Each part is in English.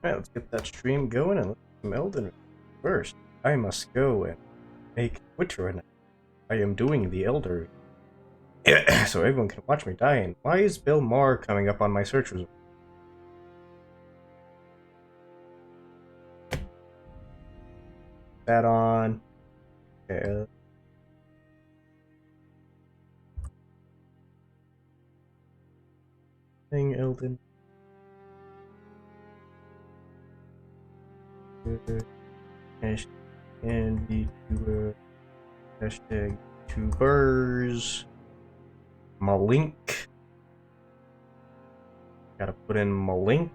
Alright, let's get that stream going and let's do some Elden Ring. First, I must go and make Twitter and I am doing the Elder so everyone can watch me die. And why is Bill Maher coming up on my search result? That on. Okay. Thing Elden. Hashtag Vtuber. Hashtag Tubers. Malink. Gotta put in Malink.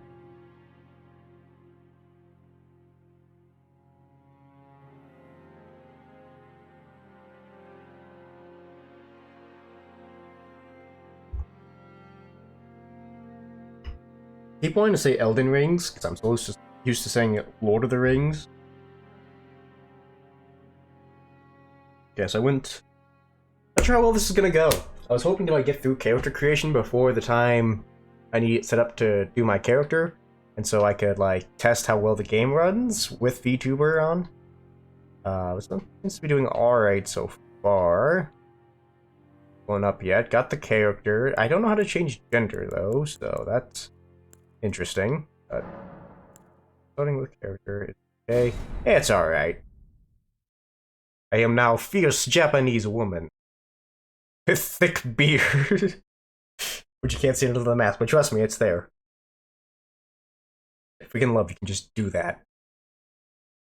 Keep wanting to say Elden Rings, because I'm so used to saying Lord of the Rings. Yes, I wouldn't. Not sure how well this is gonna go. I was hoping to get through character creation before the time I need it set up to do my character, and so I could test how well the game runs with Vtuber on. Seems to be doing alright so far. Going up yet. Got the character. I don't know how to change gender though, so that's interesting. Starting with character is okay. It's alright. I am now fierce Japanese woman. With thick beard. Which you can't see under the mask, but trust me, it's there. If we can love, you can just do that.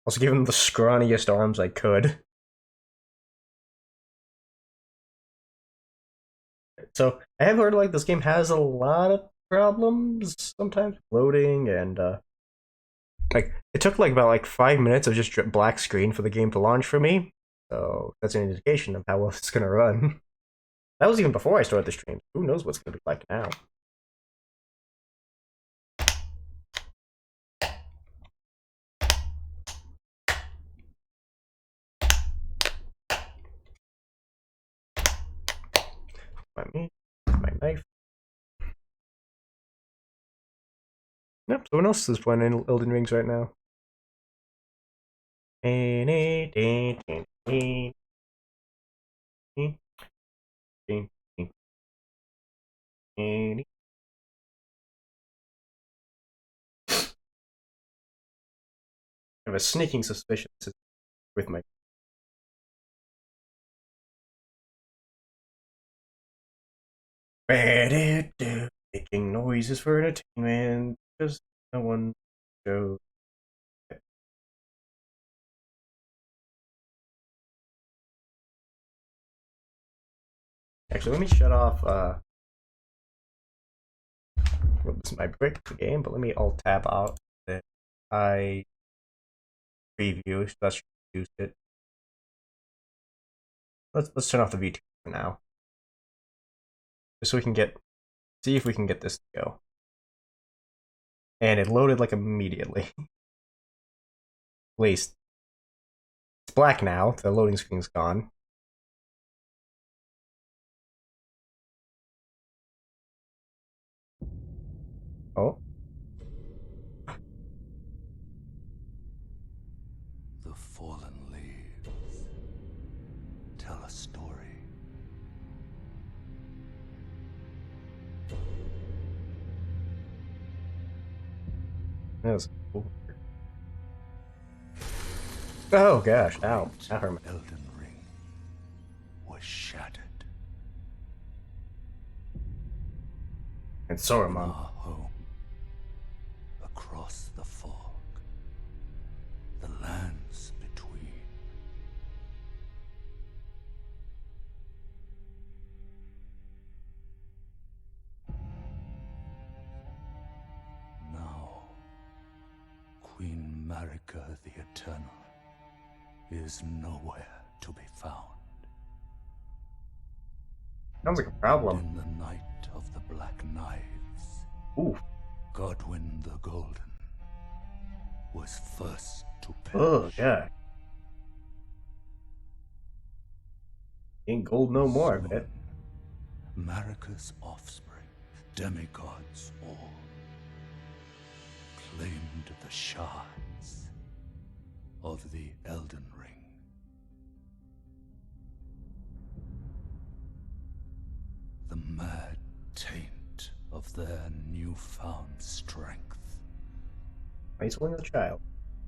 Also give him the scrawniest arms I could. So, I have heard this game has a lot of problems, sometimes loading, and it took about 5 minutes of just black screen for the game to launch for me. So that's an indication of how well it's gonna run. That was even before I started the stream. Who knows what's gonna be like now? My knife. Yep, someone else is playing Elden Rings right now. I have a sneaking suspicion this is with my. Making noises for entertainment, because no one shows. Actually, let me shut off. Well, this might break the game, but let me alt tab out the I preview. So let's use it. Let's turn off the VTuber for now, just so we can see if we can get this to go. And it loaded immediately. At least it's black now. The loading screen's gone. Oh. The fallen leaves tell a story. That was cool. Oh gosh, ow. That hurt me. Elden Ring was shattered. And so am I. Our home, across the fog, the lands between. Now, Queen Marika the Eternal is nowhere to be found. Sounds like a problem. In the night of the Black Knives, Ooh. Godwyn the Golden was first to perish. Oh, yeah. Ain't gold no more, Soon, bet. Marika's offspring, demigods all, claimed the shards of the Elden Ring. The mad taint of their newfound strength He's holding the child.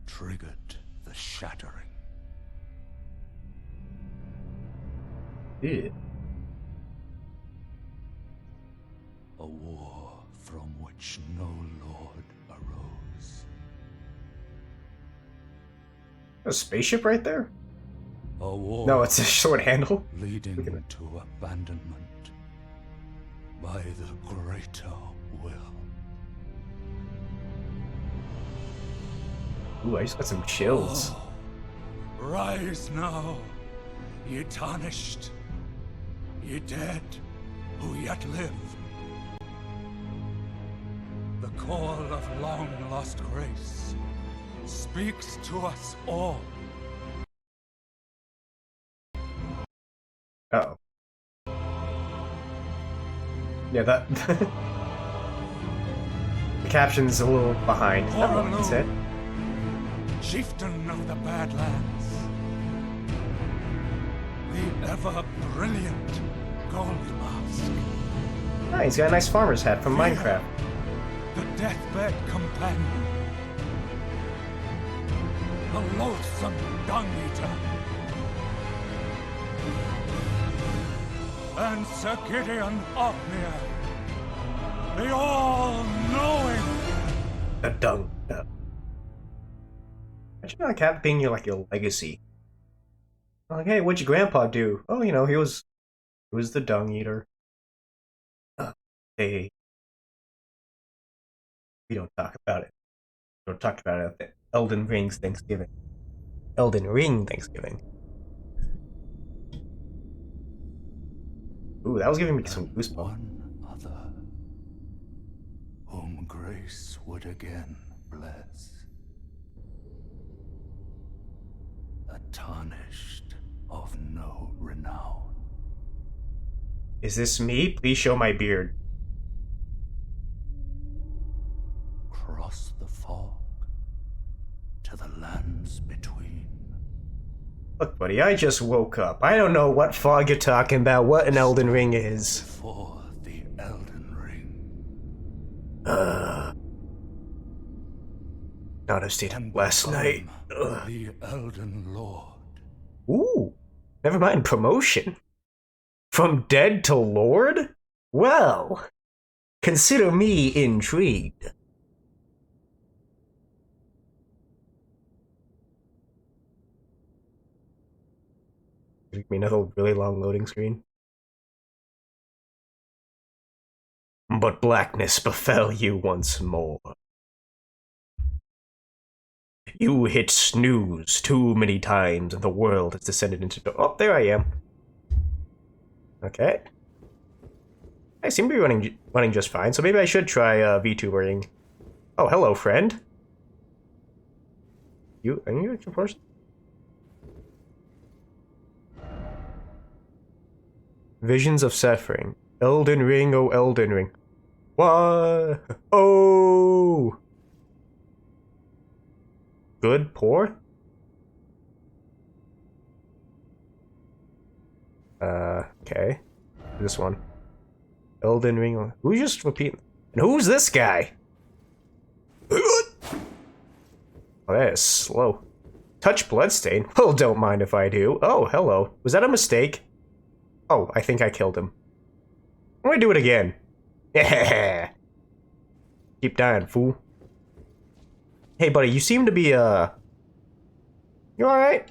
triggered the shattering. Yeah. A war from which no lord arose. A spaceship right there? A war No, it's a short handle. leading to abandonment by the greater will. Ooh, I just got some chills. Oh, rise now, ye tarnished, ye dead who yet live. The call of long-lost grace speaks to us all. Uh oh. Yeah, that... the caption's a little behind. Oh, that's it. Chieftain of the Badlands, the ever-brilliant Gold Mask, Oh, he's got a nice farmer's hat from Minecraft. the deathbed companion, the loathsome dung-eater, and Sir Gideon Othniel, the all-knowing. The dung. Imagine a cat being your legacy. Like, hey, what'd your grandpa do? Oh, you know, he was the dung eater. Hey, we don't talk about it. We don't talk about it at the Elden Ring Thanksgiving. Elden Ring Thanksgiving. Ooh, that was giving me some goosebumps. One other, whom grace would again bless. A tarnished of no renown. Is this me? Please show my beard. Cross the fog to the lands between. Look, buddy, I just woke up. I don't know what fog you're talking about, what an Elden Ring is. For the Elden Ring. Not I stayed up last night. The Elden Lord. Ooh, never mind promotion. From dead to lord? Well, consider me intrigued. Give me another really long loading screen. But blackness befell you once more. You hit snooze too many times and the world has descended into... Oh, there I am. Okay. I seem to be running just fine, so maybe I should try VTubering. Oh, hello, friend. Are you a person? Visions of suffering. Elden Ring, oh Elden Ring. What? Oh! Good, poor? Okay. This one. Elden Ring. Who's just repeating? And who's this guy? Oh, that is slow. Touch bloodstain? Well, don't mind if I do. Oh, hello. Was that a mistake? Oh, I think I killed him. I'm gonna do it again. Yeah. Keep dying, fool. Hey, buddy, you seem to be, You alright?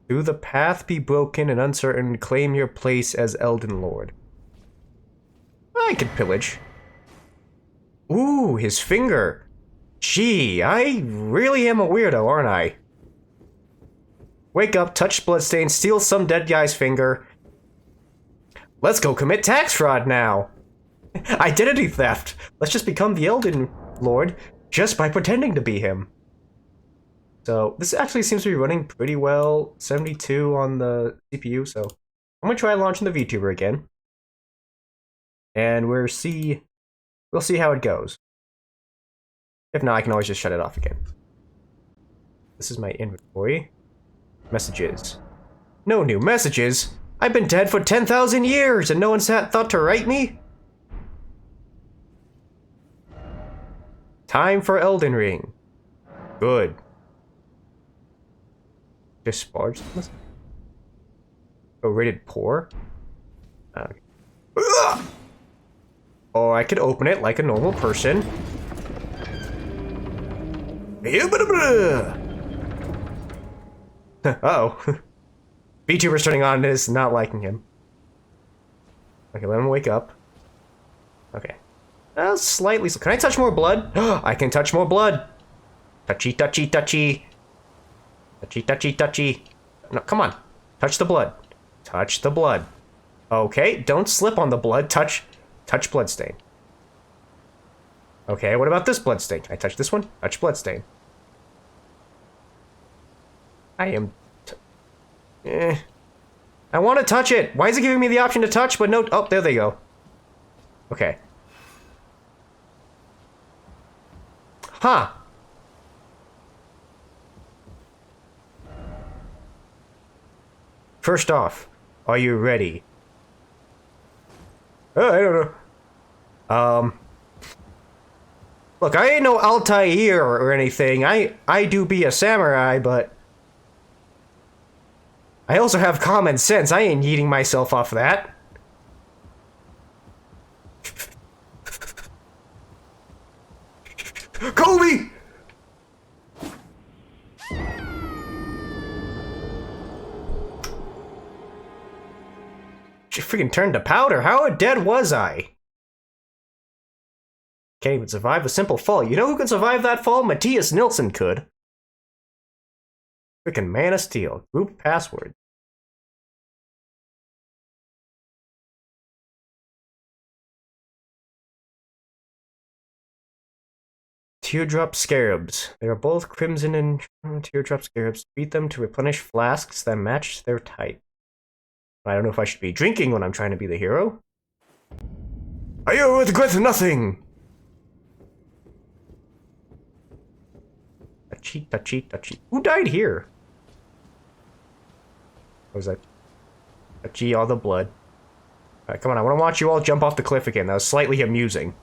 Do the path be broken and uncertain, claim your place as Elden Lord. I could pillage. Ooh, his finger. Gee, I really am a weirdo, aren't I? Wake up, touch bloodstain, steal some dead guy's finger. Let's go commit tax fraud now. Identity theft. Let's just become the Elden Lord just by pretending to be him. So this actually seems to be running pretty well. 72 on the CPU, so I'm gonna try launching the VTuber again. And we'll see how it goes. If not, I can always just shut it off again. This is my inventory. Messages. No new messages? I've been dead for 10,000 years and no one's thought to write me? Time for Elden Ring. Good. Disparged. Oh, rated poor? Okay. Or I could open it like a normal person. Uh-oh. Vtuber's turning on and is not liking him. Okay, let him wake up. Okay. Slightly. Can I touch more blood? I can touch more blood. Touchy, touchy, touchy. Touchy, touchy, touchy. No, come on. Touch the blood. Touch the blood. Okay, don't slip on the blood. Touch bloodstain. Okay, what about this bloodstain? Can I touch this one? Touch bloodstain. I am... I want to touch it! Why is it giving me the option to touch, but no... Oh, there they go. Okay. Huh. First off, are you ready? Oh, I don't know. Look, I ain't no Altair or anything. I do be a samurai, but... I also have common sense. I ain't yeeting myself off that. Kobe! She freaking turned to powder. How dead was I? Can't even survive a simple fall. You know who can survive that fall? Matthias Nilsson could. Freaking Man of Steel. Group password. Teardrop scarabs. They are both crimson and teardrop scarabs. Beat them to replenish flasks that match their type. I don't know if I should be drinking when I'm trying to be the hero. I regret nothing! Touchy, touchy, touchy. Who died here? What was that? Touchy, all the blood. Alright, come on, I want to watch you all jump off the cliff again. That was slightly amusing.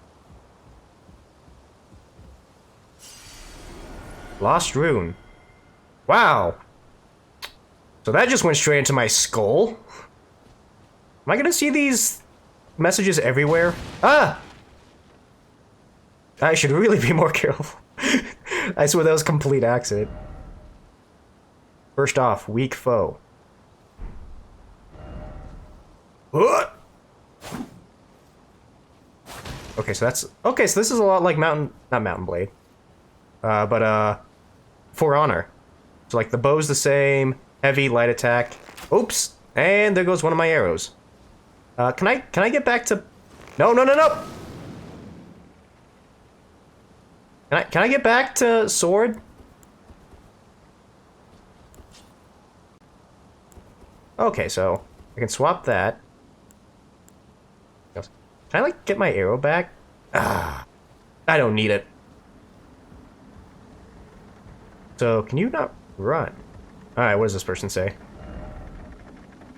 Lost rune. Wow. So that just went straight into my skull. Am I gonna see these messages everywhere? Ah! I should really be more careful. I swear that was a complete accident. First off, weak foe. What? Okay, so that's... Okay, so this is a lot like not Mountain Blade. But For Honor. So like the bow's the same, heavy, light attack. Oops! And there goes one of my arrows. Can I get back to... No, no, no, no! Can I get back to sword? Okay, so I can swap that. Can I like get my arrow back? Ah, I don't need it. So can you not run? Alright, what does this person say?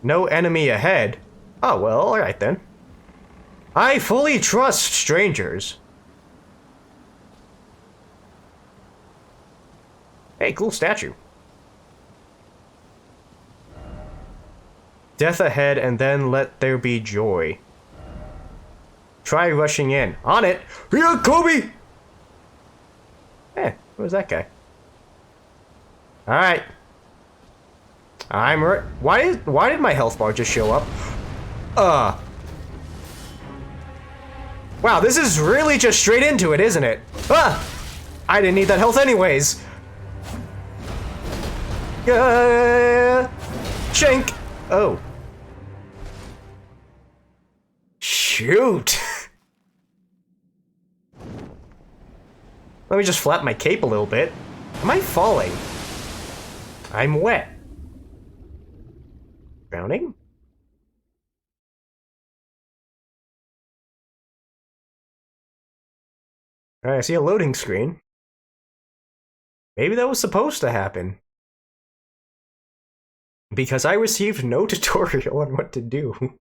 No enemy ahead. Oh, well, alright then. I fully trust strangers. Hey, cool statue. Death ahead and then let there be joy. Try rushing in. On it! Here, Kobe! Eh, who was that guy? Alright. Why did my health bar just show up? Wow, this is really just straight into it, isn't it? Ah! I didn't need that health anyways. Shank! Oh. Shoot! Let me just flap my cape a little bit. Am I falling? I'm wet. Drowning? Alright, I see a loading screen. Maybe that was supposed to happen. Because I received no tutorial on what to do.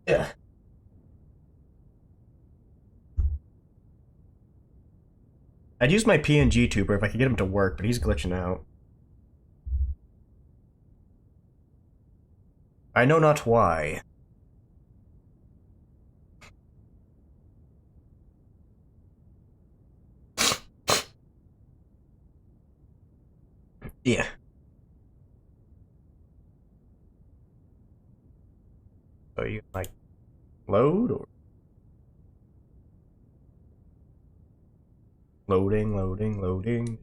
Yeah. I'd use my PNG tuber if I could get him to work, but he's glitching out. I know not why. Yeah. So you like load or loading.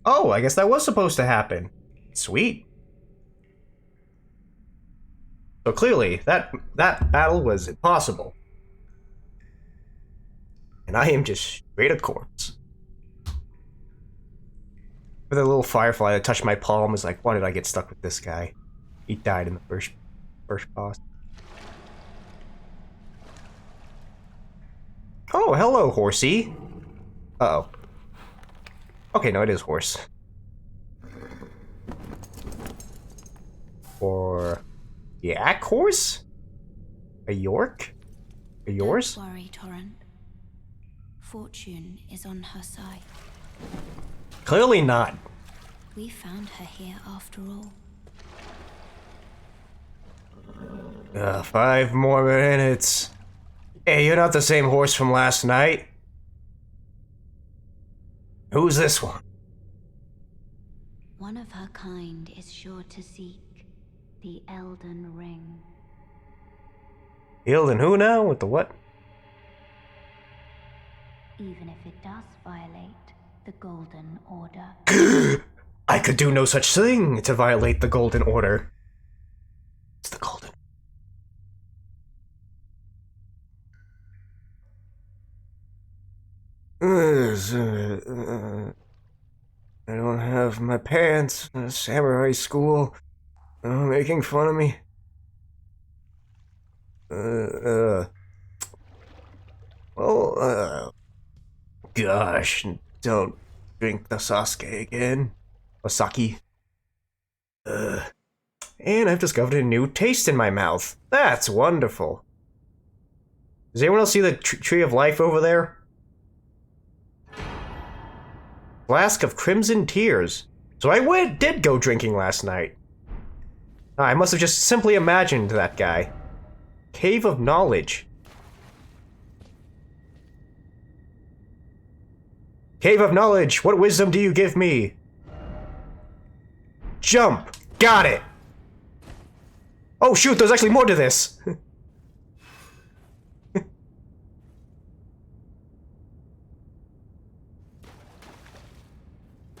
Oh, I guess that was supposed to happen. Sweet. So clearly, that battle was impossible. And I am just straight a corpse. With a little firefly that touched my palm was like, why did I get stuck with this guy? He died in the first boss. Oh, hello, horsey. Uh-oh. Okay, no, it is horse. Or yak horse? A York? A yours? Don't worry, Torrent. Fortune is on her side. Clearly not. We found her here after all. 5 more minutes. Hey, you're not the same horse from last night. Who's this one? One of her kind is sure to seek the Elden Ring. Elden who now? With the what? Even if it does violate the Golden Order. I could do no such thing to violate the Golden Order. It's the Golden. I don't have my pants. Samurai school. Making fun of me. Gosh, don't drink the Sasuke again. Or sake. And I've discovered a new taste in my mouth. That's wonderful. Does anyone else see the Tree of Life over there? Flask of Crimson Tears. So I did go drinking last night. I must have just simply imagined that guy. Cave of Knowledge. Cave of Knowledge, what wisdom do you give me? Jump! Got it! Oh shoot, there's actually more to this!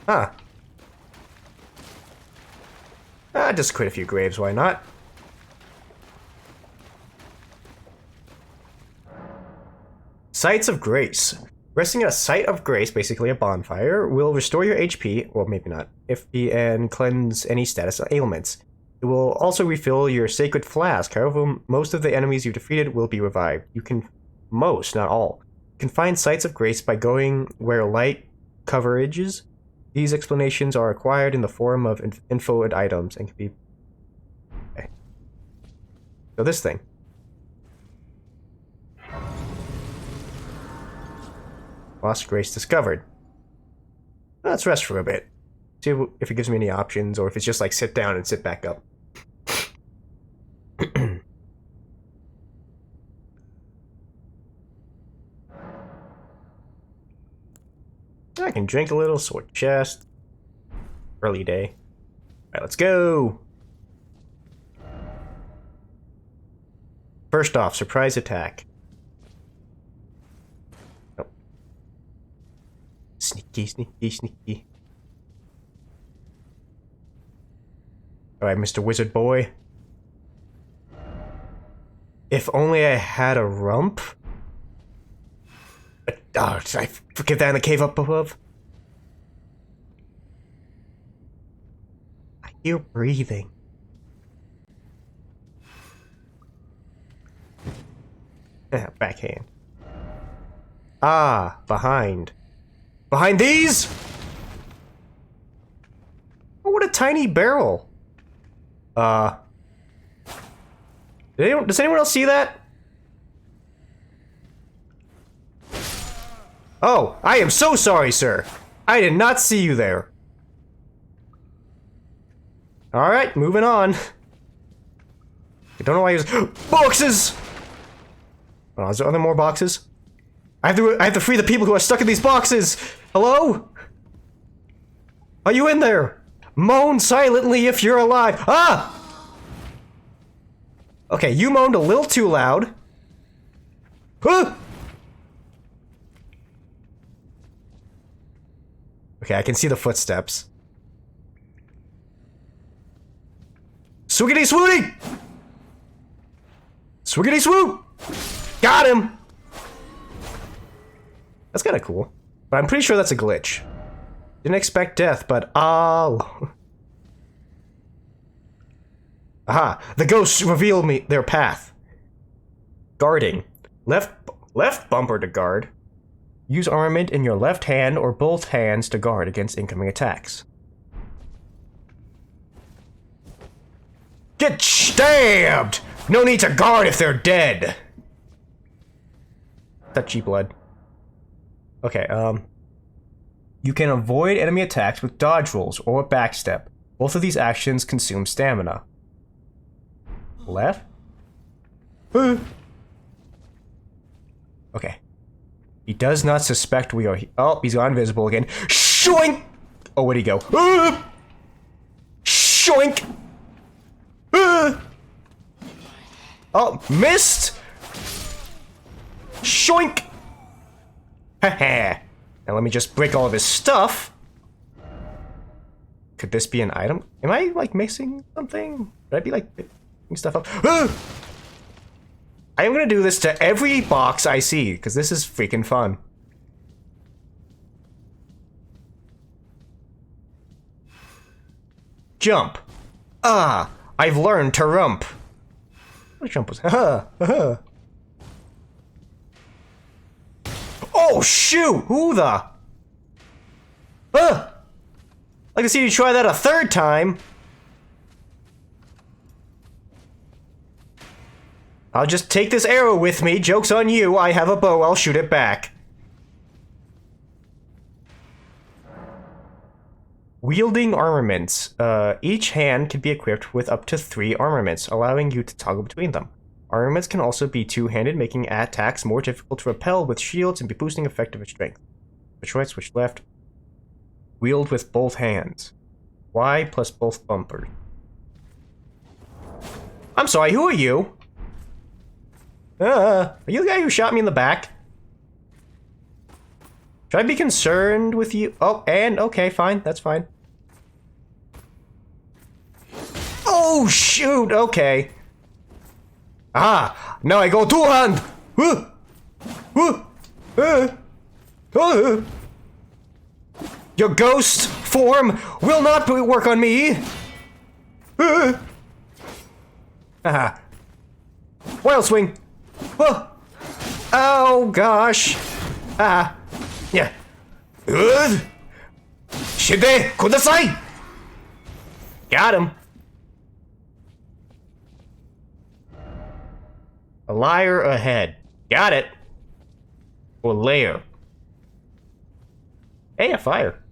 Huh. Just quit a few graves, why not? Sites of Grace. Resting at a site of grace, basically a bonfire, will restore your HP, well maybe not, and cleanse any status ailments. It will also refill your sacred flask, however most of the enemies you defeated will be revived. You can, most, not all. You can find sites of grace by going where light coverages. These explanations are acquired in the form of info and items and can be... Okay. So this thing. Lost Grace discovered. Let's rest for a bit. See if it gives me any options, or if it's just like sit down and sit back up. I can drink a little, sword chest. Early day. Alright, let's go! First off, surprise attack. Nope. Sneaky. Alright, Mr. Wizard Boy. If only I had a rump. Oh, did I forget that in the cave up above? I hear breathing. Backhand. Ah, behind. Behind these? Oh, what a tiny barrel. Does anyone else see that? Oh, I am so sorry, sir. I did not see you there. Alright, moving on. I don't know why he was- Boxes! Oh, are there more boxes? I have to free the people who are stuck in these boxes! Hello? Are you in there? Moan silently if you're alive. Ah! Okay, you moaned a little too loud. Huh! Okay, I can see the footsteps. Swiggity swooty! Swiggity swoop! Got him! That's kinda cool. But I'm pretty sure that's a glitch. Didn't expect death, but Aha! The ghosts revealed me their path. Guarding. Left bumper to guard. Use armament in your left hand or both hands to guard against incoming attacks. Get stabbed! No need to guard if they're dead! Touchy blood. Okay, you can avoid enemy attacks with dodge rolls or a backstep. Both of these actions consume stamina. Left? Okay. He does not suspect we are oh, he's gone invisible again. Shoink! Oh, where'd he go? Shoink! Oh, missed! Shoink! Haha. Now let me just break all of his stuff. Could this be an item? Am I, like, missing something? Could I be, like, picking stuff up? I am gonna do this to every box I see, because this is freaking fun. Jump. Ah, I've learned to rump. What jump was? Oh shoot! Who the? Like to see you try that a third time. I'll just take this arrow with me. Joke's on you. I have a bow. I'll shoot it back. Wielding armaments. Each hand can be equipped with up to 3 armaments, allowing you to toggle between them. Armaments can also be two-handed, making attacks more difficult to repel with shields and be boosting effective strength. Switch right, switch left. Wield with both hands. Y plus both bumpers. I'm sorry, who are you? Are you the guy who shot me in the back? Should I be concerned with you? Oh, and okay, fine, that's fine. Oh, shoot, okay. Ah, now I go two-hand! Your ghost form will not work on me! Haha. Wild swing! Oh, gosh! Ah. Yeah. Good! Shite kudasai! Got him! A liar ahead. Got it. Or layer. Hey, a fire.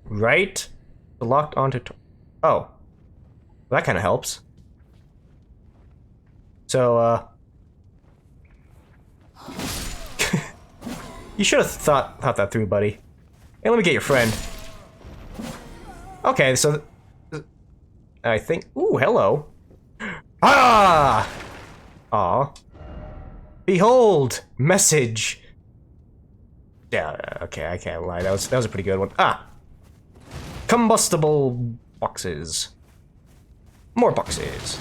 Right? Locked onto... Oh. That kind of helps. So, you should have thought that through, buddy. Hey, let me get your friend. Okay, so... I think... Ooh, hello. Ah! Aw. Behold! Message! Yeah, okay, I can't lie. That was a pretty good one. Ah! Combustible boxes. More boxes.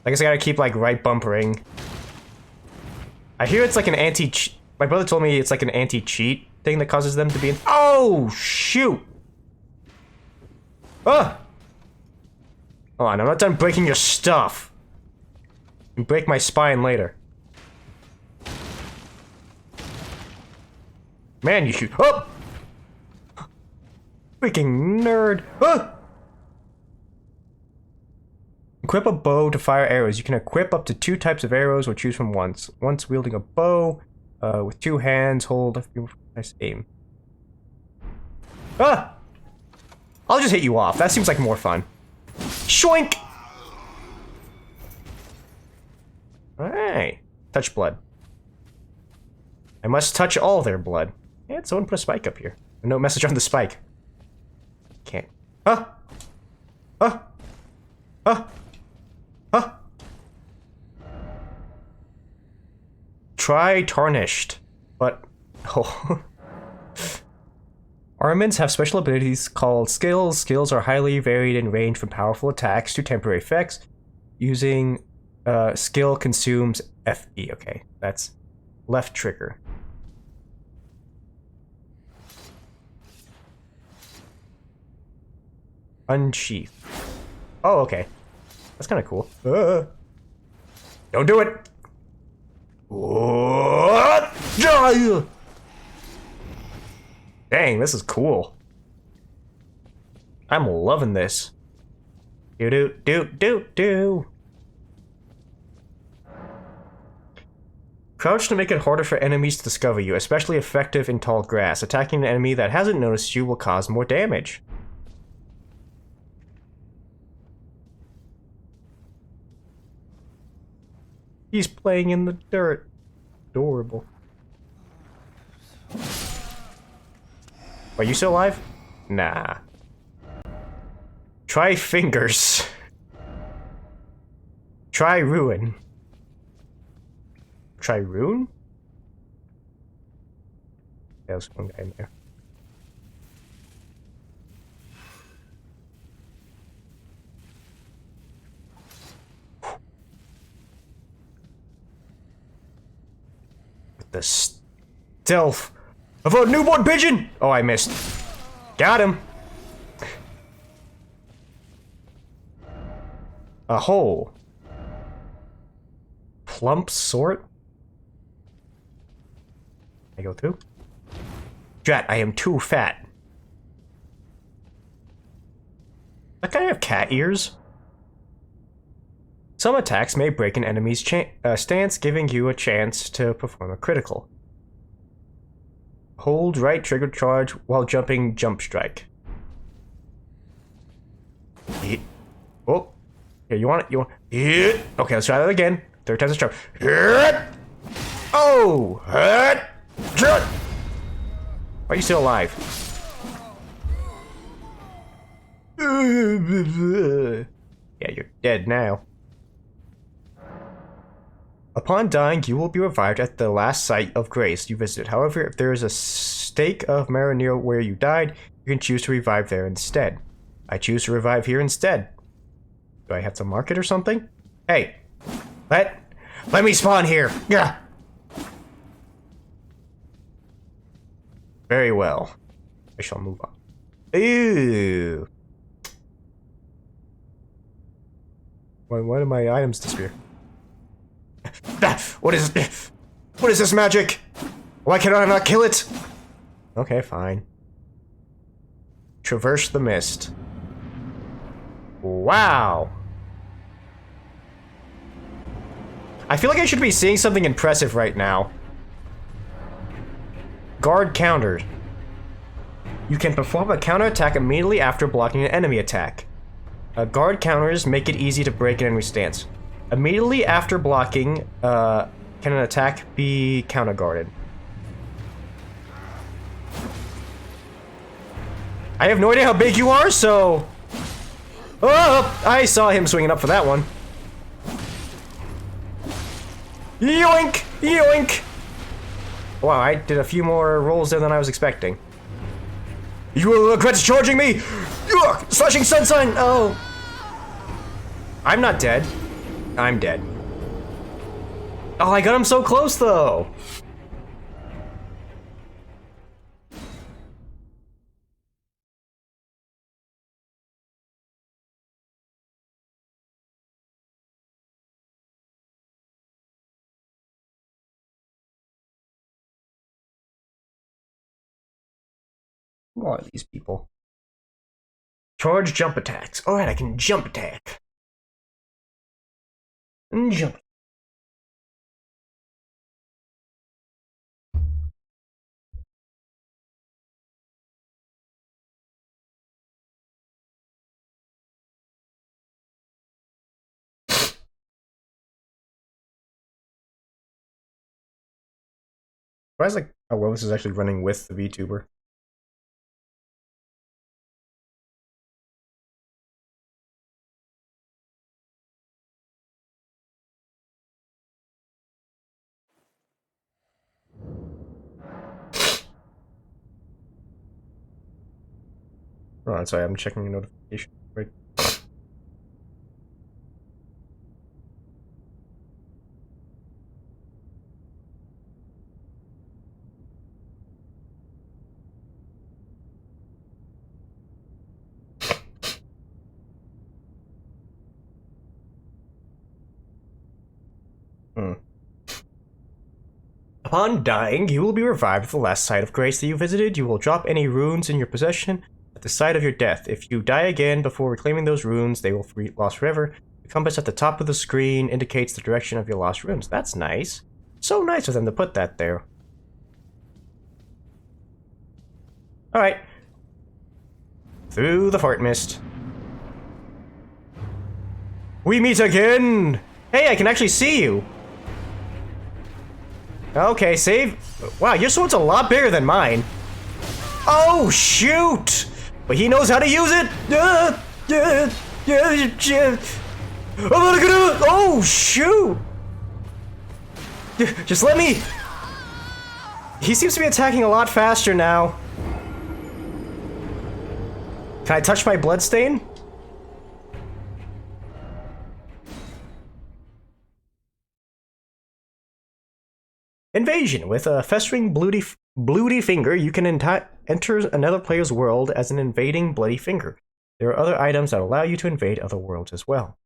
I guess I gotta keep like right bumpering. I hear it's like an anti-cheat. My brother told me it's like an anti-cheat thing that causes them to be in. Oh shoot! Ah! Hold on, I'm not done breaking your stuff. You can break my spine later. Man, you shoot. Oh! Freaking nerd. Ah! Equip a bow to fire arrows. You can equip up to 2 types of arrows or choose from once. Once wielding a bow, with 2 hands, hold a few. Nice aim. Ah! I'll just hit you off. That seems like more fun. Shoink! Alright. Touch blood. I must touch all their blood. And someone put a spike up here. No message on the spike. Can't. Huh? Huh? Huh? Huh? Try tarnished. But. Oh. Armaments have special abilities called skills. Skills are highly varied in range from powerful attacks to temporary effects. Using skill consumes FE. Okay, that's left trigger. Unsheath. Oh, okay. That's kind of cool. Don't do it! Dang, this is cool. I'm loving this. Do. Crouch to make it harder for enemies to discover you, especially effective in tall grass. Attacking an enemy that hasn't noticed you will cause more damage. He's playing in the dirt. Adorable. Are you still alive? Nah. Try fingers. Try ruin. Try rune? There's one guy in there. With the stealth of a newborn pigeon! Oh, I missed. Got him. A hole. Plump sort? I go through? Drat, I am too fat. That guy have cat ears? Some attacks may break an enemy's stance, giving you a chance to perform a critical. Hold right trigger charge while jumping jump strike. Oh. Yeah, you want it? You want it? Okay, let's try that again. 3rd time's a charm. Oh! Why are you still alive? Yeah, you're dead now. Upon dying, you will be revived at the last site of grace you visited. However, if there is a stake of Mara near where you died, you can choose to revive there instead. I choose to revive here instead. Do I have to mark it or something? Hey, let me spawn here. Yeah. Very well. I shall move on. Ew. Why did my items disappear? What is this magic? Why can I not kill it? Okay, fine. Traverse the mist. Wow. I feel like I should be seeing something impressive right now. Guard counter. You can perform a counterattack immediately after blocking an enemy attack. Guard counters make it easy to break an enemy stance. Immediately after blocking, can an attack be counter-guarded? I have no idea how big you are, so... Oh! I saw him swinging up for that one. Yoink! Yoink! Wow, I did a few more rolls there than I was expecting. You will regret charging me! Yuck! Slashing sun sign! Oh! I'm not dead. I'm dead. Oh, I got him so close, though! Who are these people? Charge jump attacks. Alright, I can jump attack. Jump. Surprised like how well this is actually running with the VTuber. Oh, sorry, I'm checking a notification. Right. Upon dying, you will be revived at the last site of grace that you visited. You will drop any runes in your possession at the site of your death. If you die again before reclaiming those runes, they will be lost forever. The compass at the top of the screen indicates the direction of your lost runes. That's nice. So nice of them to put that there. Alright. Through the fart mist. We meet again! Hey, I can actually see you! Okay, save. Wow, your sword's a lot bigger than mine. Oh, shoot! But he knows how to use it! Oh, shoot! Just let me... He seems to be attacking a lot faster now. Can I touch my bloodstain? Invasion. With a festering bloody finger, you can enter another player's world as an invading bloody finger. There are other items that allow you to invade other worlds as well.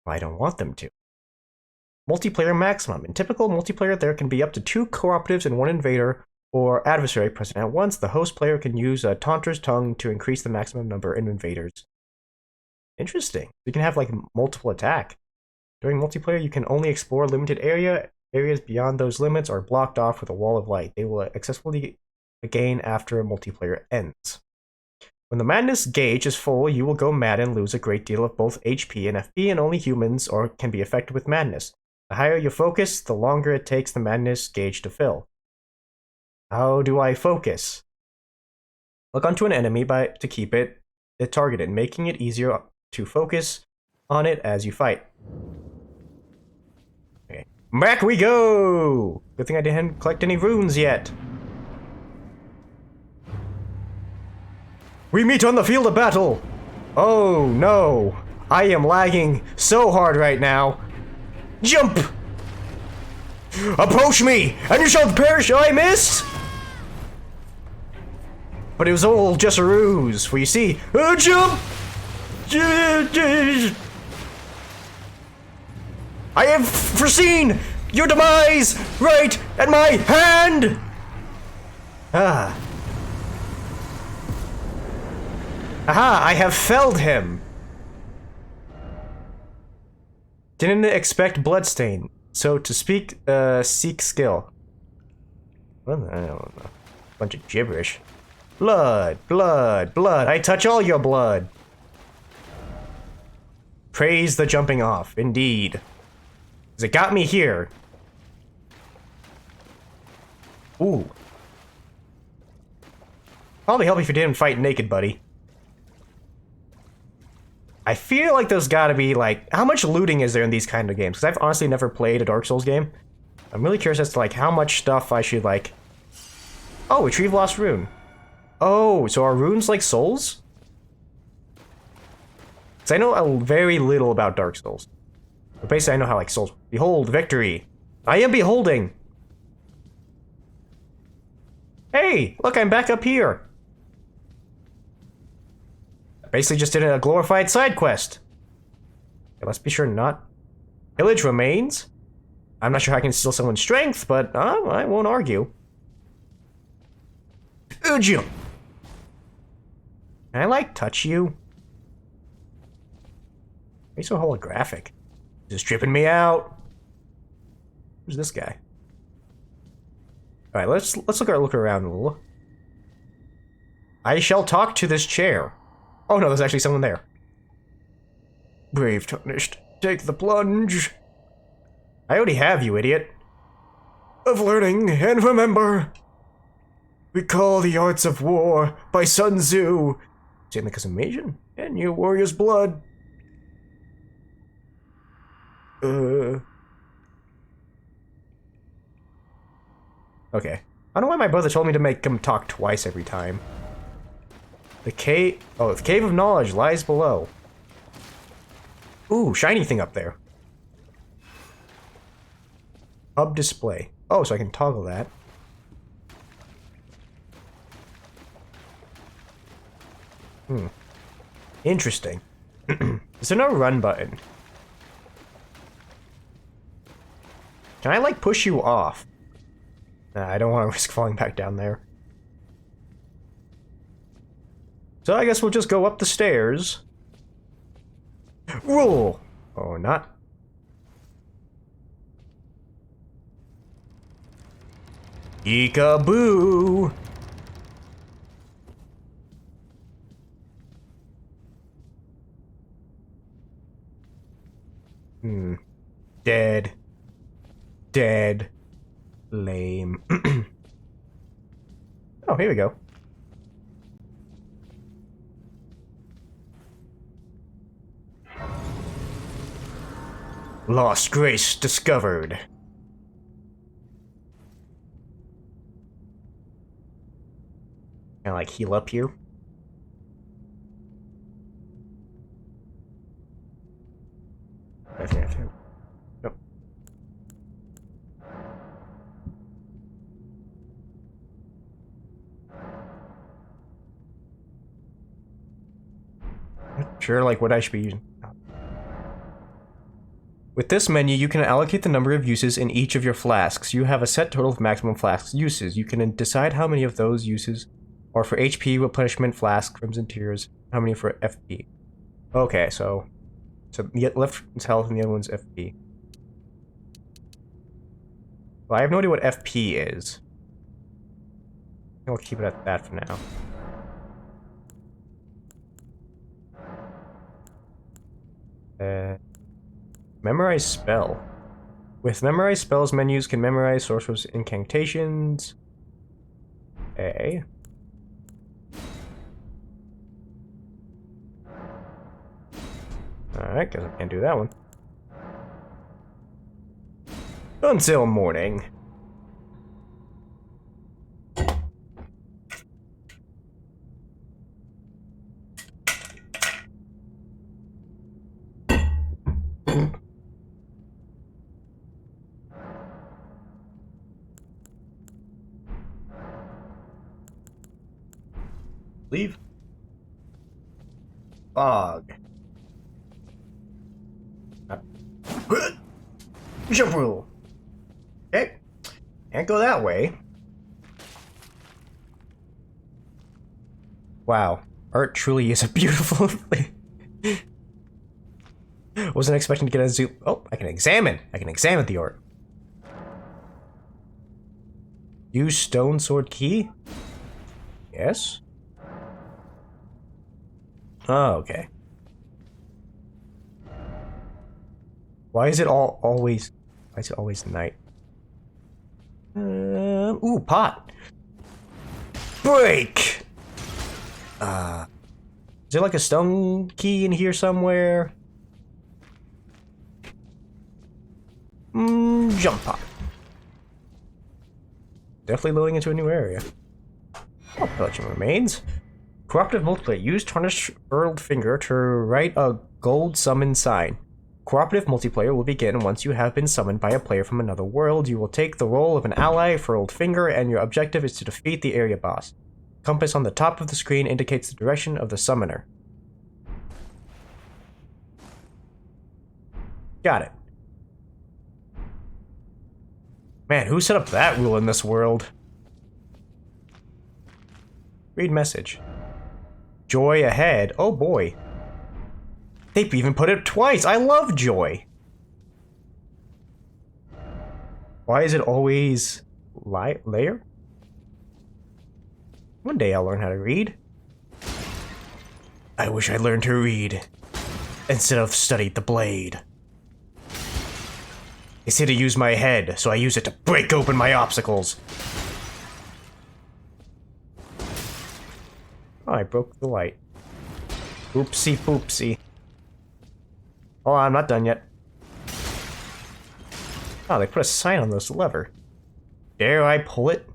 I don't want them to. Multiplayer maximum. In typical multiplayer, there can be up to 2 cooperatives and 1 invader or adversary present at once. The host player can use a taunter's tongue to increase the maximum number of invaders. Interesting. You can have like multiple attack. During multiplayer, you can only explore limited areas beyond those limits are blocked off with a wall of light. They will accessibility again after multiplayer ends. When the madness gauge is full, you will go mad and lose a great deal of both HP and FP, and only humans can be affected with madness. The higher you focus, the longer it takes the madness gauge to fill. How do I focus? Look onto an enemy to keep it targeted, making it easier to focus on it as you fight. Okay. Back we go! Good thing I didn't collect any runes yet. We meet on the field of battle! Oh no! I am lagging so hard right now. Jump! Approach me, and you shall perish! Oh, I missed! But it was all just a ruse, for you see... jump! I have foreseen your demise right at my hand! Ah. Aha, I have felled him! Didn't expect bloodstain, so to speak, seek skill. Well, I don't know. Bunch of gibberish. Blood, blood, blood. I touch all your blood. Praise the jumping off, indeed. 'Cause it got me here. Ooh. Probably help if you didn't fight naked, buddy. I feel like there's gotta be, like, how much looting is there in these kind of games? Because I've honestly never played a Dark Souls game. I'm really curious as to, like, how much stuff I should, like... Oh, retrieve lost rune. Oh, so are runes like souls? Because I know very little about Dark Souls. But basically I know how, like, Souls... Behold, victory! I am beholding! Hey! Look, I'm back up here! I basically just did a glorified side quest. Okay, let's be sure not... Pillage remains? I'm not sure how I can steal someone's strength, but I won't argue. Uju! Can I, like, touch you? Why are you so holographic? Just tripping me out. Who's this guy? Alright, let's look around a little. I shall talk to this chair. Oh no, there's actually someone there. Brave tarnished, take the plunge. I already have, you idiot. Of learning and remember. Recall the arts of war by Sun Tzu. Same because of Asian and your warrior's blood. Okay. I don't know why my brother told me to make him talk twice every time. The cave of knowledge lies below. Ooh, shiny thing up there. Hub display. Oh, so I can toggle that. Interesting. Is there no run button? Can I, like, push you off? Nah, I don't want to risk falling back down there. So I guess we'll just go up the stairs. Roll! Oh, not. Eekaboo! Dead. Dead. Lame. Oh, here we go. Lost grace discovered. Can I, like, heal up you? I think I can. Nope. Not sure, like, what I should be using. With this menu, you can allocate the number of uses in each of your flasks. You have a set total of maximum flask uses. You can decide how many of those uses are for HP, replenishment, flask, crimson tears, how many for FP. Okay, so the left is health and the other one's FP. Well, I have no idea what FP is. I'll keep it at that for now. Memorize spell. With memorize spells, menus can memorize sorcerer's incantations. A. Alright, guess I can't do that one. Until morning. Leave. Fog. Jump rule. Okay. Can't go that way. Wow. Art truly is a beautiful thing. Wasn't expecting to get a zoom. Oh, I can examine. I can examine the art. Use stone sword key? Yes. Oh, okay. Why is it always night? Ooh, pot. Break! Is there like a stone key in here somewhere? Jump pot. Definitely loading into a new area. Oh, collection remains. Cooperative multiplayer. Use tarnished furled finger to write a Gold Summon Sign. Cooperative multiplayer will begin once you have been summoned by a player from another world. You will take the role of an ally, Furled Finger, and your objective is to defeat the area boss. Compass on the top of the screen indicates the direction of the summoner. Got it. Man, who set up that rule in this world? Read message. Joy ahead. Oh boy. They even put it twice. I love joy. Why is it always layer? One day I'll learn how to read. I wish I learned to read instead of studied the blade. They say to use my head, so I use it to break open my obstacles. Oh, I broke the light. Oopsie poopsie. Oh, I'm not done yet. Oh, they put a sign on this lever. Dare I pull it?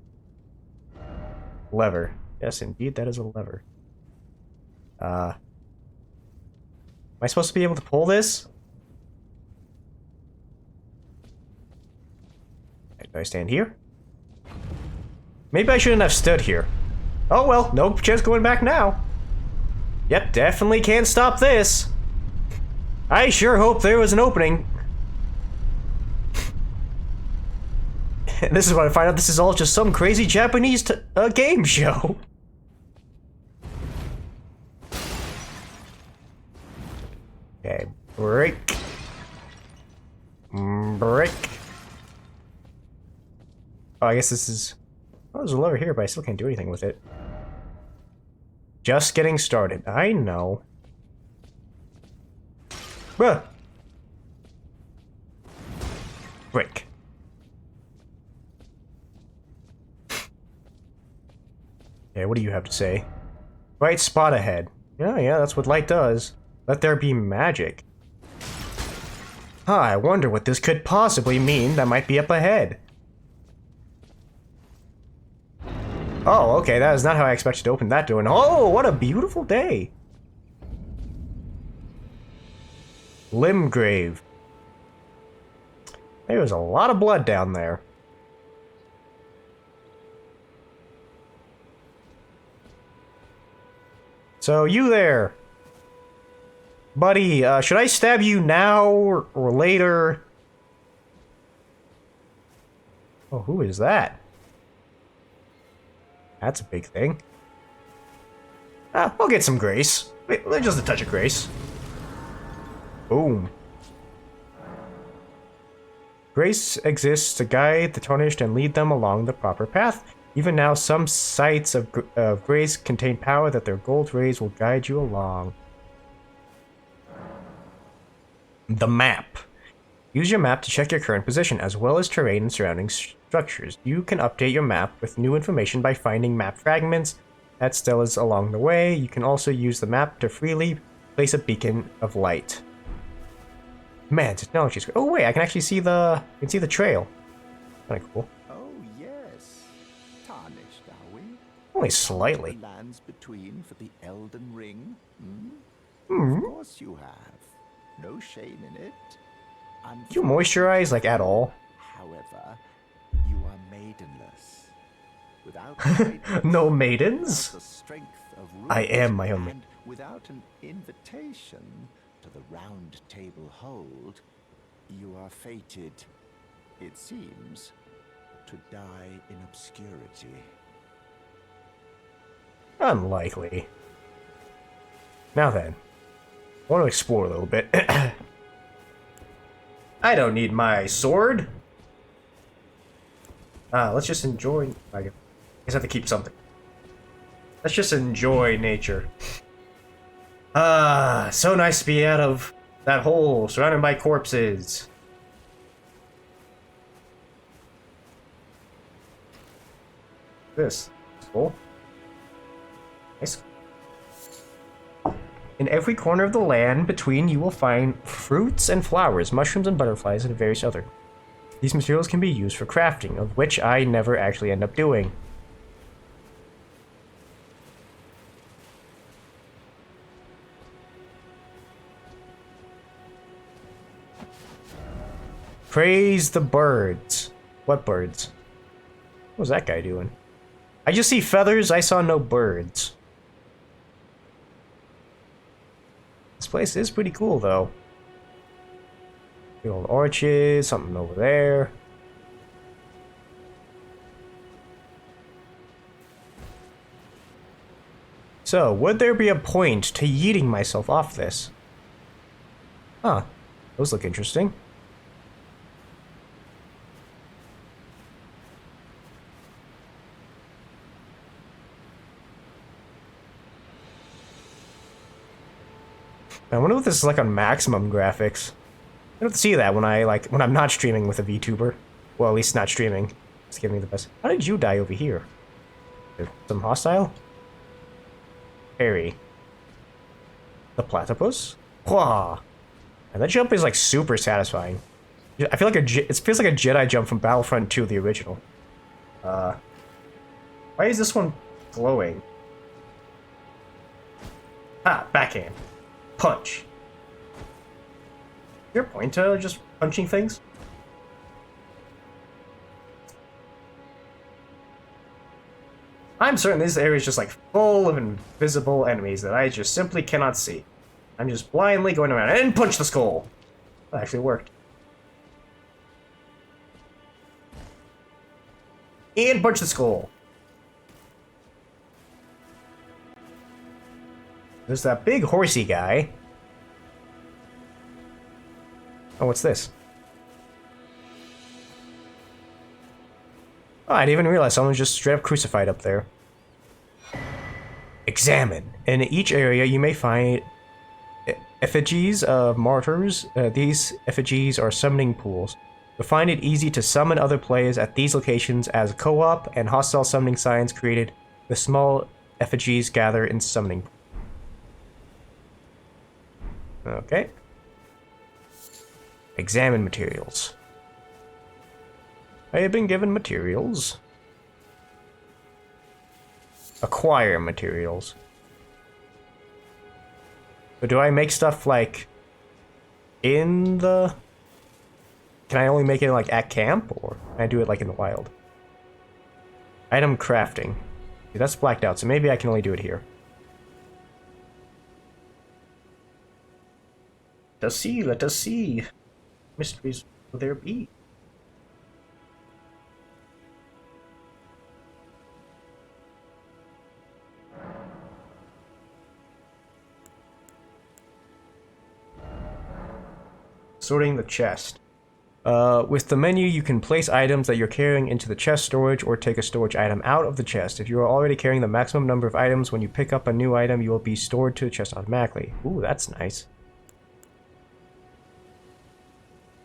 Lever. Yes, indeed, that is a lever. Am I supposed to be able to pull this? Do I stand here? Maybe I shouldn't have stood here. Oh well, no chance going back now. Yep, definitely can't stop this. I sure hope there was an opening. And this is when I find out this is all just some crazy Japanese game show. Okay, break. Break. Oh, I guess this is... Oh, there's a lever here, but I still can't do anything with it. Just getting started. I know. Bruh. Break. Yeah, what do you have to say? Bright spot ahead. Yeah, that's what light does. Let there be magic. Huh, I wonder what this could possibly mean that might be up ahead. Oh, okay, that is not how I expected to open that door. And oh, what a beautiful day! Limgrave. There was a lot of blood down there. So, you there. Buddy, should I stab you now or later? Oh, who is that? That's a big thing. I'll get some grace. Wait, just a touch of grace. Boom. Grace exists to guide the tarnished and lead them along the proper path. Even now, some sites of grace contain power that their gold rays will guide you along. The map. Use your map to check your current position, as well as terrain and surrounding structures. You can update your map with new information by finding map fragments at stelas along the way. You can also use the map to freely place a beacon of light. Man, technology is great. Oh wait, I can actually see the trail. Kind of cool. Oh yes, tarnished, are we? Only slightly. The lands between for the Elden Ring. Hmm. Of course you have. No shame in it. Do you moisturize like at all? However, you are maidenless. Without No maidens? the strength of I rules, am my own. and without an invitation to the round table hold, you are fated, it seems, to die in obscurity. Unlikely. Now then, I want to explore a little bit. I don't need my sword. Let's just enjoy... I guess I have to keep something. Let's just enjoy nature. So nice to be out of that hole, surrounded by corpses. This is cool. Nice. In every corner of the land between you will find fruits and flowers, mushrooms and butterflies, and various other. These materials can be used for crafting, of which I never actually end up doing. Praise the birds. What birds? What was that guy doing? I just see feathers, I saw no birds. This place is pretty cool, though. The old arches, something over there. So, would there be a point to yeeting myself off this? Huh. Those look interesting. I wonder what this is like on maximum graphics. I don't see that when I'm not streaming with a VTuber. Well, at least not streaming. It's giving me the best. How did you die over here? Some hostile? Harry. The platypus? Wah! And that jump is like super satisfying. I feel like it feels like a Jedi jump from Battlefront 2, the original. Why is this one glowing? Ah, backhand. Punch. Is there a point to just punching things? I'm certain this area is just like full of invisible enemies that I just simply cannot see. I'm just blindly going around and punch the skull. That actually worked. And punch the skull. There's that big horsey guy. Oh, what's this? Oh, I didn't even realize someone was just straight up crucified up there. Examine. In each area, you may find effigies of martyrs. These effigies are summoning pools. You'll find it easy to summon other players at these locations as co-op and hostile summoning signs created. The small effigies gather in summoning pools. Okay. Examine materials. I have been given materials. Acquire materials. So do I make stuff like in the... Can I only make it like at camp, or can I do it like in the wild? Item crafting. See, that's blacked out, so maybe I can only do it here. Let us see, let us see. Mysteries will there be? Sorting the chest. With the menu, you can place items that you're carrying into the chest storage or take a storage item out of the chest. If you are already carrying the maximum number of items, when you pick up a new item, you will be stored to the chest automatically. Ooh, that's nice.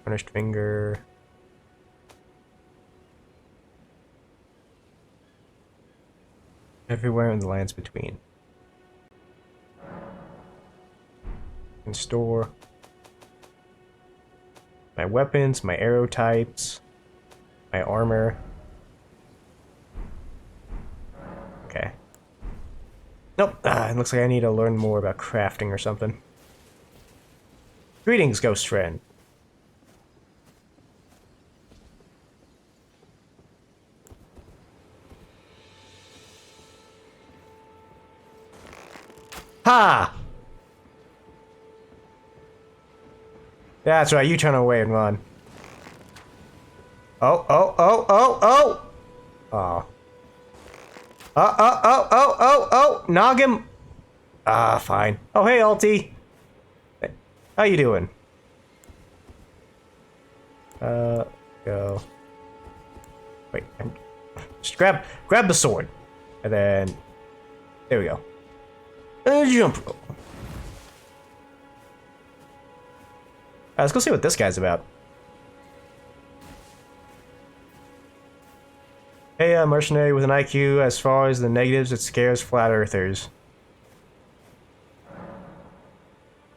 Punished finger. Everywhere in the lands between. And store my weapons, my arrow types, my armor. Okay. Nope. It looks like I need to learn more about crafting or something. Greetings, ghost friend. Ha! That's right, you turn away and run. Oh, oh, oh, oh, oh! Oh. Oh! Nog him! Ah, fine. Oh, hey, Alti! How you doing? Go. Wait, just grab the sword. And then... There we go. And jump rope. Let's go see what this guy's about. Hey, a mercenary with an IQ as far as the negatives, it scares flat earthers.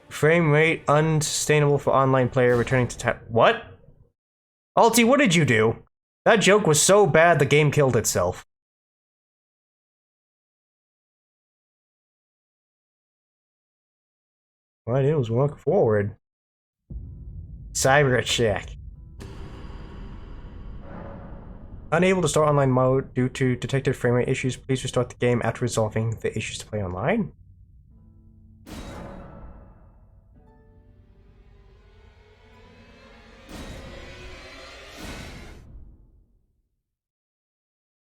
Frame rate unsustainable for online player returning to What? Alti, what did you do? That joke was so bad the game killed itself. What I did was walk forward. Cyber check. Unable to start online mode due to detected frame rate issues. Please restart the game after resolving the issues to play online.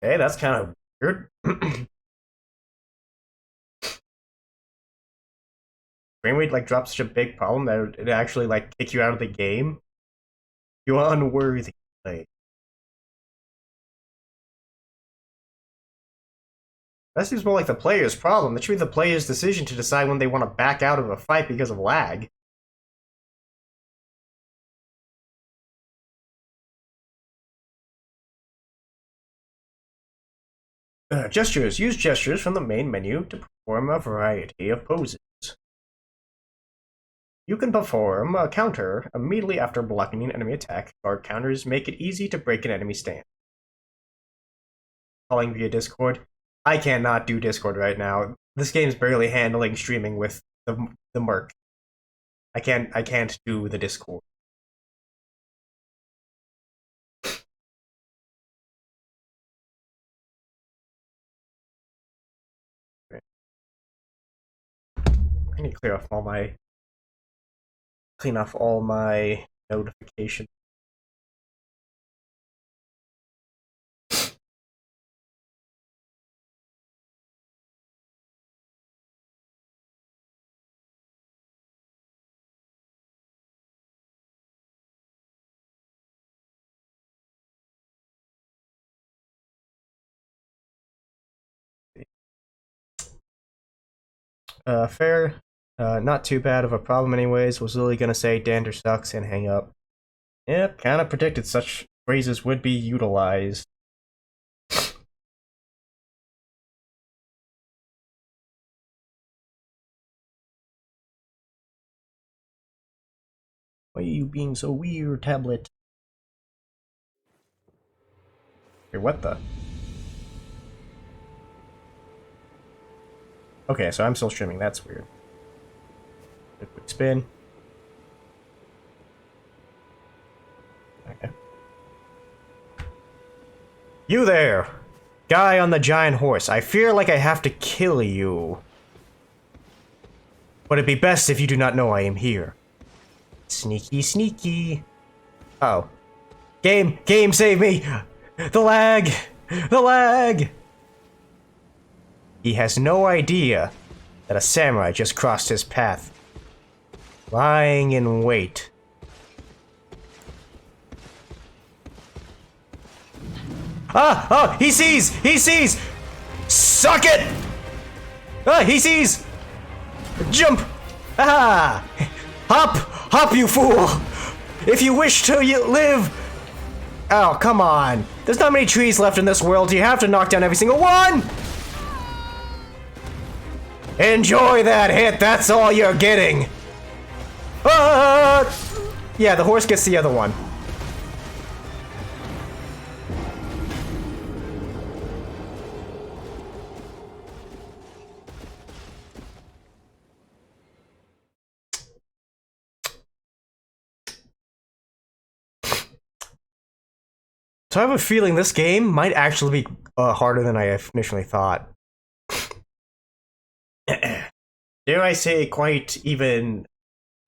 Hey, that's kind of weird. Frame rate like drops such a big problem that it actually like kick you out of the game. You're unworthy to play. That seems more like the player's problem. That should be the player's decision to decide when they want to back out of a fight because of lag. Gestures. Use gestures from the main menu to perform a variety of poses. You can perform a counter immediately after blocking an enemy attack. Guard counters make it easy to break an enemy stand. Calling via Discord. I cannot do Discord right now. This game's barely handling streaming with the Merc. I can't do the Discord. I need to clean off all my notifications. Fair. Not too bad of a problem anyways. Was literally gonna say dander sucks and hang up. Yep, kinda predicted such phrases would be utilized. Why are you being so weird, tablet? Wait, what the? Okay, so I'm still streaming, that's weird. A quick spin. Okay. You there! Guy on the giant horse. I fear like I have to kill you. But it'd be best if you do not know I am here. Sneaky, sneaky. Oh. Game, save me! The lag! The lag! He has no idea that a samurai just crossed his path. Lying in wait. Ah! He sees! He sees! Suck it! Ah! He sees! Jump! Ah! Hop! Hop, you fool! If you wish to live... Oh, come on. There's not many trees left in this world. You have to knock down every single one! Enjoy that hit, that's all you're getting! Yeah, the horse gets the other one. So I have a feeling this game might actually be harder than I initially thought. Dare I say, quite even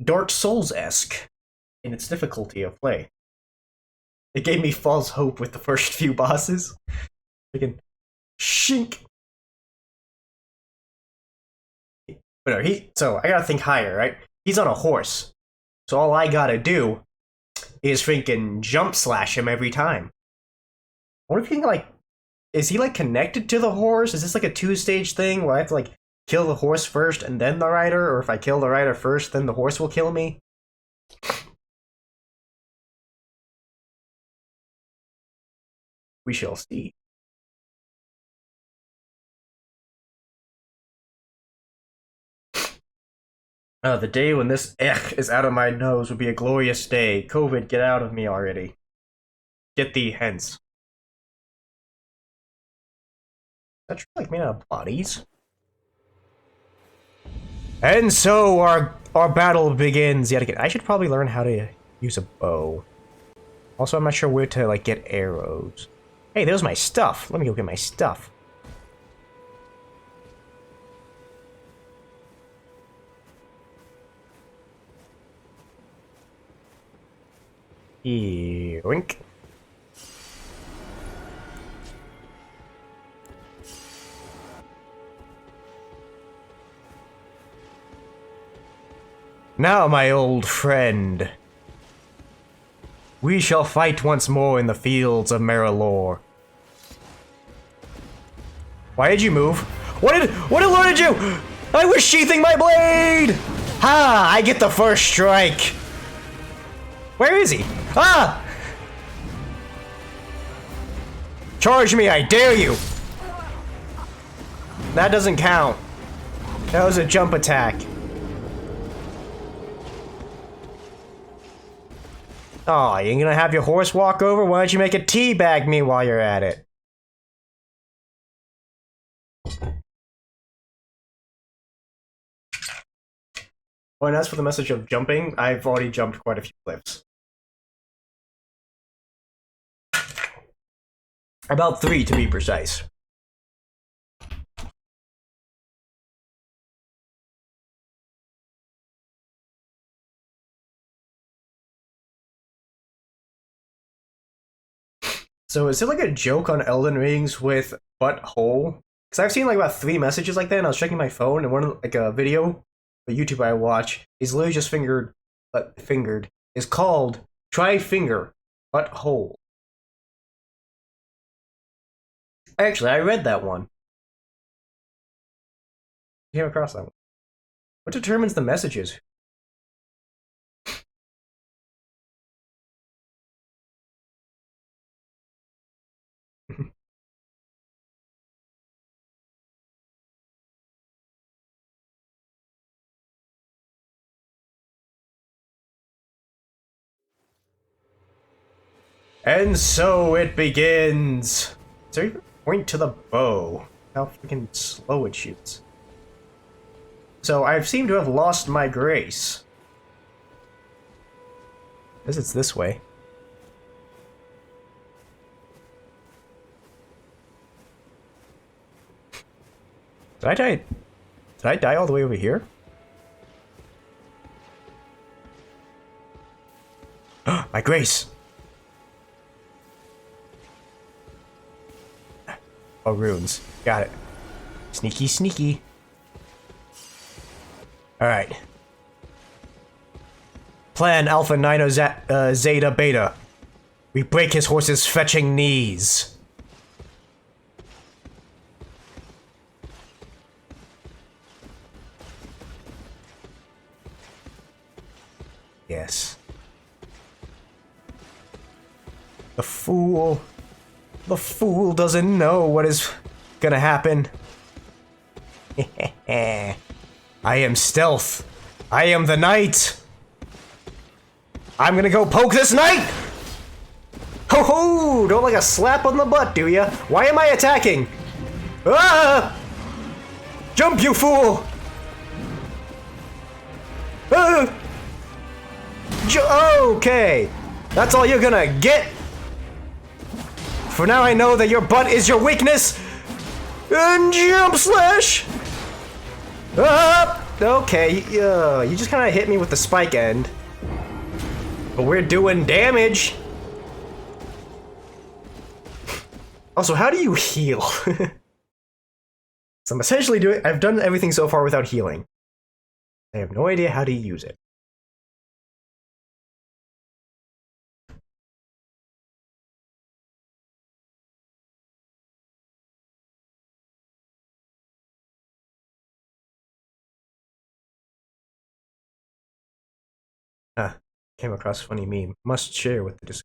Dark Souls-esque in its difficulty of play. It gave me false hope with the first few bosses. Freaking shink. But no, so I gotta think higher, right? He's on a horse. So all I gotta do is freaking jump slash him every time. I wonder if he can, like, is he like connected to the horse? Is this like a two-stage thing where I have to like kill the horse first and then the rider? Or if I kill the rider first, then the horse will kill me? We shall see. The day when this is out of my nose would be a glorious day. COVID, get out of me already. Get thee hence. Is that true, like made out of bodies? And so our battle begins yet again. I should probably learn how to use a bow. Also, I'm not sure where to like get arrows. Hey, there's my stuff. Let me go get my stuff. Yoink. Now, my old friend, we shall fight once more in the fields of Merilor. Why did you move? What alerted you? I was sheathing my blade! Ha! I get the first strike! Where is he? Ah! Charge me, I dare you! That doesn't count. That was a jump attack. Aw, you ain't gonna have your horse walk over? Why don't you make a teabag me while you're at it? Oh, and as for the message of jumping, I've already jumped quite a few cliffs. About 3 to be precise. So is it like a joke on Elden Rings with butthole? Because I've seen like about 3 messages like that, and I was checking my phone, and one of like a video, a YouTuber I watch, he's literally just fingered, is called Try Finger Butthole. Actually, I read that one. Came across that one. What determines the messages? And so it begins! Is there even a point to the bow? How freaking slow it shoots. So I seem to have lost my grace. Because it's this way. Did I die? Did I die all the way over here? My grace! Oh, runes. Got it. Sneaky, sneaky. Alright. Plan Alpha 9 Zeta Beta. We break his horse's fetching knees. Yes. The fool. The fool doesn't know what is gonna happen. I am stealth. I am the knight. I'm gonna go poke this knight! Ho ho! Don't like a slap on the butt, do ya? Why am I attacking? Ah! Jump, you fool! Ah! Okay, that's all you're gonna get. For now, I know that your butt is your weakness. And jump slash. Okay, you just kind of hit me with the spike end, but we're doing damage. Also, how do you heal? So I'm essentially doing. I've done everything so far without healing. I have no idea how to use it. Ah, came across a funny meme. Must share with the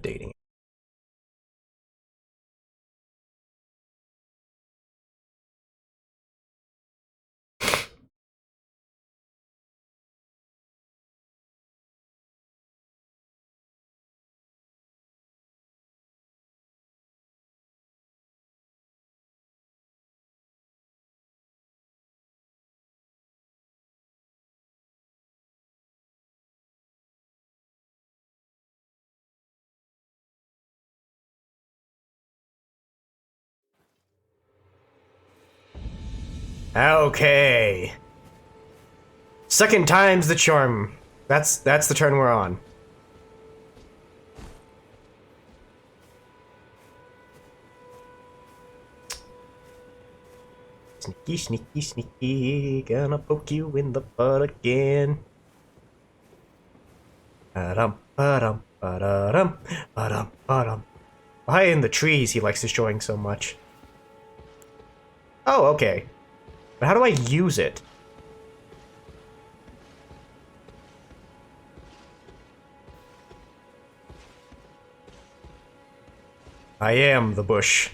dating. Okay. Second time's the charm. That's the turn we're on. Sneaky, sneaky, sneaky, gonna poke you in the butt again. Ba-dum, ba-dum, ba-da-dum, ba-dum, ba-dum. Why in the trees he likes destroying so much? Oh, okay. But how do I use it? I am the bush.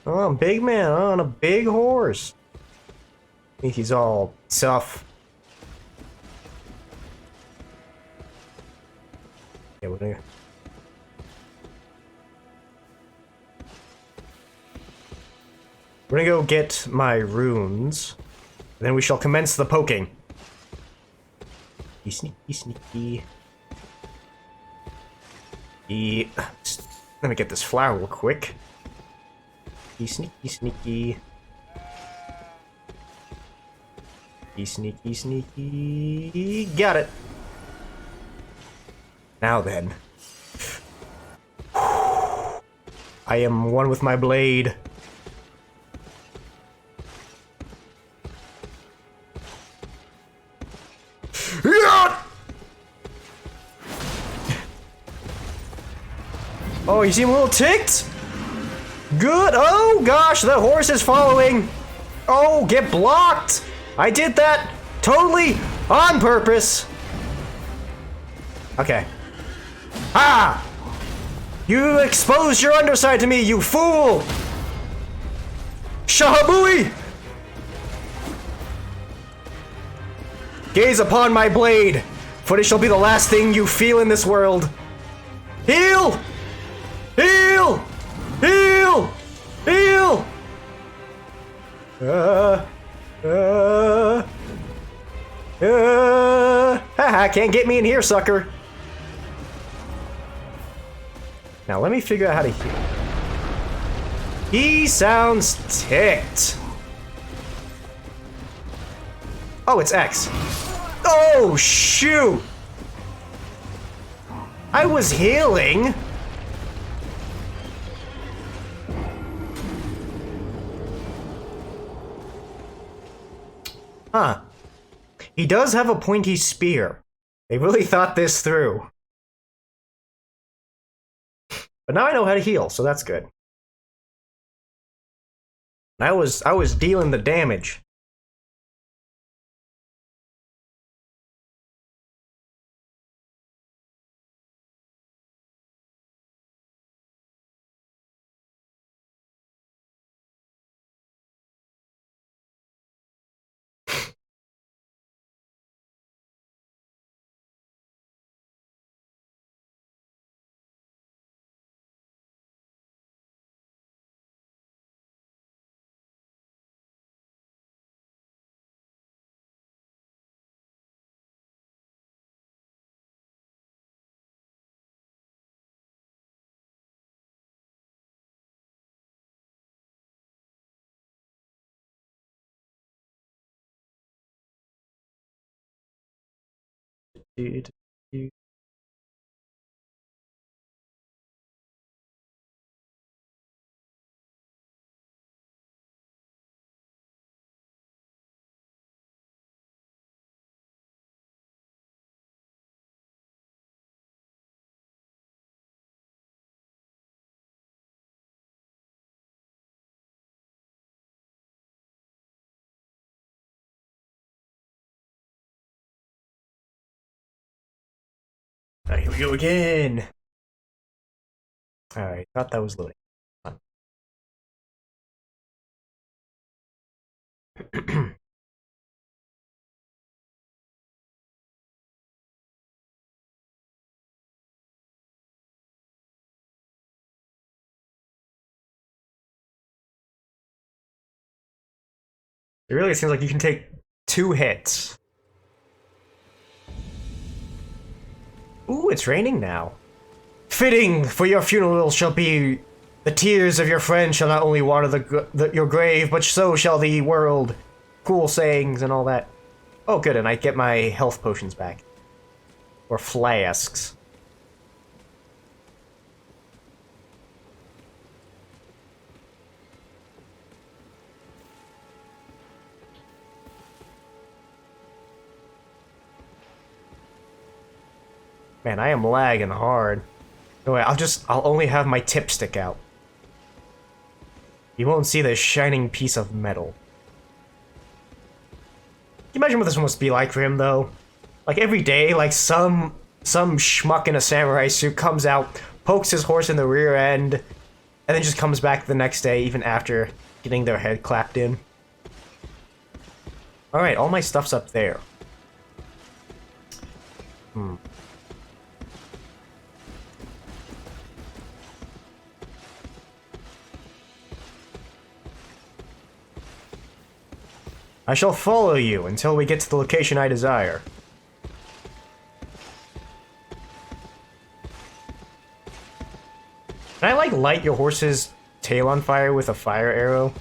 Oh, I'm a big man on a big horse. I think he's all tough. Yeah, we're gonna... We're gonna go get my runes. Then we shall commence the poking. Sneaky, sneaky. Let me get this flower real quick. Sneaky, sneaky. Sneaky, sneaky. Got it. Now then. I am one with my blade. Oh, you seem a little ticked? Good. Oh gosh, the horse is following. Oh, get blocked. I did that totally on purpose. Okay. Ah! You exposed your underside to me, you fool! Shahabooey! Gaze upon my blade, for it shall be the last thing you feel in this world. Heal! Heal! Heal! Heal! Haha, can't get me in here, sucker. Now let me figure out how to heal. He sounds ticked. Oh, it's X. Oh, shoot! I was healing. Huh. He does have a pointy spear. They really thought this through. But now I know how to heal, so that's good. I was dealing the damage. Dude. Alright, here we go again. Alright, thought that was loading. It really seems like you can take 2 hits. Ooh, it's raining now. Fitting for your funeral shall be the tears of your friends shall not only water your grave, but so shall the world. Cool sayings and all that. Oh, good, and I get my health potions back. Or flasks. Man, I am lagging hard. No way, I'll only have my tip stick out. You won't see this shining piece of metal. Can you imagine what this must be like for him, though? Like, every day, like, some schmuck in a samurai suit comes out, pokes his horse in the rear end, and then just comes back the next day, even after getting their head clapped in. Alright, all my stuff's up there. I shall follow you until we get to the location I desire. Can I, like, light your horse's tail on fire with a fire arrow?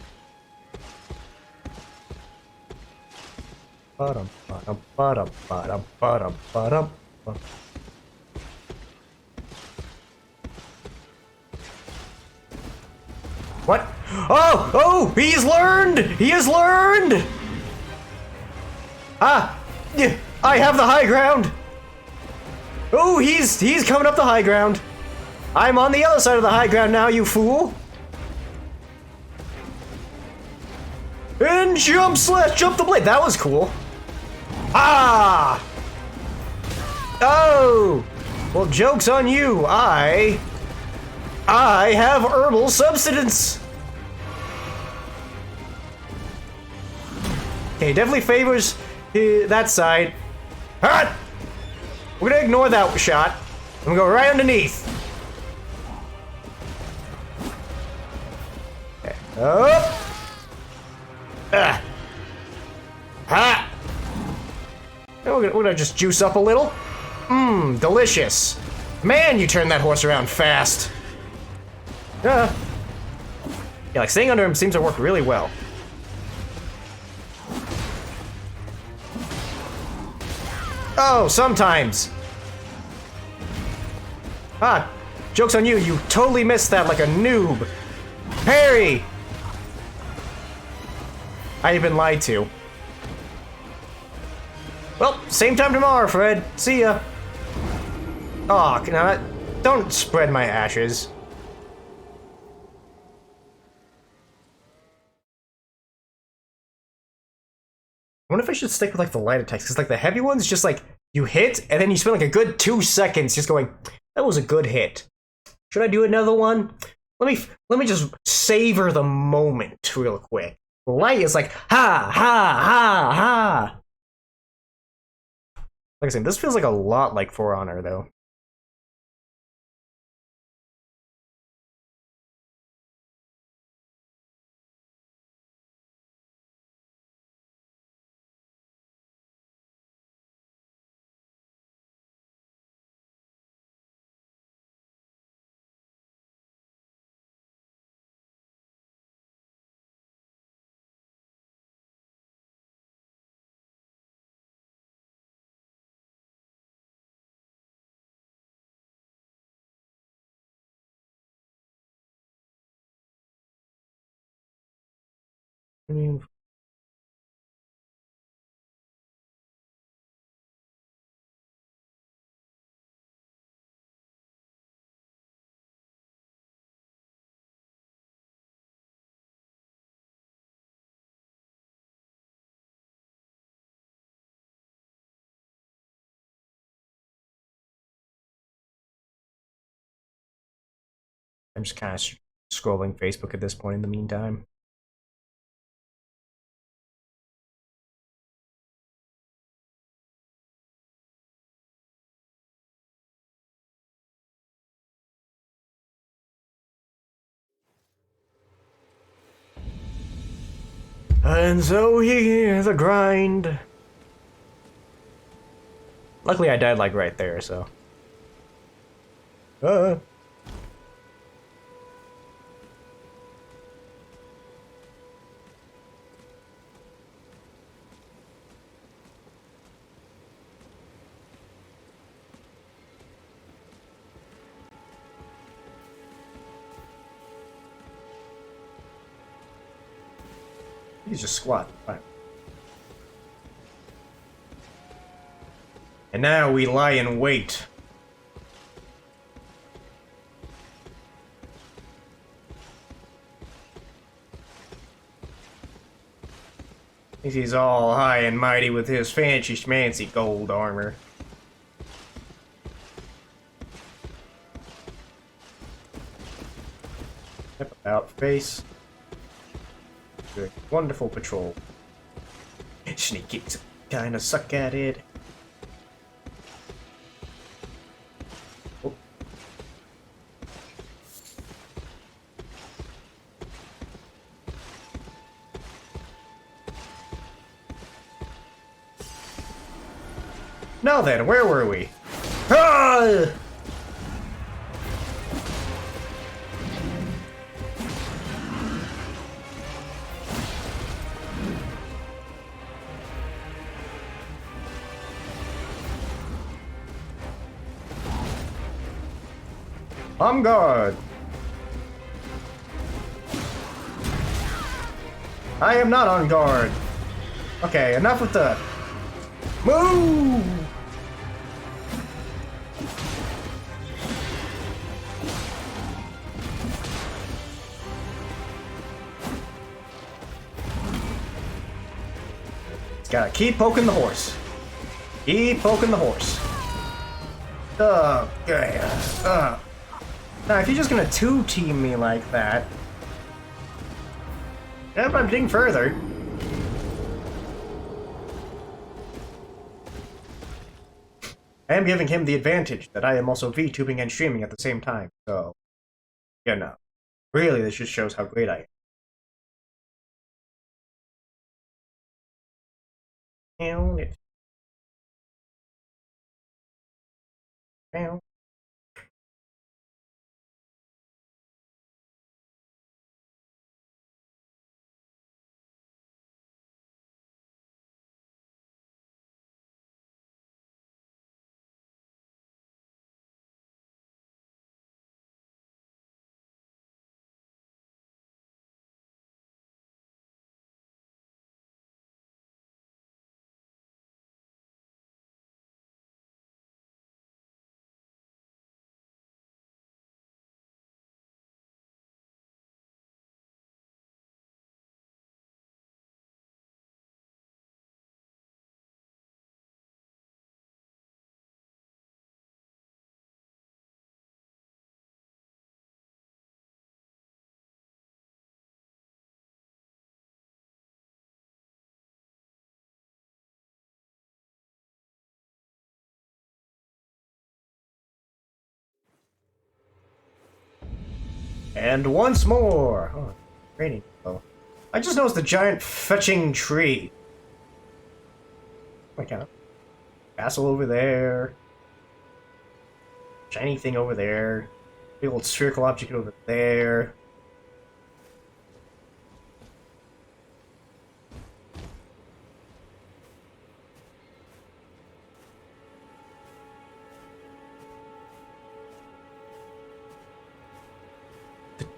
What? Oh! Oh! He's learned! He has learned! Ah! Yeah, I have the high ground! Oh, he's coming up the high ground! I'm on the other side of the high ground now, you fool! And jump slash jump the blade! That was cool! Ah! Oh! Well, joke's on you, I have herbal substance! Okay, definitely favors that side. Alright! We're gonna ignore that shot. I'm gonna go right underneath. Okay. Up! Ha! We're gonna just juice up a little. Mmm, delicious. Man, you turned that horse around fast. Yeah, like staying under him seems to work really well. Oh, sometimes. Ah, joke's on you. You totally missed that like a noob. Parry! I've been lied to. Well, same time tomorrow, Fred. See ya. Aw, now don't spread my ashes. I wonder if I should stick with like the light attacks, because like the heavy ones just like you hit and then you spend like a good 2 seconds just going, that was a good hit. Should I do another one? Let me just savor the moment real quick. Light is like ha ha ha ha. Like I said, this feels like a lot like For Honor though. I mean, I'm just kind of scrolling Facebook at this point in the meantime. And so here, the grind. Luckily I died like right there, so. He's just squat. Fine. And now we lie in wait. He's all high and mighty with his fancy schmancy gold armor. Step about face. Doing wonderful patrol. Sneakies kinda suck at it. Oh. Now then, where were we? Ah! On guard! I am not on guard! Okay, enough with the... Move! Just gotta keep poking the horse. Keep poking the horse. Okay. Now, if you're just gonna two-team me like that... If I'm digging further... I am giving him the advantage that I am also VTubing and streaming at the same time, so... You know. Really, this just shows how great I am. Own it. Ow. And once more! Oh, raining. Oh. I just noticed the giant fetching tree. Like a castle over there. Shiny thing over there. Big old spherical object over there.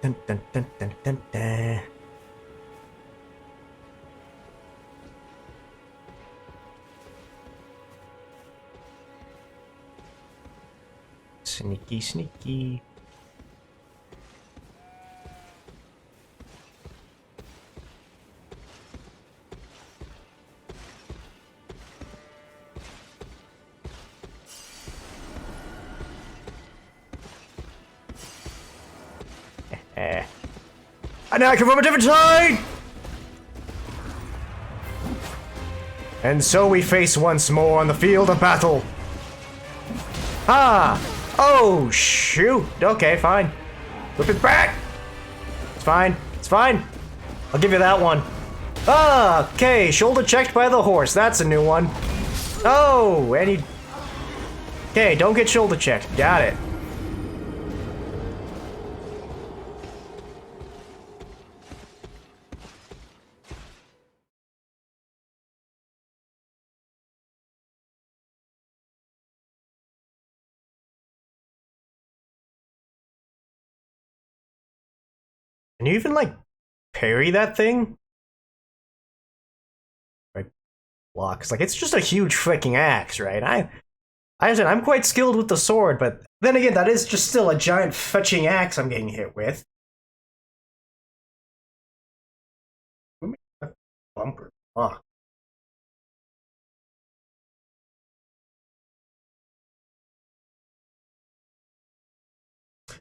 Dun, dun, dun, dun, dun, dun. Sneaky, sneaky. And now I come from a different side! And so we face once more on the field of battle. Ah! Oh, shoot! Okay, fine. Whip it back! It's fine. It's fine. I'll give you that one. Ah, okay. Shoulder checked by the horse. That's a new one. Oh, and he... Okay, don't get shoulder checked. Got it. Can you even, like, parry that thing? Right, blocks. Like, it's just a huge freaking axe, right? I said, I'm quite skilled with the sword, but then again, that is just still a giant fetching axe I'm getting hit with. Who made that bumper? Oh.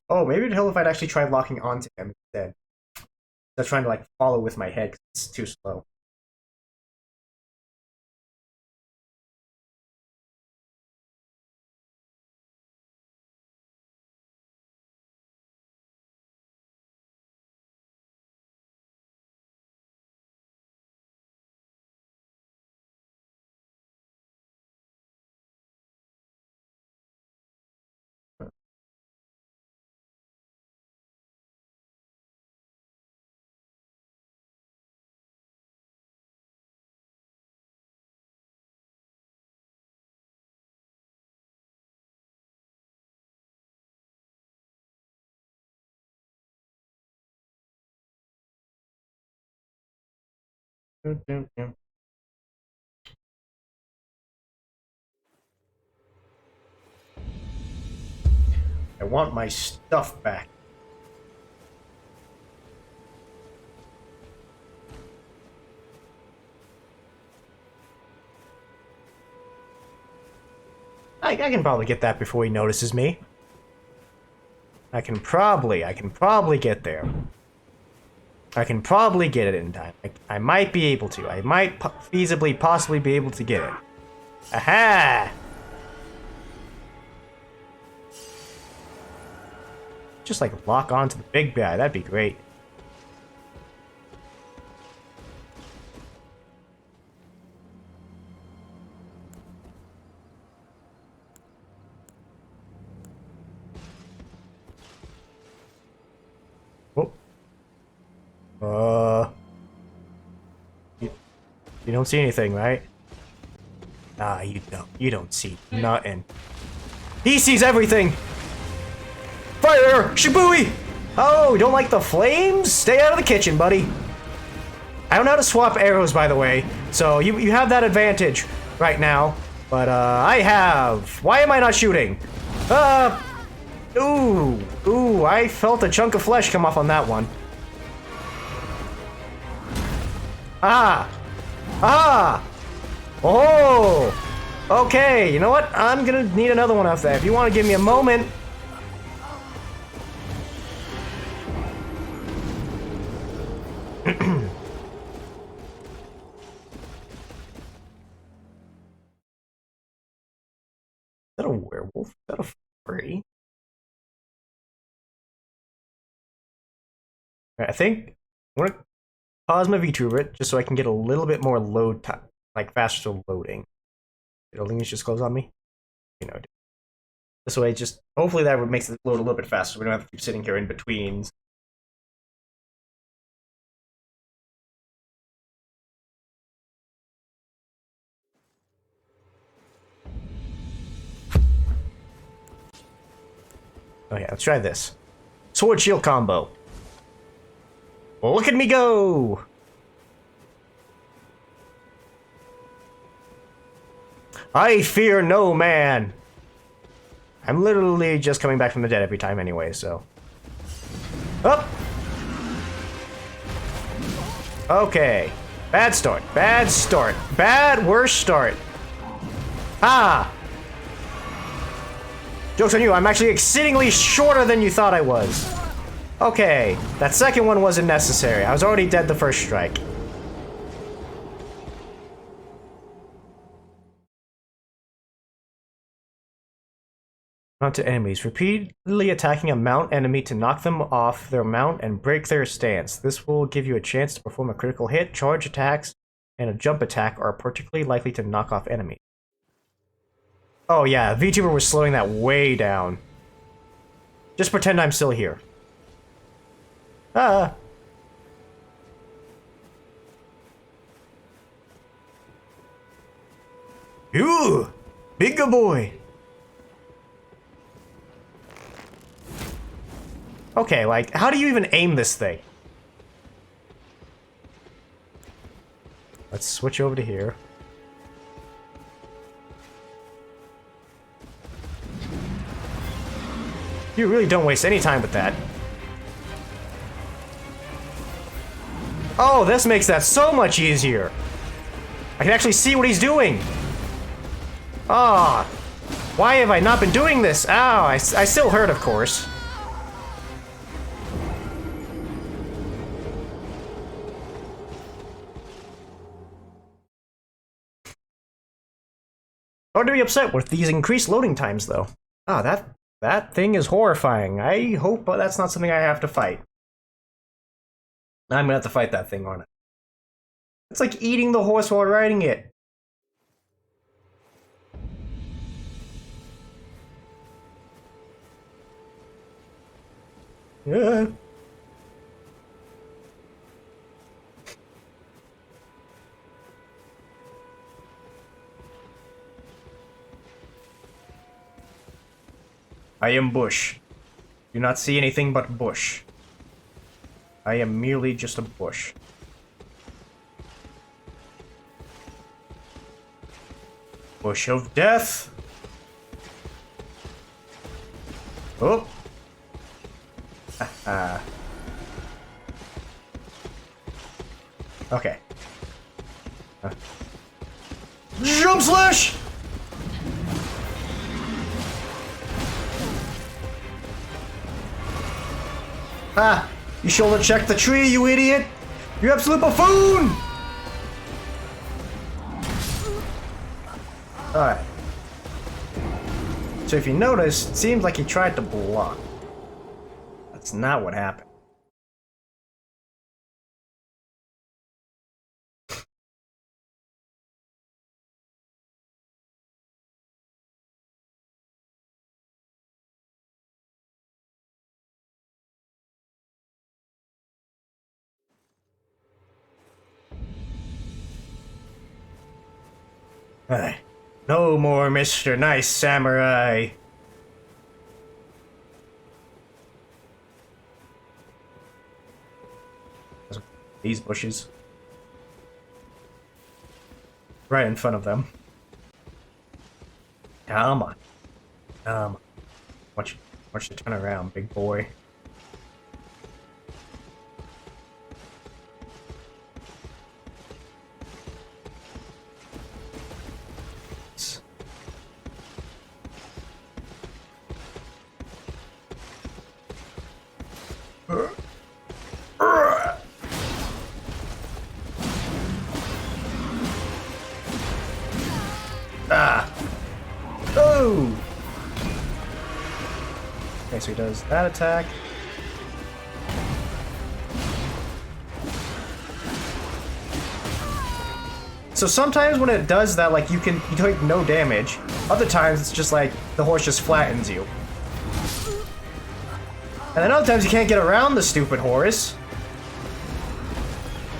Oh, maybe it'd help if I'd actually tried locking onto him instead. I was trying to, like, follow with my head because it's too slow. I want my stuff back. I can probably get that before he notices me. I can probably get there. I can probably get it in time. I might be able to. I might feasibly, possibly be able to get it. Aha! Just like lock onto the big guy. That'd be great. Oh. You don't see anything, right? Nah, you don't. You don't see nothing. He sees everything! Fire! Shibui! Oh, don't like the flames? Stay out of the kitchen, buddy. I don't know how to swap arrows, by the way, so you have that advantage right now. But, I have. Why am I not shooting? Ooh, I felt a chunk of flesh come off on that one. Ah! Ah! Oh! Okay, you know what? I'm gonna need another one off there. If you want to give me a moment. Is that a werewolf? Is that a furry? I think I'm gonna pause my Vtuber it just so I can get a little bit more load time, like faster loading. Did Elden Ring just close on me? You know, this way, just hopefully that makes it load a little bit faster. We don't have to keep sitting here in betweens. Oh yeah, let's try this. Sword shield combo. Look at me go! I fear no man! I'm literally just coming back from the dead every time anyway, so... Up! Okay. Bad start. Bad start. Bad, worst start. Ah! Joke's on you, I'm actually exceedingly shorter than you thought I was. Okay, that second one wasn't necessary. I was already dead the first strike. Mount to enemies. Repeatedly attacking a mount enemy to knock them off their mount and break their stance. This will give you a chance to perform a critical hit. Charge attacks and a jump attack are particularly likely to knock off enemies. Oh yeah, Vtuber was slowing that way down. Just pretend I'm still here. Ah. Ooh, bigger boy. Okay, like, how do you even aim this thing? Let's switch over to here. You really don't waste any time with that. Oh, this makes that so much easier. I can actually see what he's doing. Ah, why have I not been doing this? Ow, I still hurt, of course. Hard to be upset with these increased loading times, though. Ah, that thing is horrifying. I hope that's not something I have to fight. I'm gonna have to fight that thing on it. It's like eating the horse while riding it. Yeah. I am bush. Do not see anything but bush. I am merely just a bush. Bush of death. Oh. Haha. Okay. Jump slash! Ha! You shoulder check the tree, you idiot! You absolute buffoon! Alright. So if you notice, it seems like he tried to block. That's not what happened. Alright. No more Mr. Nice Samurai. These bushes. Right in front of them. Come on. Watch you turn around, big boy. Ah! Oh! Okay, so he does that attack. So sometimes when it does that, like, you take no damage. Other times it's just like the horse just flattens you. And then other times you can't get around the stupid horse.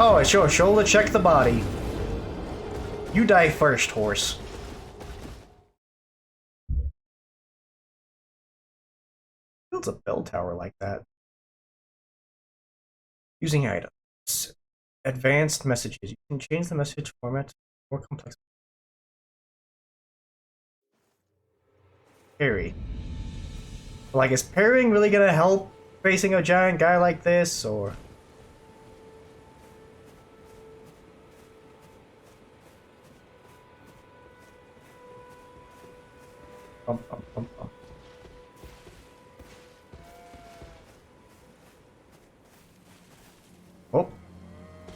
Oh, sure, shoulder check the body. You die first, horse. Builds a bell tower like that. Using items. Advanced messages. You can change the message format to more complex. Parry. Like, is parrying really gonna help facing a giant guy like this, or? Bum, bum, bum, bum. Oh,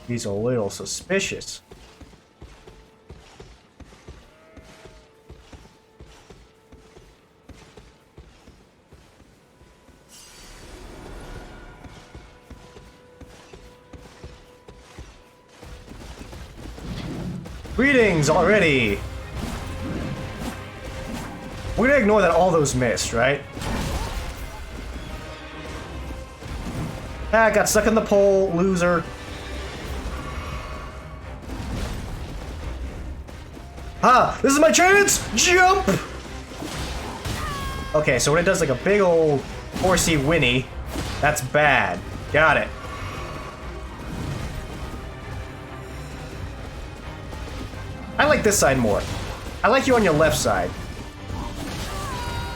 he's a little suspicious. Greetings already! We're gonna ignore that all those missed, right? Ah, got stuck in the pole, loser. Ah, this is my chance! Jump! Okay, so when it does like a big old horsey whinny, that's bad. Got it. like this side more. I like you on your left side.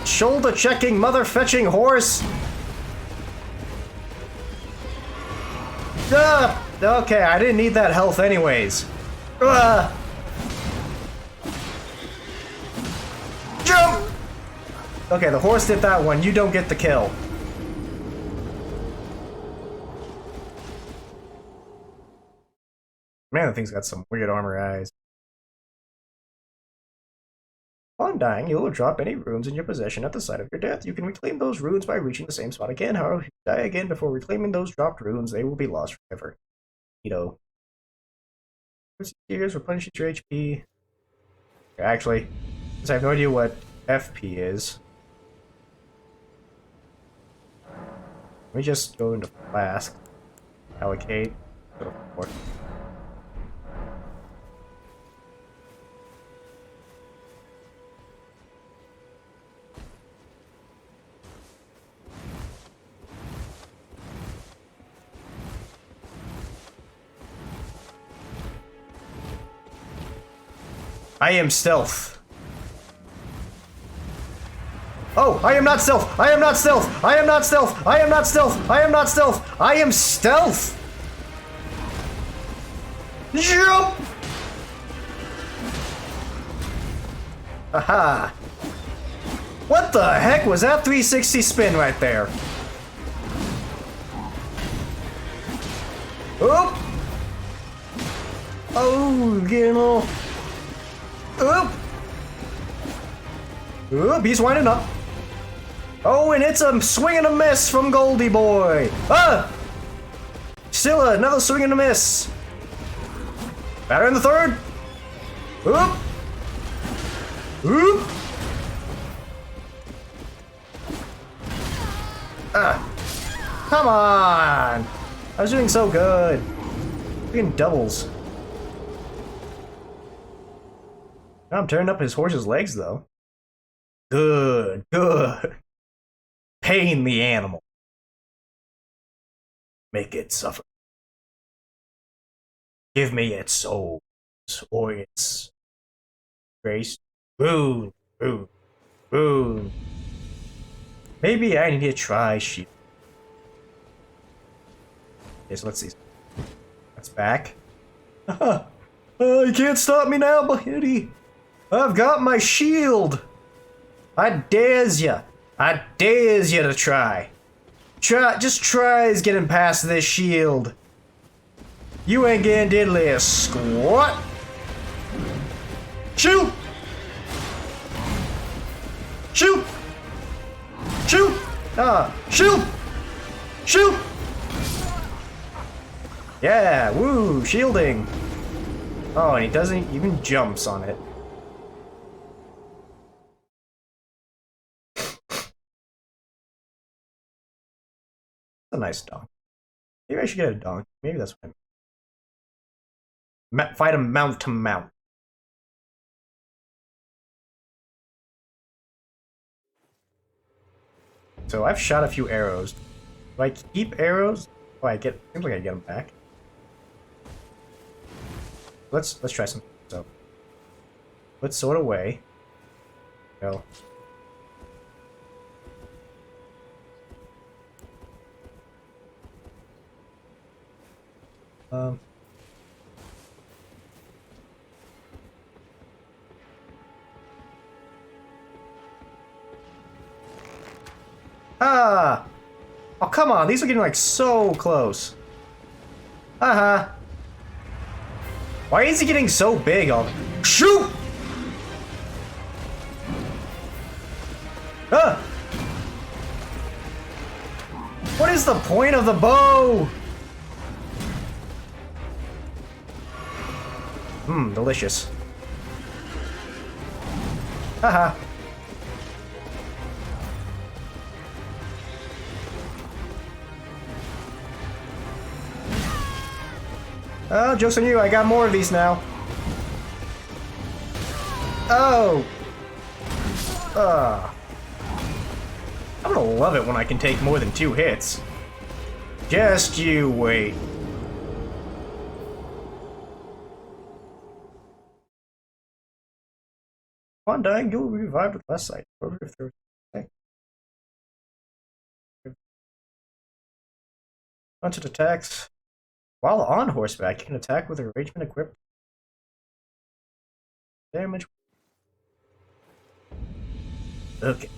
Shoulder checking, mother fetching horse. Okay, I didn't need that health anyways. Jump! Okay, the horse did that one. You don't get the kill. Man, the thing's got some weird armor eyes. Upon dying, you will drop any runes in your possession at the site of your death. You can reclaim those runes by reaching the same spot again. However, if you die again before reclaiming those dropped runes, they will be lost forever. Years replenishing your HP. Actually, since I have no idea what FP is, let me just go into Flask. Allocate. Go for it. I am stealth. Oh, I am not stealth. I am not stealth. I am not stealth. I am not stealth. I am not stealth. I am stealth. Jump. Aha. What the heck was that 360 spin right there? Oh. Oh, getting all. Oop! Oop, he's winding up. Oh, and it's a swing and a miss from Goldie Boy. Ah! Still another swing and a miss. Batter in the third. Oop! Oop! Ah! Come on! I was doing so good. Freaking doubles. I'm tearing up his horse's legs, though. Good, good. Pain the animal. Make it suffer. Give me its soul, or its grace. Boon, boon, boon. Maybe I need to try sheep. Okay, so let's see. That's back. You can't stop me now, buddy. I've got my shield! I dares ya! I dares ya to try! Just tries getting past this shield. You ain't getting diddly a squat! Shoot! Shoot! Shoot! Shoot! Shoot! Yeah, woo, shielding! Oh, and he doesn't even jumps on it. A nice dog. Maybe I should get a dog. Maybe that's what I mean. Fight him mount to mount. So I've shot a few arrows. Do I keep arrows? Oh, I get. Seems like I get them back. Let's try some. So put sword away. Go. Ah! Oh, come on. These are getting, like, so close. Uh-huh. Why is he getting so big? Shoot! Ah! What is the point of the bow? Mmm, delicious. Haha. Oh, joke's on you, I got more of these now. Oh! I'm gonna love it when I can take more than 2 hits. Just you wait. Upon dying, you'll be revived with less sight. However, if there Hunted attacks. While on horseback, you can attack with arrangement equipped. Damage. Okay.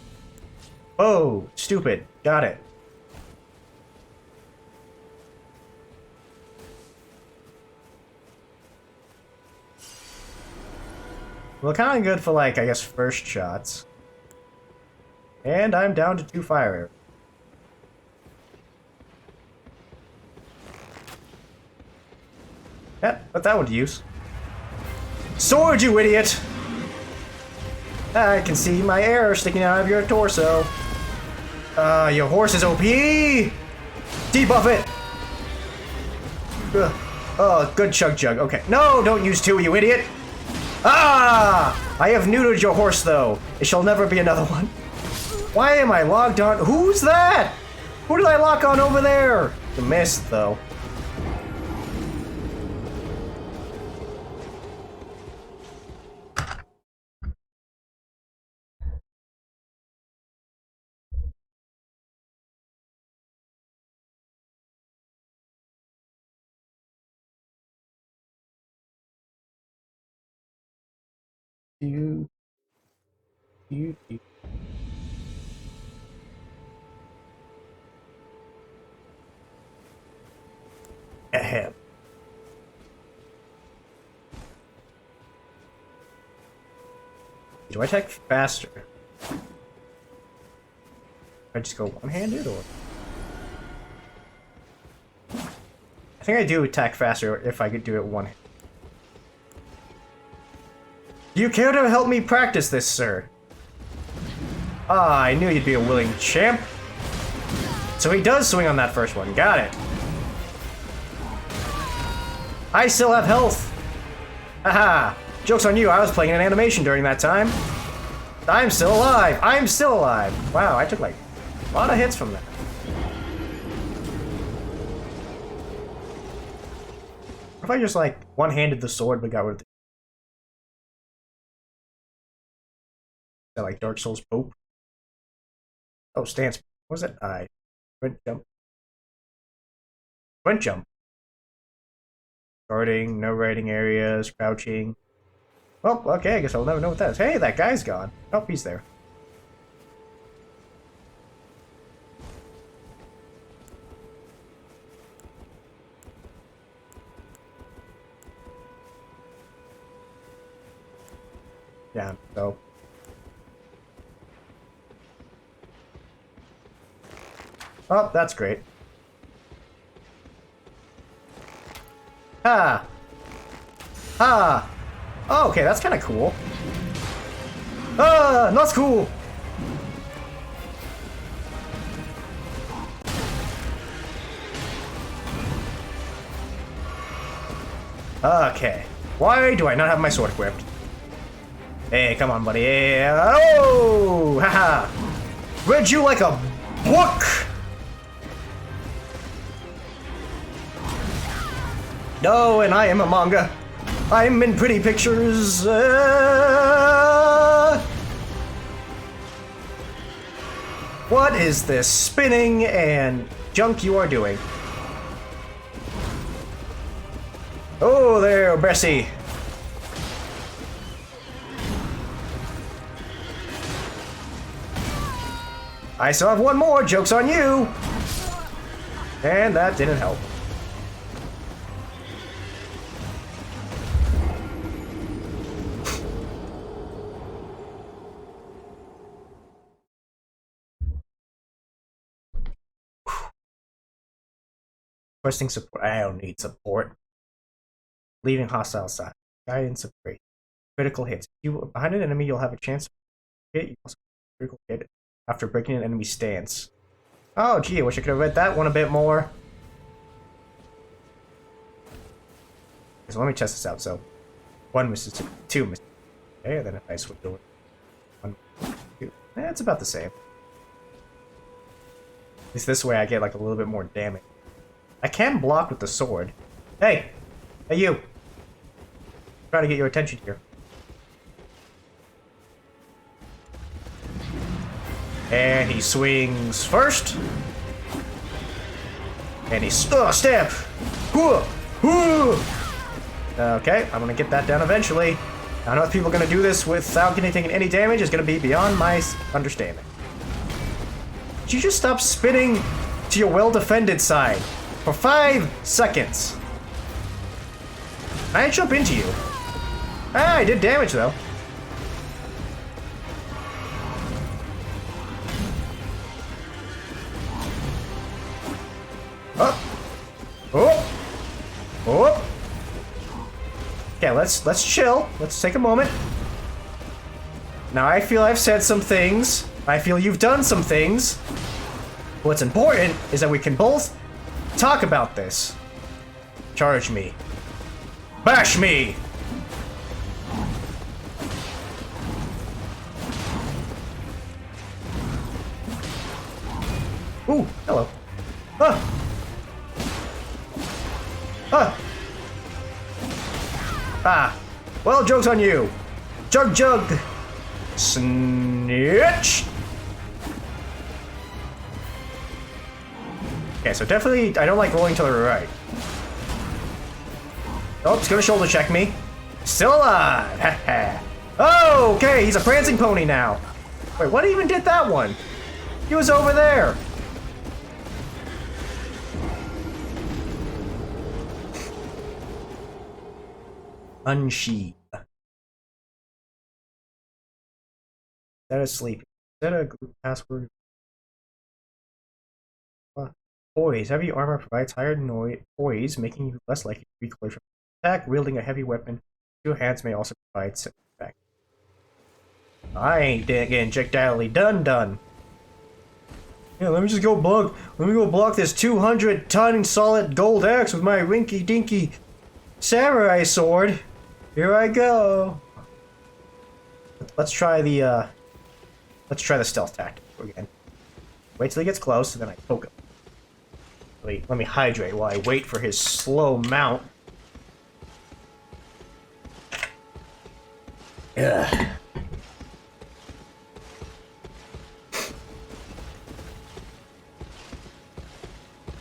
Oh, stupid. Got it. Well, kind of good for, like, I guess, first shots. And I'm down to 2 fire arrows. Yeah, put that one to use. Sword, you idiot! I can see my arrow sticking out of your torso. Your horse is OP! Debuff it! Ugh. Oh, good chug chug. Okay. No, don't use 2, you idiot! Ah! I have neutered your horse, though. It shall never be another one. Why am I logged on? Who's that? Who did I lock on over there? The mist, though. You. Ahem. Do I attack faster? I just go one-handed, or? I think I do attack faster if I could do it one-handed. Do you care to help me practice this, sir? Ah, I knew you'd be a willing champ. So he does swing on that first one. Got it. I still have health. Haha. Joke's on you, I was playing an animation during that time. I'm still alive. I'm still alive. Wow, I took like a lot of hits from that. What if I just like one-handed the sword but got rid of the... Is that like Dark Souls Pope? Oh, stance. What was it? Sprint jump. Sprint jump. Guarding, no writing areas, crouching. Well, okay, I guess I'll never know what that is. Hey, that guy's gone. Oh, he's there. Yeah, so. Oh, that's great. Ha! Ha! Oh, okay, that's kind of cool. Ah, not cool! Okay. Why do I not have my sword equipped? Hey, come on, buddy. Hey, oh! Haha! Read you like a book! No, and I am a manga. I'm in pretty pictures. What is this spinning and junk you are doing? Oh, there, Bessie. I still have one more. Joke's on you. And that didn't help. Requesting support. I don't need support. Leaving hostile side. Guidance of great. Critical hits. If you are behind an enemy, you'll have a chance to hit. You also critical hit after breaking an enemy stance. Oh, gee, I wish I could have read that one a bit more. So let me test this out. So, 1 misses, 2 misses. Okay, then if I switch over. 1, 2. It's about the same. At least this way I get like a little bit more damage. I can block with the sword. Hey! Hey, you! I'm trying to get your attention here. And he swings first. And he stab. Okay, I'm gonna get that down eventually. I don't know if people are gonna do this without getting taking any damage. It's gonna be beyond my understanding. Did you just stop spinning to your well-defended side for 5 seconds? I didn't jump into you. Ah, I did damage though. Oh. Oh. Oh. Okay, let's chill. Let's take a moment. Now I feel I've said some things. I feel you've done some things. What's important is that we can both talk about this. Charge me. Bash me! Ooh, hello. Ah! Ah! Ah! Well, joke's on you! Jug jug! Snitch! Okay, so definitely, I don't like rolling to the right. Oh, he's gonna shoulder check me. Still alive! Ha Oh, okay, he's a prancing pony now. Wait, what even did that one? He was over there. Unsheathe. Is that a sleep? Is that a group password? Poise. Heavy armor provides higher poise, making you less likely to recoil from attack. Wielding a heavy weapon, 2 hands may also provide set effect. I ain't getting projectilely done. Yeah, let me just go block. Let me go block this 200-ton solid gold axe with my rinky-dinky samurai sword. Here I go. Let's try the stealth tactic again. Wait till he gets close, and then I poke him. Let me hydrate while I wait for his slow mount. Ugh.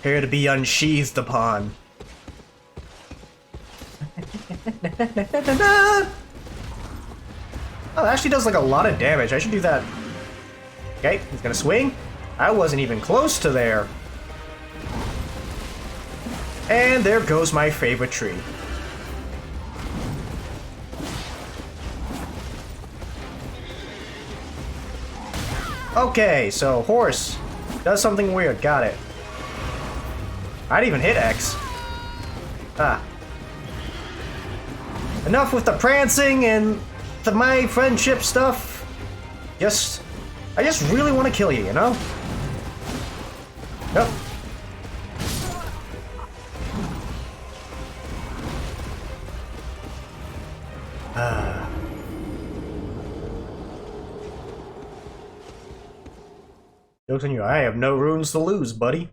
Here to be unsheathed upon. Oh, that actually does like a lot of damage. I should do that. Okay, he's gonna swing. I wasn't even close to there. And there goes my favorite tree. Okay, so horse does something weird. Got it. I didn't even hit X. Ah. Enough with the prancing and my friendship stuff. I just really want to kill you, you know? Nope. Joke's on you, I have no runes to lose, buddy.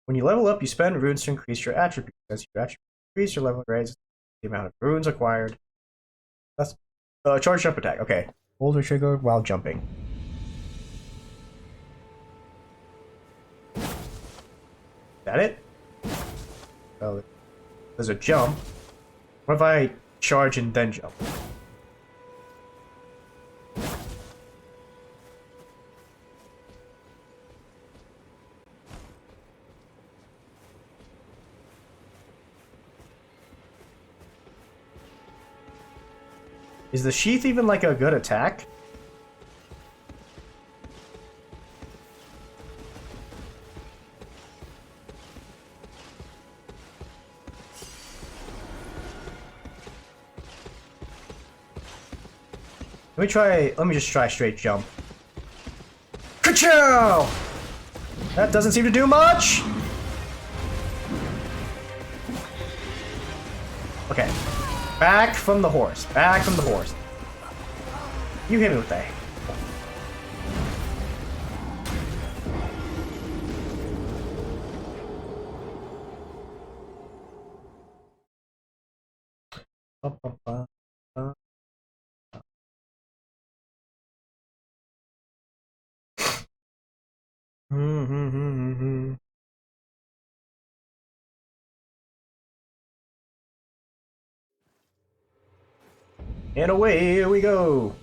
When you level up, you spend runes to increase your attributes. As your attributes increase, your level raises the amount of runes acquired. That's charge jump attack. Okay. Hold the trigger while jumping. Is that it? Oh, there's a jump. What if I charge and then jump? Is the sheath even like a good attack? Let me just try straight jump. Ka-chow! That doesn't seem to do much! Okay. Back from the horse. Back from the horse. You hit me with that. And away we go.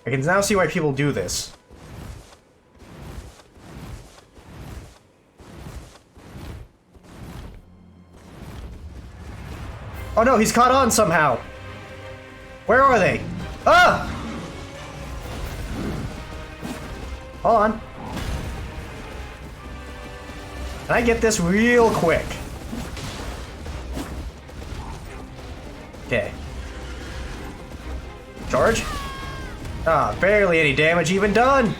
I can now see why people do this. Oh no, he's caught on somehow. Where are they? Ah! Hold on. Can I get this real quick? Okay. Charge? Ah, barely any damage even done.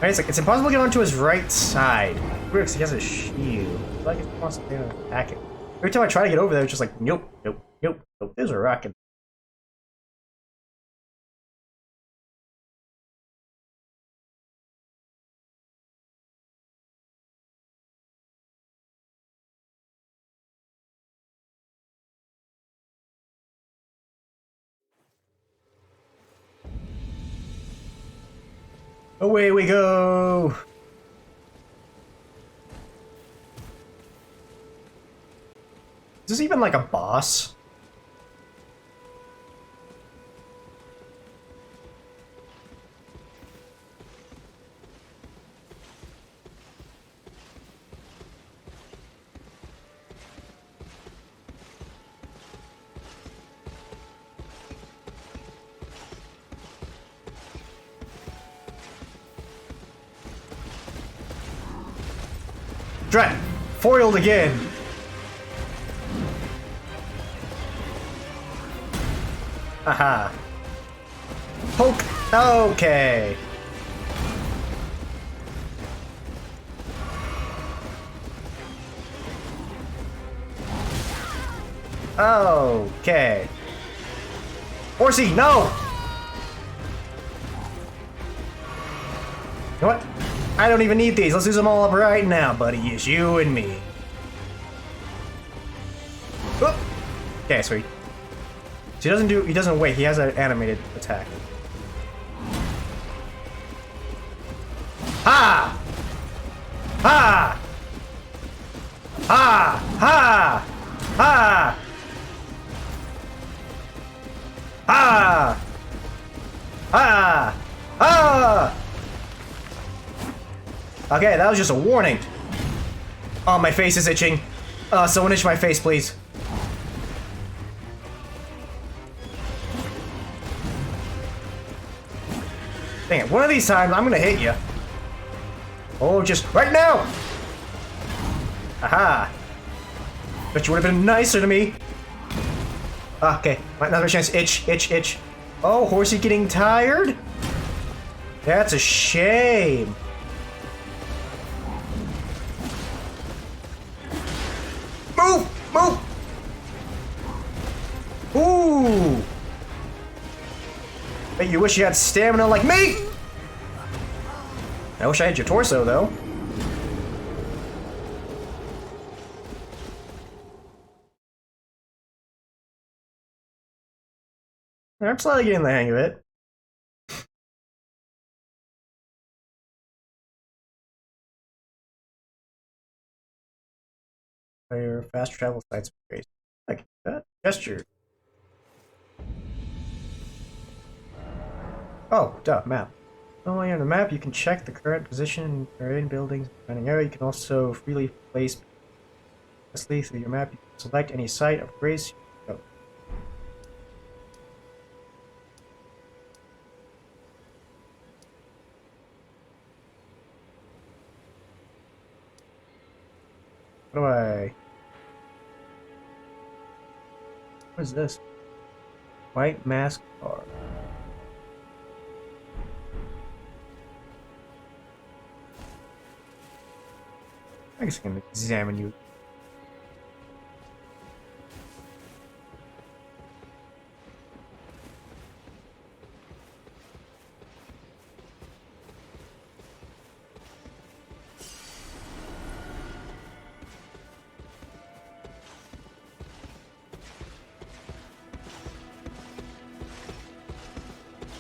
It's impossible to get onto his right side. Weird, 'cause he has a shield. It's like it's possible to attack it. Every time I try to get over there, it's just like, nope, nope, nope, nope. There's a rocket. Away we go! Is this even like a boss? Drat! Foiled again! Aha. Poke! Okay. Okay. Horsey, no! You know what? I don't even need these. Let's use them all up right now, buddy. It's you and me. Oop. Okay, sweet. So he doesn't wait. He has an animated attack. Ha! Ha! Ha! Ha! Ha! Ha! Ha! Ha! Okay, that was just a warning. Oh, my face is itching. Someone itch my face, please. Dang it, one of these times I'm gonna hit you. Oh, just right now! Aha! Bet you would have been nicer to me. Okay, another chance. Itch, itch, itch. Oh, Horsey getting tired? That's a shame. Move! Move! Ooh! Bet you wish you had stamina like me! I wish I had your torso, though. I'm slowly getting the hang of it. Your fast travel sites are great. Like that gesture. Oh, duh, map. Not only on the map, you can check the current position in buildings in an area. You can also freely place through your map. You can select any site, upgrades. Oh. What do I... What is this? White mask bar. I guess I can examine you.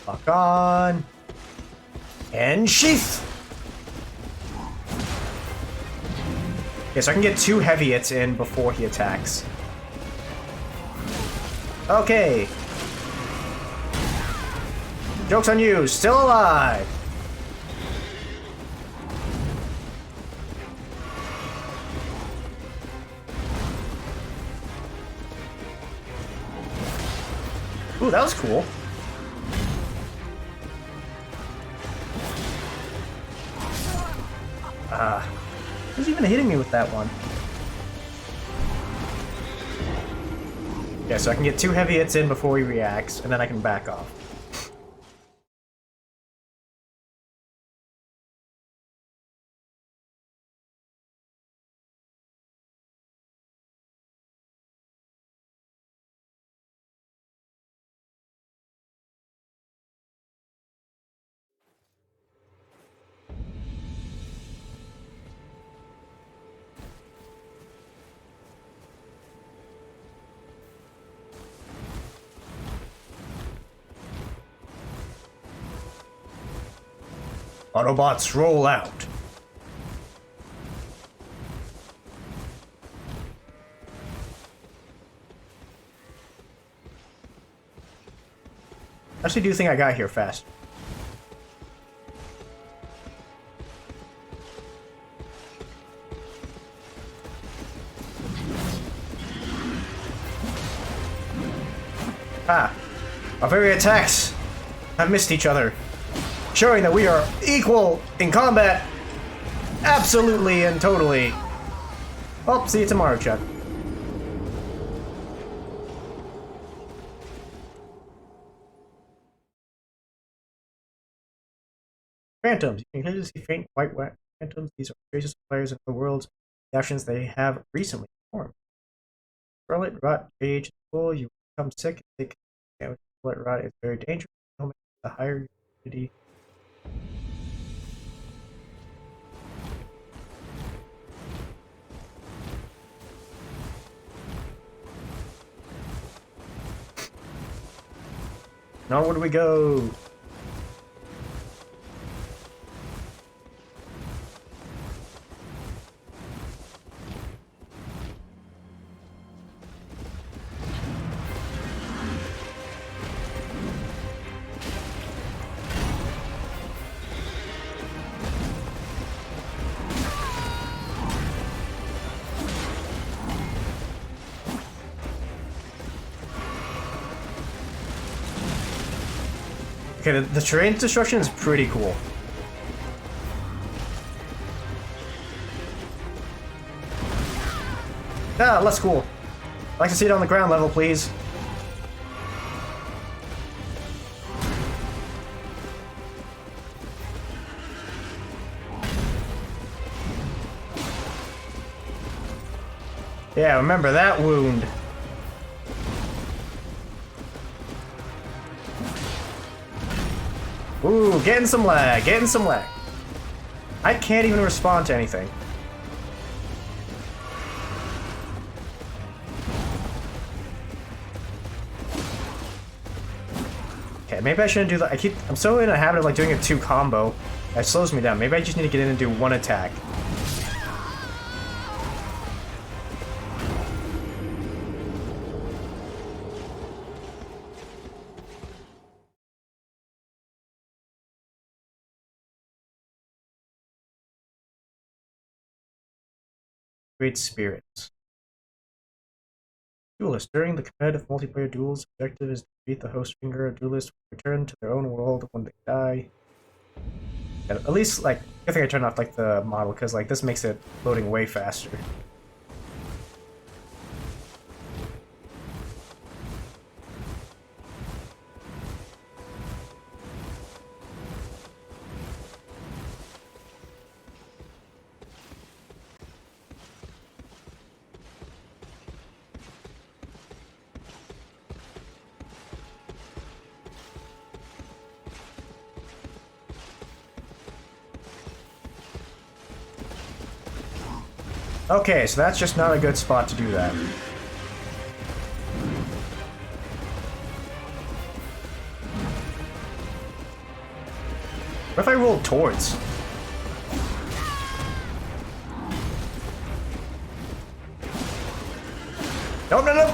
Lock on. And sheath! Okay, so I can get 2 heavy hits in before he attacks. Okay. Joke's on you, still alive! Ooh, that was cool. Who's even hitting me with that one? Yeah, so I can get 2 heavy hits in before he reacts, and then I can back off. Autobots, roll out. I actually do think I got here fast. Ah, our very attacks have missed each other, showing that we are equal in combat. Absolutely and totally. Well, see you tomorrow, Chuck. Phantoms. You can clearly see faint white phantoms. These are traces of players in the worlds, the actions they have recently performed. Scarlet rot age full, you become sick and take damage. Scarlet rot is very dangerous. The higher immunity. Now where do we go? Okay, the terrain destruction is pretty cool. Ah, less cool. I'd like to see it on the ground level, please. Yeah, remember that wound. Ooh, getting some lag, getting some lag. I can't even respond to anything. Okay, maybe I shouldn't do that. I'm so in a habit of like doing a 2 combo. That slows me down. Maybe I just need to get in and do 1 attack. Great spirits. Duelist. During the competitive multiplayer duels, the objective is to defeat the host finger. Duelists will return to their own world when they die. And at least, like, I think I turned off like the model because like this makes it loading way faster. Okay, so that's just not a good spot to do that. What if I roll towards? No, no, no!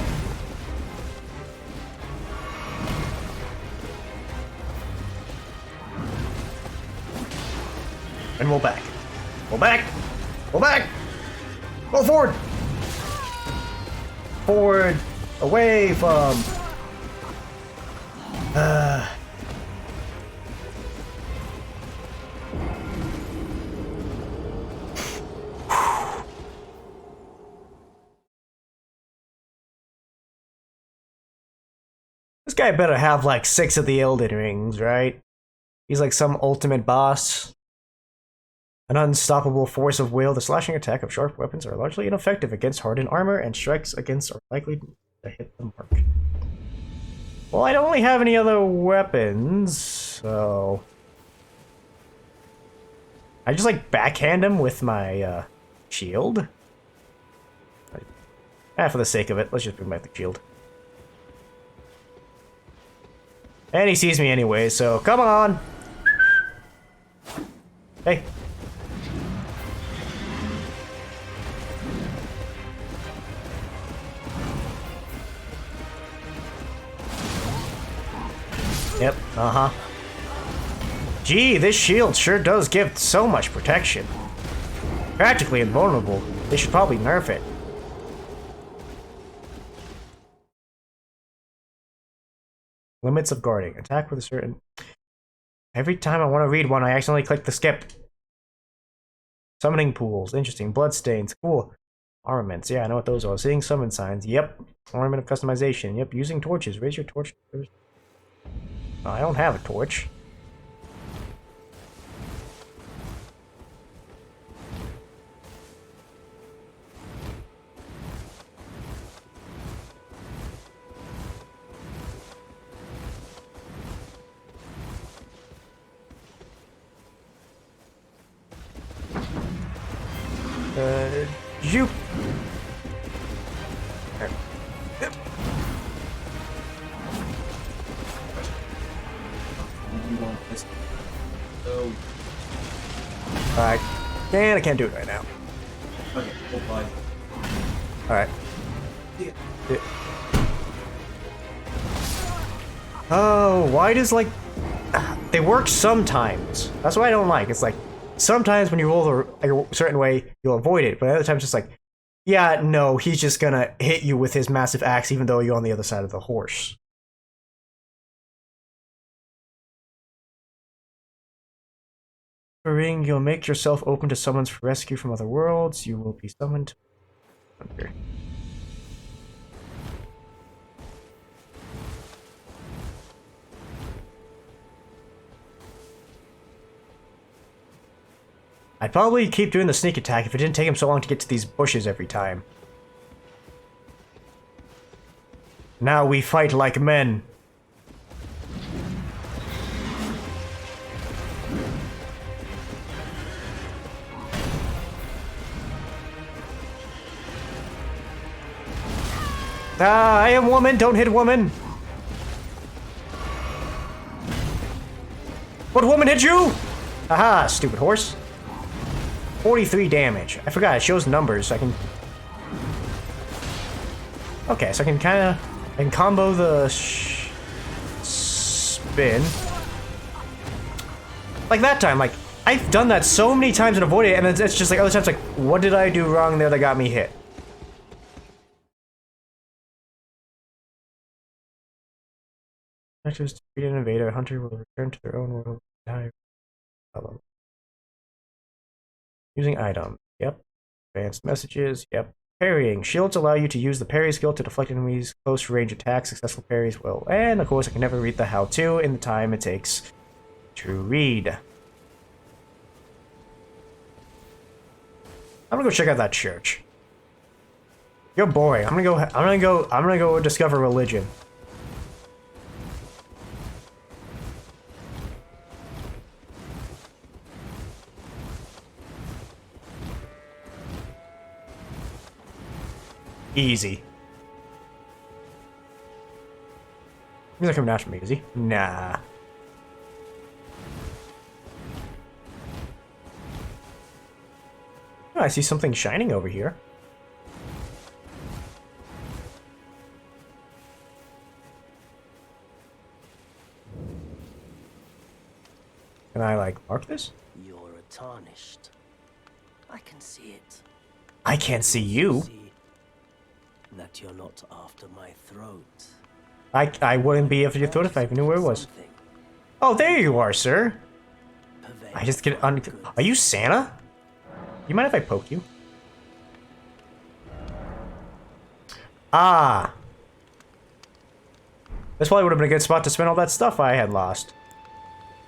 And roll back. Roll back! Roll back! Roll forward! Forward! Away from... This guy better have like 6 of the Elden Rings, right? He's like some ultimate boss. An unstoppable force of will. The slashing attack of sharp weapons are largely ineffective against hardened armor, and strikes against are likely to hit the mark. Well, I don't really have any other weapons, so... I just like backhand him with my shield. For the sake of it, let's just bring back the shield. And he sees me anyway, so come on! Hey. Yep, uh-huh. Gee, this shield sure does give so much protection. Practically invulnerable. They should probably nerf it. Limits of guarding. Attack with a certain... Every time I want to read one, I accidentally click the skip. Summoning pools. Interesting. Bloodstains. Cool. Armaments. Yeah, I know what those are. Seeing summon signs. Yep. Ornament of customization. Yep. Using torches. Raise your torch. I don't have a torch. You. Alright. And I can't do it right now. Okay, well, fine. Alright. Oh, why does like... They work sometimes. That's what I don't like. It's like, sometimes when you roll a certain way, you'll avoid it. But other times it's like, yeah, no, he's just gonna hit you with his massive axe even though you're on the other side of the horse. Ring, you'll make yourself open to summons for rescue from other worlds. You will be summoned. Here. I'd probably keep doing the sneak attack if it didn't take him so long to get to these bushes every time. Now we fight like men. I am woman, don't hit woman! What woman hit you? Aha, stupid horse. 43 damage. I forgot, it shows numbers, so I can... Okay, so I can kinda... I can combo the... spin. Like that time, like, I've done that so many times and avoided it, and then it's just like other times like, what did I do wrong there that got me hit? Actors defeat an invader, a hunter will return to their own world. Using items. Yep. Advanced messages. Yep. Parrying. Shields allow you to use the parry skill to deflect enemies' close range attacks. Successful parries will. And of course, I can never read the how-to in the time it takes to read. I'm gonna go check out that church. You're boring. I'm gonna go discover religion. Easy. He's not coming after me, is he? Nah. I see something shining over here. Can I, like, mark this? You're tarnished. I can see it. I can't see you. See that you're not after my throat. I wouldn't be after your throat if I knew where it was. Something Oh, there you are, sir. pervades I just get my un- goods. Are you Santa? You mind if I poke you? Ah. This probably would have been a good spot to spend all that stuff I had lost.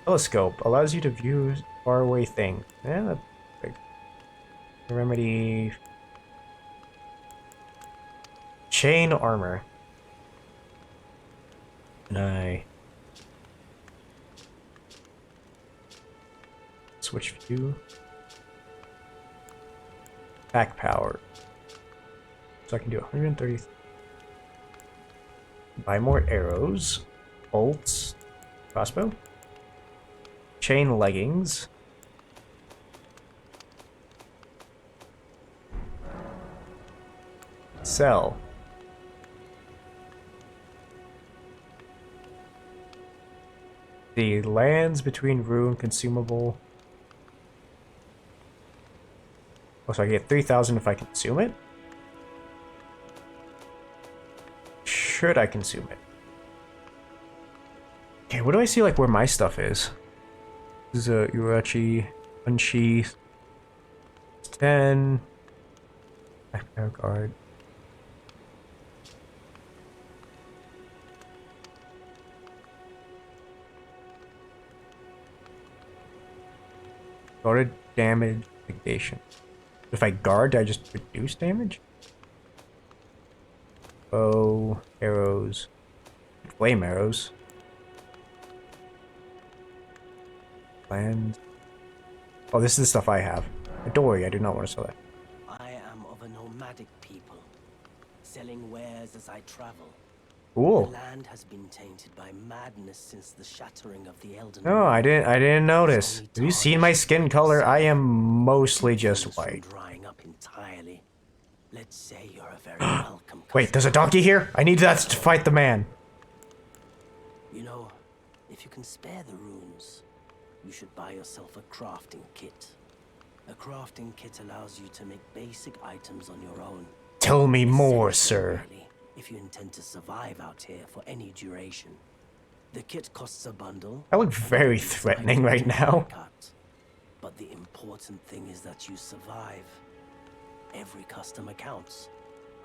Telescope allows you to view faraway things. Yeah, that's big. Remedy. Chain armor. And I switch view. Back power. So I can do 130. Buy more arrows. Bolts. Crossbow. Chain leggings. Sell. The lands between rune consumable. Oh, so I get 3,000 if I consume it? Should I consume it? Okay, what do I see, like, where my stuff is? This is a Urachi Unsheath. 10. Backpack guard. Guarded damage negation. If I guard, do I just reduce damage? Bow, arrows, flame arrows. Land. Oh, this is the stuff I have. Don't worry, I do not want to sell that. I am of a nomadic people, selling wares as I travel. The Cool. land has been tainted by madness since the shattering of the Elden No, Ring. I didn't notice. Have you seen my skin color? I am mostly just Things from white. drying up entirely. Let's say you're a very welcome Wait, there's a customer. donkey here? I need that to fight the man. You know, if you can spare the runes, you should buy yourself a crafting kit. A crafting kit allows you to make basic items on your own. Tell me more, Essential, sir. really, if you intend to survive out here for any duration. The kit costs a bundle. I look very Each threatening item right can be now. cut. But the important thing is that you survive. Every customer counts,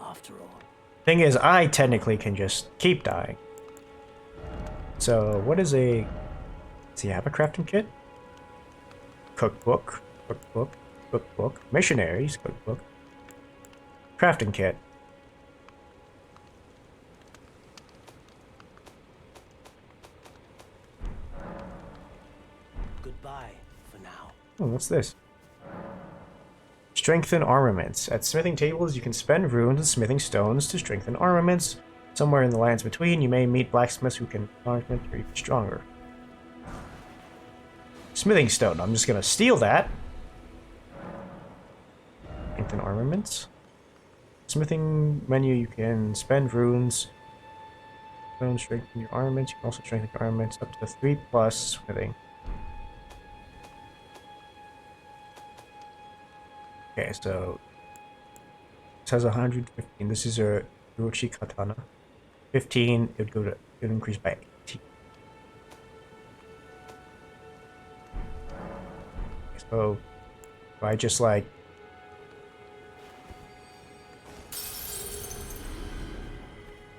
after all. Thing is, I technically can just keep dying. So, what is a... Does he have a crafting kit? Cookbook. Cookbook. Cookbook. Missionaries. Cookbook. Crafting kit. Goodbye for now. Oh, what's this? Strengthen armaments. At smithing tables, you can spend runes and smithing stones to strengthen armaments. Somewhere in the lands between, you may meet blacksmiths who can augment or even stronger. Smithing stone. I'm just gonna steal that. Strengthen armaments. Smithing menu, you can spend runes. Stone strengthen your armaments. You can also strengthen your armaments up to 3+ smithing. Okay, so it says 115. This is a Urochi katana. 15, it would go to, it would increase by 18. So if I just like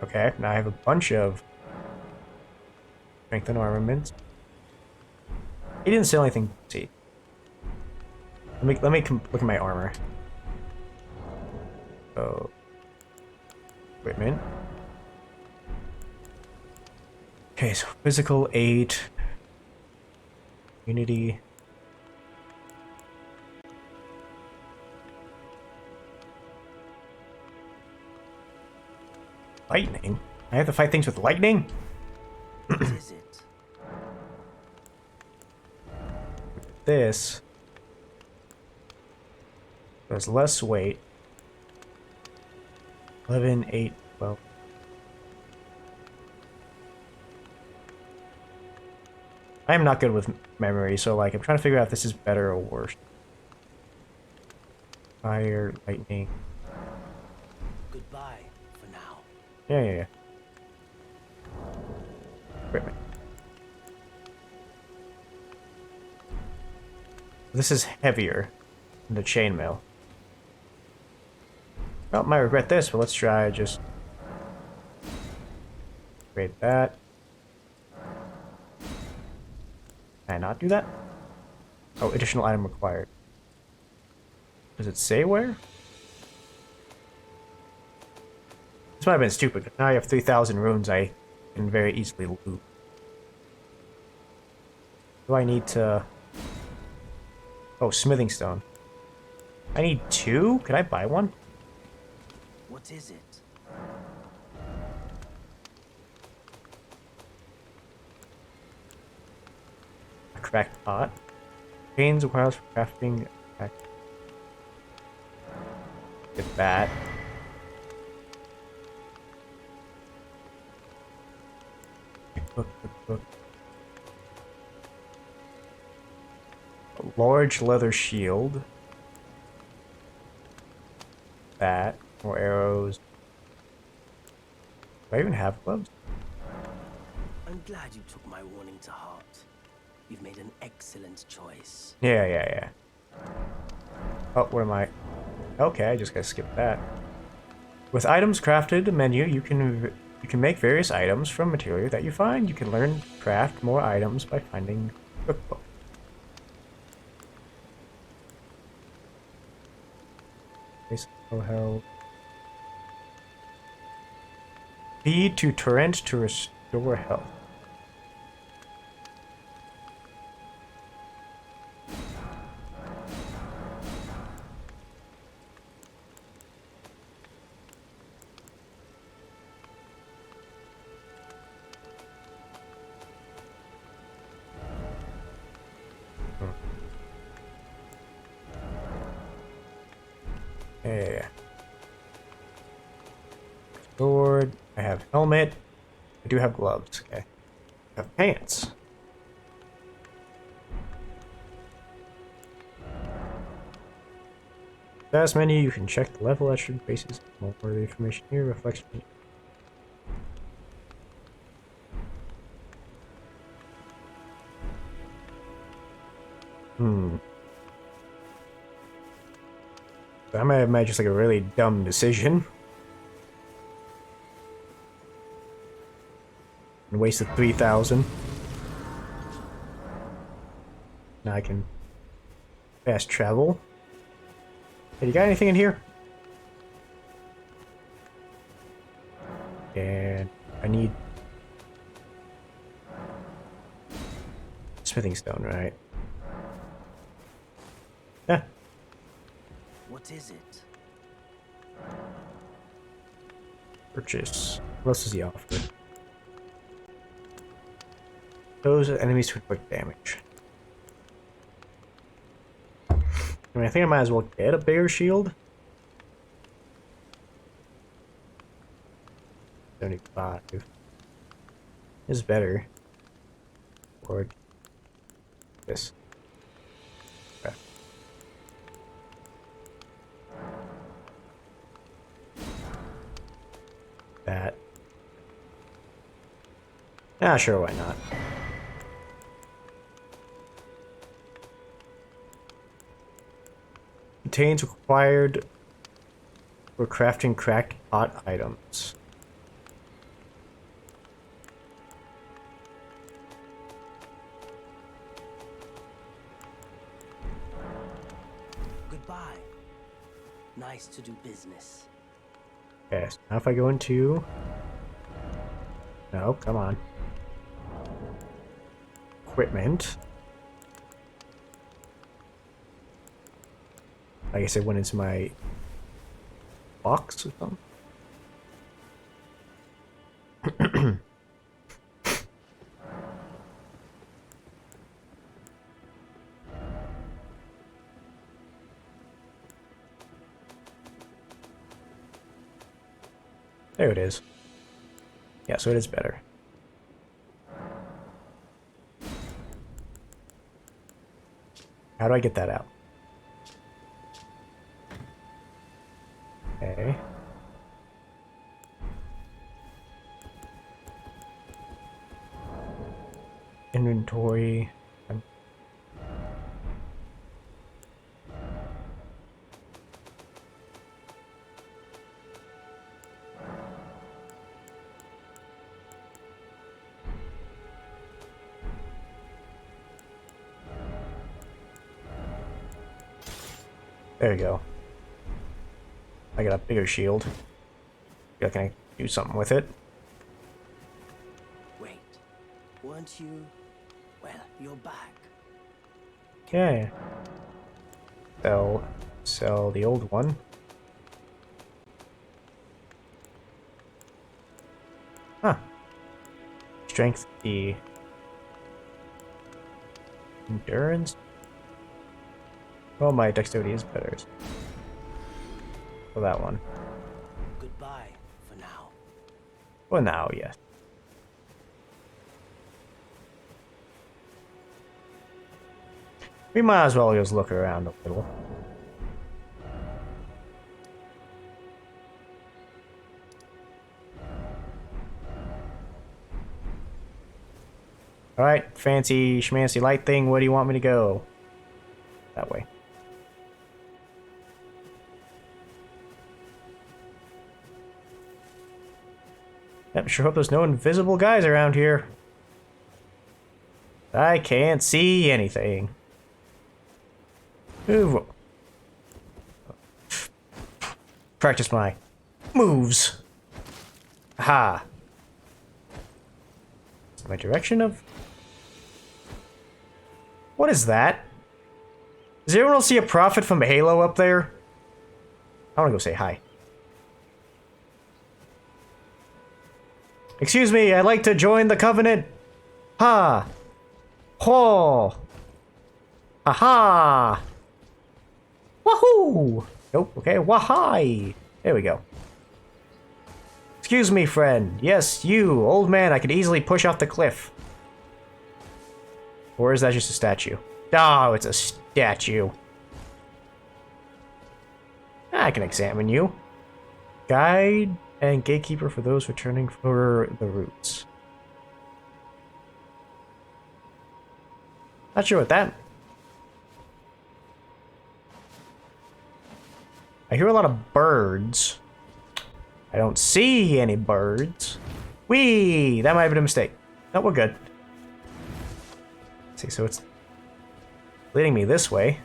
okay, now I have a bunch of strength and armaments. He didn't sell anything. See. Let me look at my armor. So, equipment. Okay, so physical 8, unity. Lightning. I have to fight things with lightning. What is it? This. There's less weight. 11, 8, 12. I am not good with memory, so like I'm trying to figure out if this is better or worse. Fire, lightning. Goodbye for now. Yeah. Equipment. This is heavier than the chainmail. Well, might regret this, but let's try just upgrade that. Can I not do that? Oh, additional item required. Does it say where? This might have been stupid, because now I have 3,000 runes I can very easily loot. Do I need to... Oh, smithing stone. I need 2? Can I buy one? What is it? A cracked pot. Pains requires for crafting. Get that. Book. A large leather shield. That. More arrows. Do I even have gloves? I'm glad you took my warning to heart. You've made an excellent choice. Yeah. Oh, where am I? Okay, I just gotta skip that. With items crafted menu, you can make various items from material that you find. You can learn to craft more items by finding cookbook. Hell. Feed to torrent to restore health. Yeah. Sword. I have helmet. I do have gloves. Okay. I have pants. Status menu. You can check the level attribute bases. More of the information here. Reflection. So I might have made just like a really dumb decision. And wasted 3,000. Now I can fast travel. Hey, you got anything in here? And I need smithing stone, right? Yeah. What is it? Purchase. What else does he offer? Those enemies to quick damage. I mean, I think I might as well get a bigger shield. 75. This is better. Or this. Okay. That. Ah, sure, why not? Contains required for crafting cracked pot items. Goodbye. Nice to do business. Okay, so now if I go into... No, come on. Equipment. I guess it went into my box or something. There it is. Yeah, so it is better. How do I get that out? Okay. Inventory. There you go. I got a bigger shield. Yeah, can I do something with it? Wait, weren't you? Well, you're back. Yeah. Sell the old one. Huh. Strength E. Endurance. Well, my dexterity is better. For that one. Goodbye for now. Well, now, yes. We might as well just look around a little. Alright, fancy schmancy light thing, where do you want me to go? That way. Yep, sure hope there's no invisible guys around here. I can't see anything. Ooh. Practice my moves. Aha. My direction of... What is that? Does everyone else see a prophet from Halo up there? I want to go say hi. Excuse me, I'd like to join the Covenant. Ha! Ho! Aha! Wahoo! Nope, okay, wahai! There we go. Excuse me, friend. Yes, you, old man, I could easily push off the cliff. Or is that just a statue? Oh, it's a statue. I can examine you. Guide and gatekeeper for those returning for the roots. Not sure what that... I hear a lot of birds. I don't see any birds. Whee! That might have been a mistake. No, we're good. Let's see, so it's leading me this way.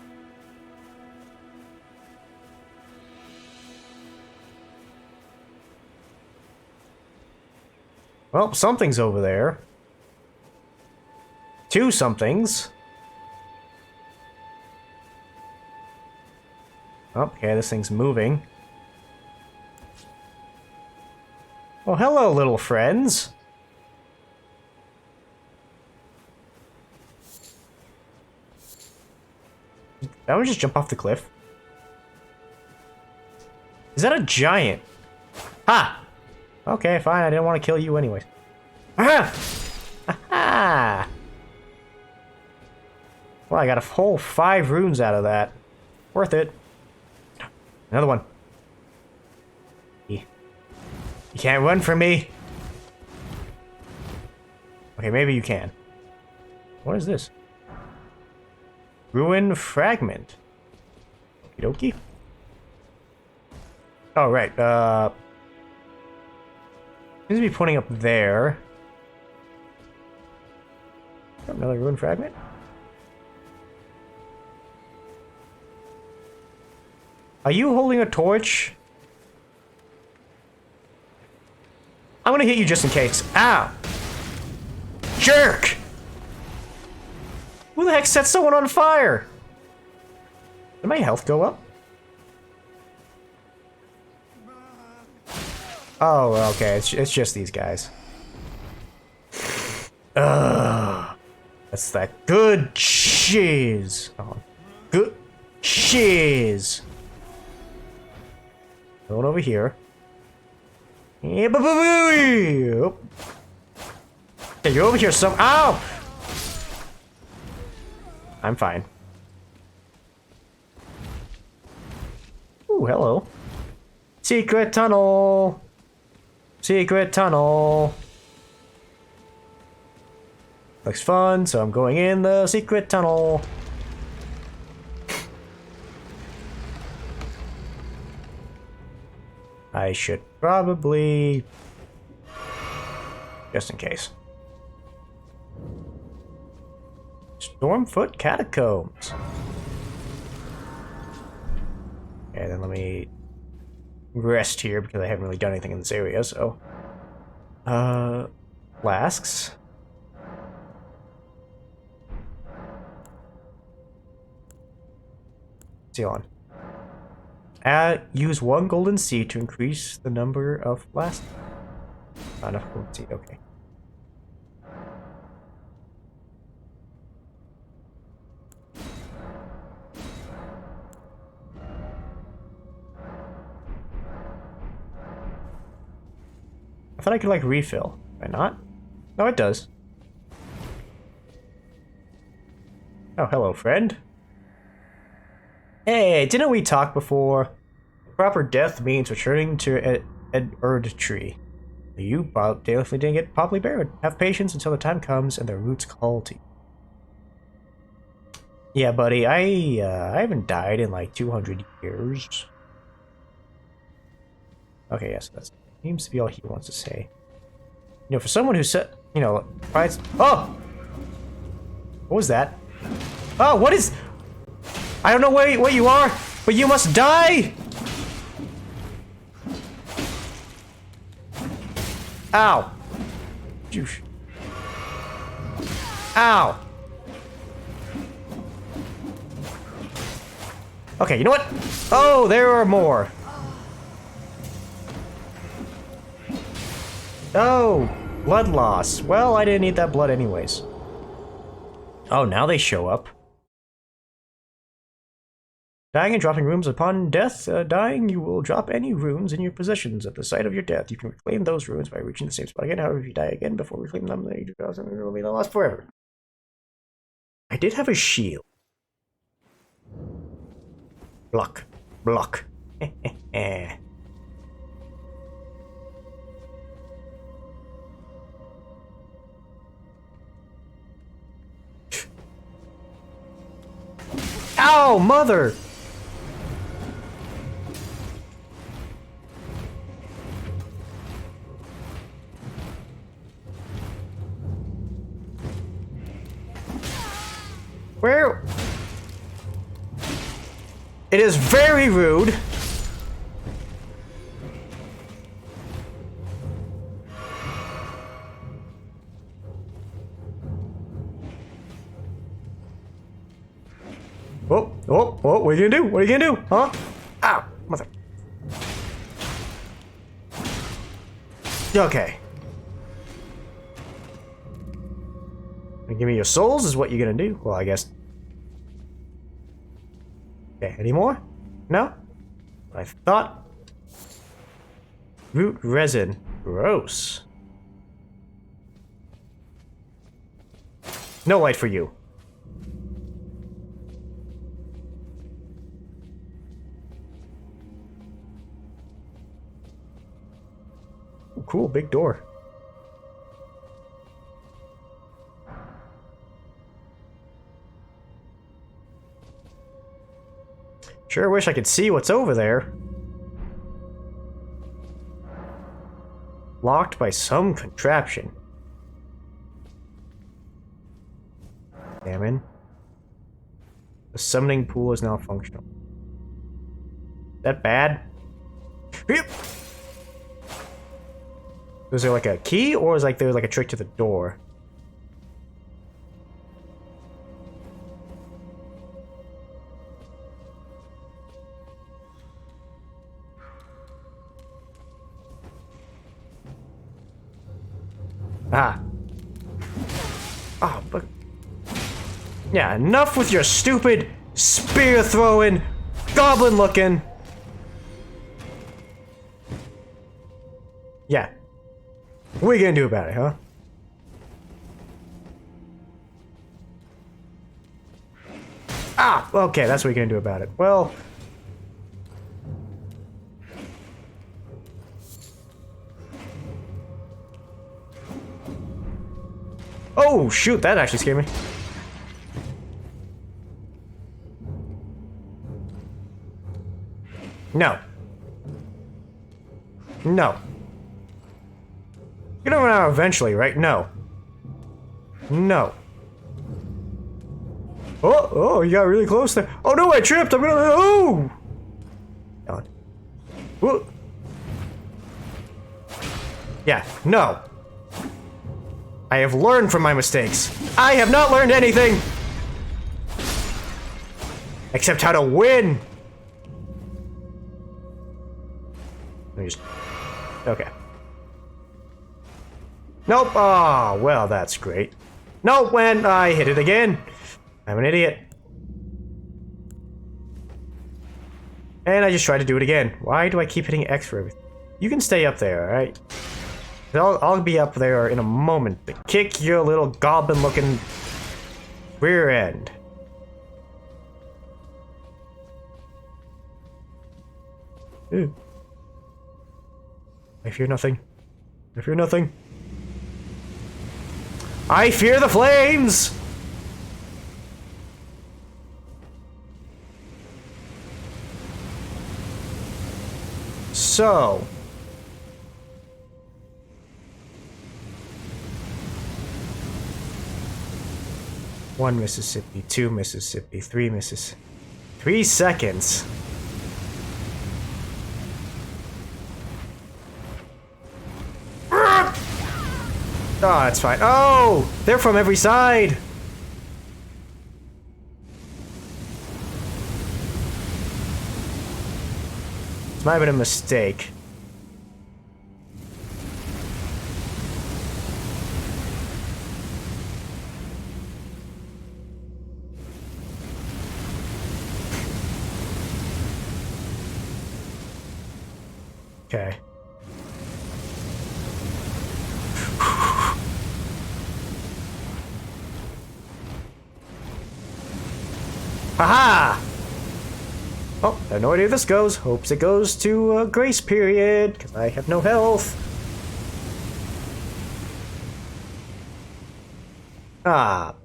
Well, something's over there. Two somethings. Oh, okay, this thing's moving. Well, hello, little friends. Did I just jump off the cliff? Is that a giant? Ha! Okay, fine. I didn't want to kill you anyways. Aha! Aha! Well, I got a whole 5 runes out of that. Worth it. Another one. You can't run from me. Okay, maybe you can. What is this? Ruin fragment. Okie dokie. Oh, right. Seems to be pointing up there. Another ruin fragment? Are you holding a torch? I'm gonna hit you just in case. Ow! Jerk! Who the heck set someone on fire? Did my health go up? Oh, okay. It's just these guys. Ugh. That's that good cheese. Oh, good cheese. Going over here. Yeah, boo. Hey, you're over here some. Ow! I'm fine. Ooh, hello. Secret tunnel. Secret tunnel. Looks fun, so I'm going in the secret tunnel. I should probably... just in case. Stormfoot Catacombs. Okay, then let me rest here because I haven't really done anything in this area, so... flasks. Seal on. Use 1 golden seed to increase the number of flasks. Not enough golden seed, okay. I thought I could, like, refill. Why not? No, it does. Oh, hello, friend. Hey, didn't we talk before? Proper death means returning to an Erd tree. You definitely didn't get properly buried. Have patience until the time comes and the roots call to you. Yeah, buddy, I haven't died in like 200 years. Okay, yes, that seems to be all he wants to say. You know, for someone who said, you know, prides. Oh! What was that? Oh, what is... I don't know what you are, but you must die! Ow. Ow. Okay, you know what? Oh, there are more. Oh, blood loss. Well, I didn't need that blood anyways. Oh, now they show up. Dying and dropping runes upon death. Dying, you will drop any runes in your possessions. At the site of your death, you can reclaim those runes by reaching the same spot again. However, if you die again before reclaiming them, they will be lost forever. I did have a shield. Block. Block. Ow, mother! Where? It is very rude. Oh, what are you gonna do? What are you gonna do? Huh? Ow, mother. Okay. Give me your souls is what you're gonna do. Well, I guess. Okay, any more? No? I thought. Root resin. Gross. No light for you. Ooh, cool, big door. Sure wish I could see what's over there. Locked by some contraption. Damn. The summoning pool is now functional. Is that bad? Was there like a key, or is like there like a trick to the door? Ah. Oh, but... yeah, enough with your stupid spear throwing, goblin looking. Yeah. What are you gonna do about it, huh? Ah! Okay, that's what you're gonna do about it. Well... Oh, shoot, that actually scared me. No. No. You're gonna run out eventually, right? No. No. Oh, you got really close there. Oh no, I tripped! I'm gonna... Oh! God. Whoa. Yeah, no. I have learned from my mistakes. I have not learned anything! Except how to win! Let me just... Okay. Nope. Ah, well, that's great. Nope, when I hit it again. I'm an idiot. And I just tried to do it again. Why do I keep hitting X for everything? You can stay up there, alright? I'll be up there in a moment to kick your little goblin-looking rear end. Ew. I fear nothing. I fear nothing. I fear the flames! So... One Mississippi, 2 Mississippi, 3 Mississippi. 3 seconds. Oh, that's fine. Oh! They're from every side! This might have been a mistake. Okay. Haha! Oh, I have no idea where this goes. Hopes it goes to a grace period, because I have no health. Ah.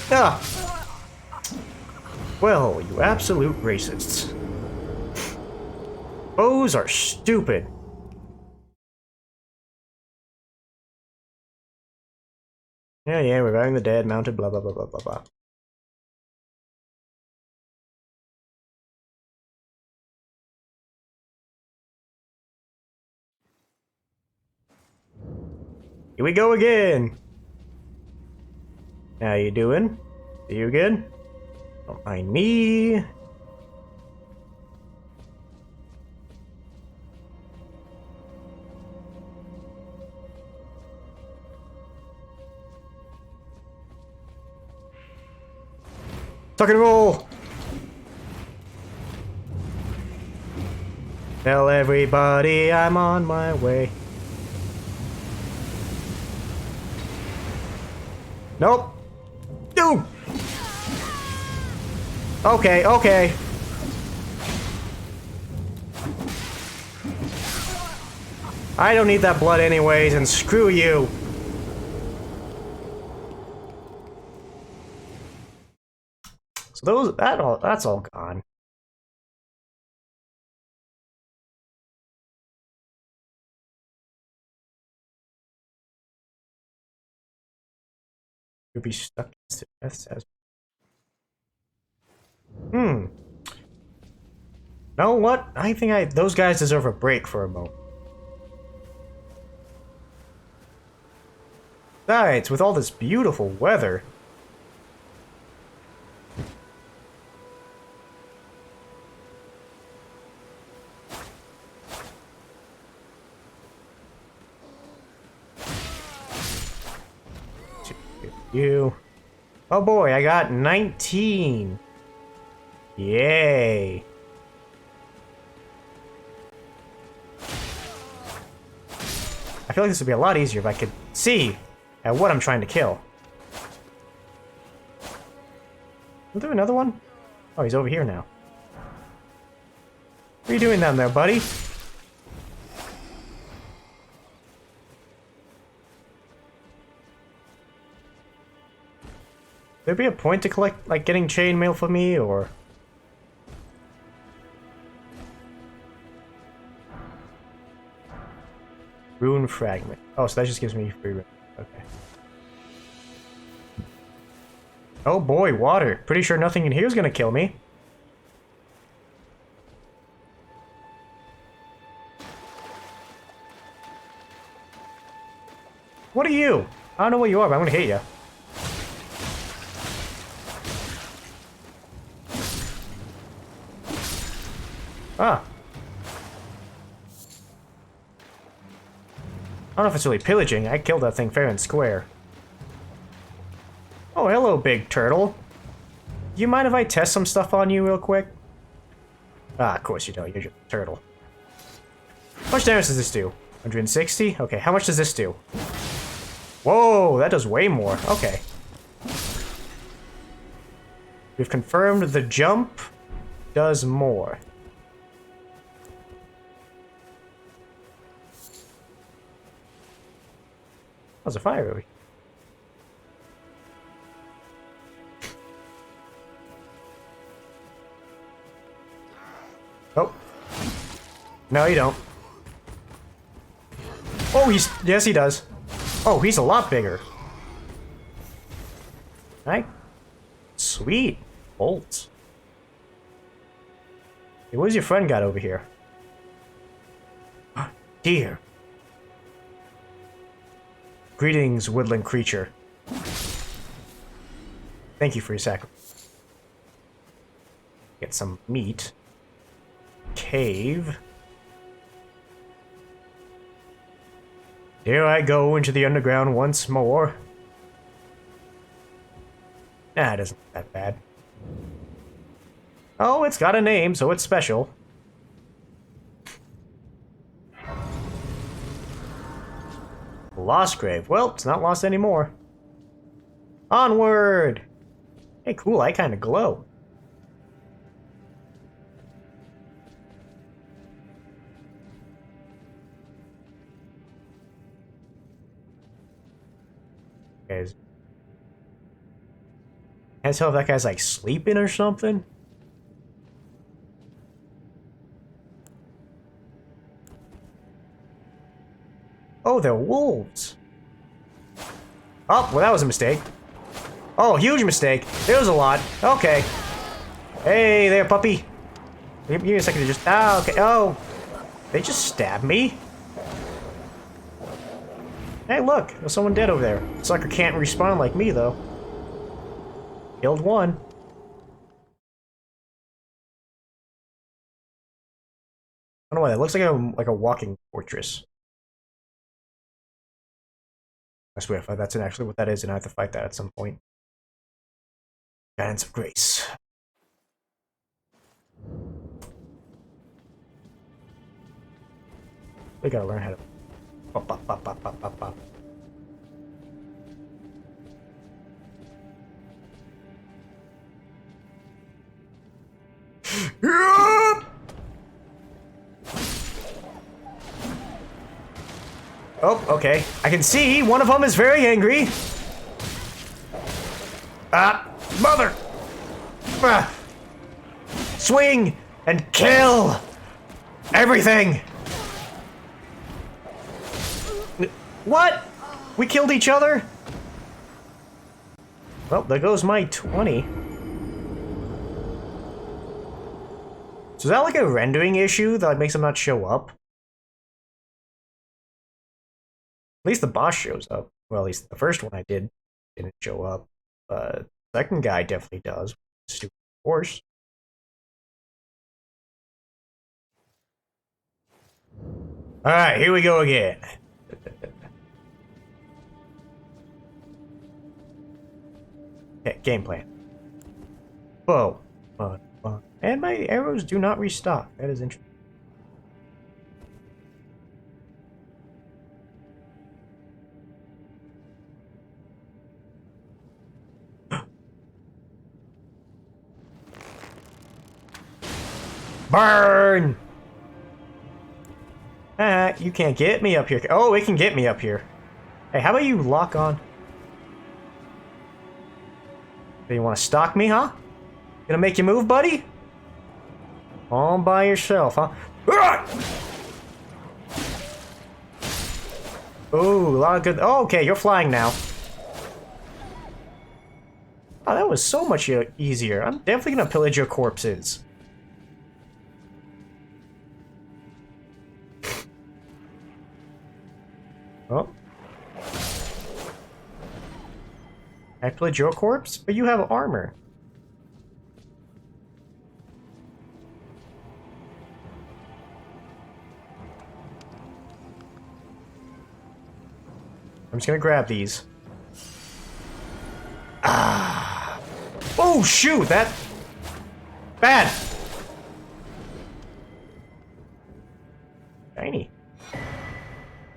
Ah! Well, you absolute racists. Bows are stupid. Yeah, reviving the dead, mounted, blah blah blah blah blah blah. Here we go again! How you doing? See you again? Don't mind me. Tuck and roll! Tell everybody I'm on my way. Nope. Dude! Okay, okay. I don't need that blood anyways, and screw you. So that's all gone. You'll be stuck to death says. Know what? I think those guys deserve a break for a moment. Besides, with all this beautiful weather. You. Oh boy, I got 19. Yay. I feel like this would be a lot easier if I could see at what I'm trying to kill. Is there another one? Oh, he's over here now. What are you doing down there, buddy? There be a point to collect, like, getting chainmail for me, or... Rune fragment. Oh, so that just gives me free rune. Okay. Oh boy, water. Pretty sure nothing in here is gonna kill me. What are you? I don't know what you are, but I'm gonna hit you. Ah. I don't know if it's really pillaging. I killed that thing fair and square. Oh, hello, big turtle. Do you mind if I test some stuff on you real quick? Ah, of course you don't. You're just a turtle. How much damage does this do? 160? Okay, how much does this do? Whoa, that does way more. Okay. We've confirmed the jump does more. How's a fire over here? Oh. No, you don't. Oh, yes, he does. Oh, he's a lot bigger. Right? Sweet. Bolts. Hey, what has your friend got over here? Deer. Greetings, woodland creature. Thank you for your sacrifice. Get some meat. Cave. Here I go into the underground once more. Nah, it isn't that bad. Oh, it's got a name, so it's special. Lost grave. Well, it's not lost anymore. Onward! Hey, cool, I kinda glow. Guys. Can't tell if that guy's like sleeping or something. Oh, they're wolves. Oh, well, that was a mistake. Oh, huge mistake. There was a lot. Okay. Hey there, puppy. Give me a second to just... Ah, okay. Oh. They just stabbed me? Hey, look. There's someone dead over there. Sucker can't respawn like me, though. Killed one. I don't know why. That looks like a walking fortress. I swear, if that's actually what that is, and I have to fight that at some point. Guidance of Grace. We gotta learn how to... Pop, pop, pop, pop, pop, pop, pop. Oh, okay. I can see one of them is very angry. Ah, mother! Ah. Swing and kill everything. What? We killed each other? Well, there goes my 20. So is that like a rendering issue that makes them not show up? At least the boss shows up. Well, at least the first one I did didn't show up. The second guy definitely does. Stupid horse. Alright, here we go again. Okay, game plan. Bow. And my arrows do not restock. That is interesting. Burn! Ah, you can't get me up here. Oh, it can get me up here. Hey, how about you lock on? Do you want to stalk me, huh? Gonna make you move, buddy? All by yourself, huh? Ooh, a lot of good. Oh, okay, you're flying now. Oh, that was so much easier. I'm definitely gonna pillage your corpses. Oh. I pillage your corpse? But you have armor. I'm just gonna grab these. Ah. Oh, shoot! That... Bad! Shiny.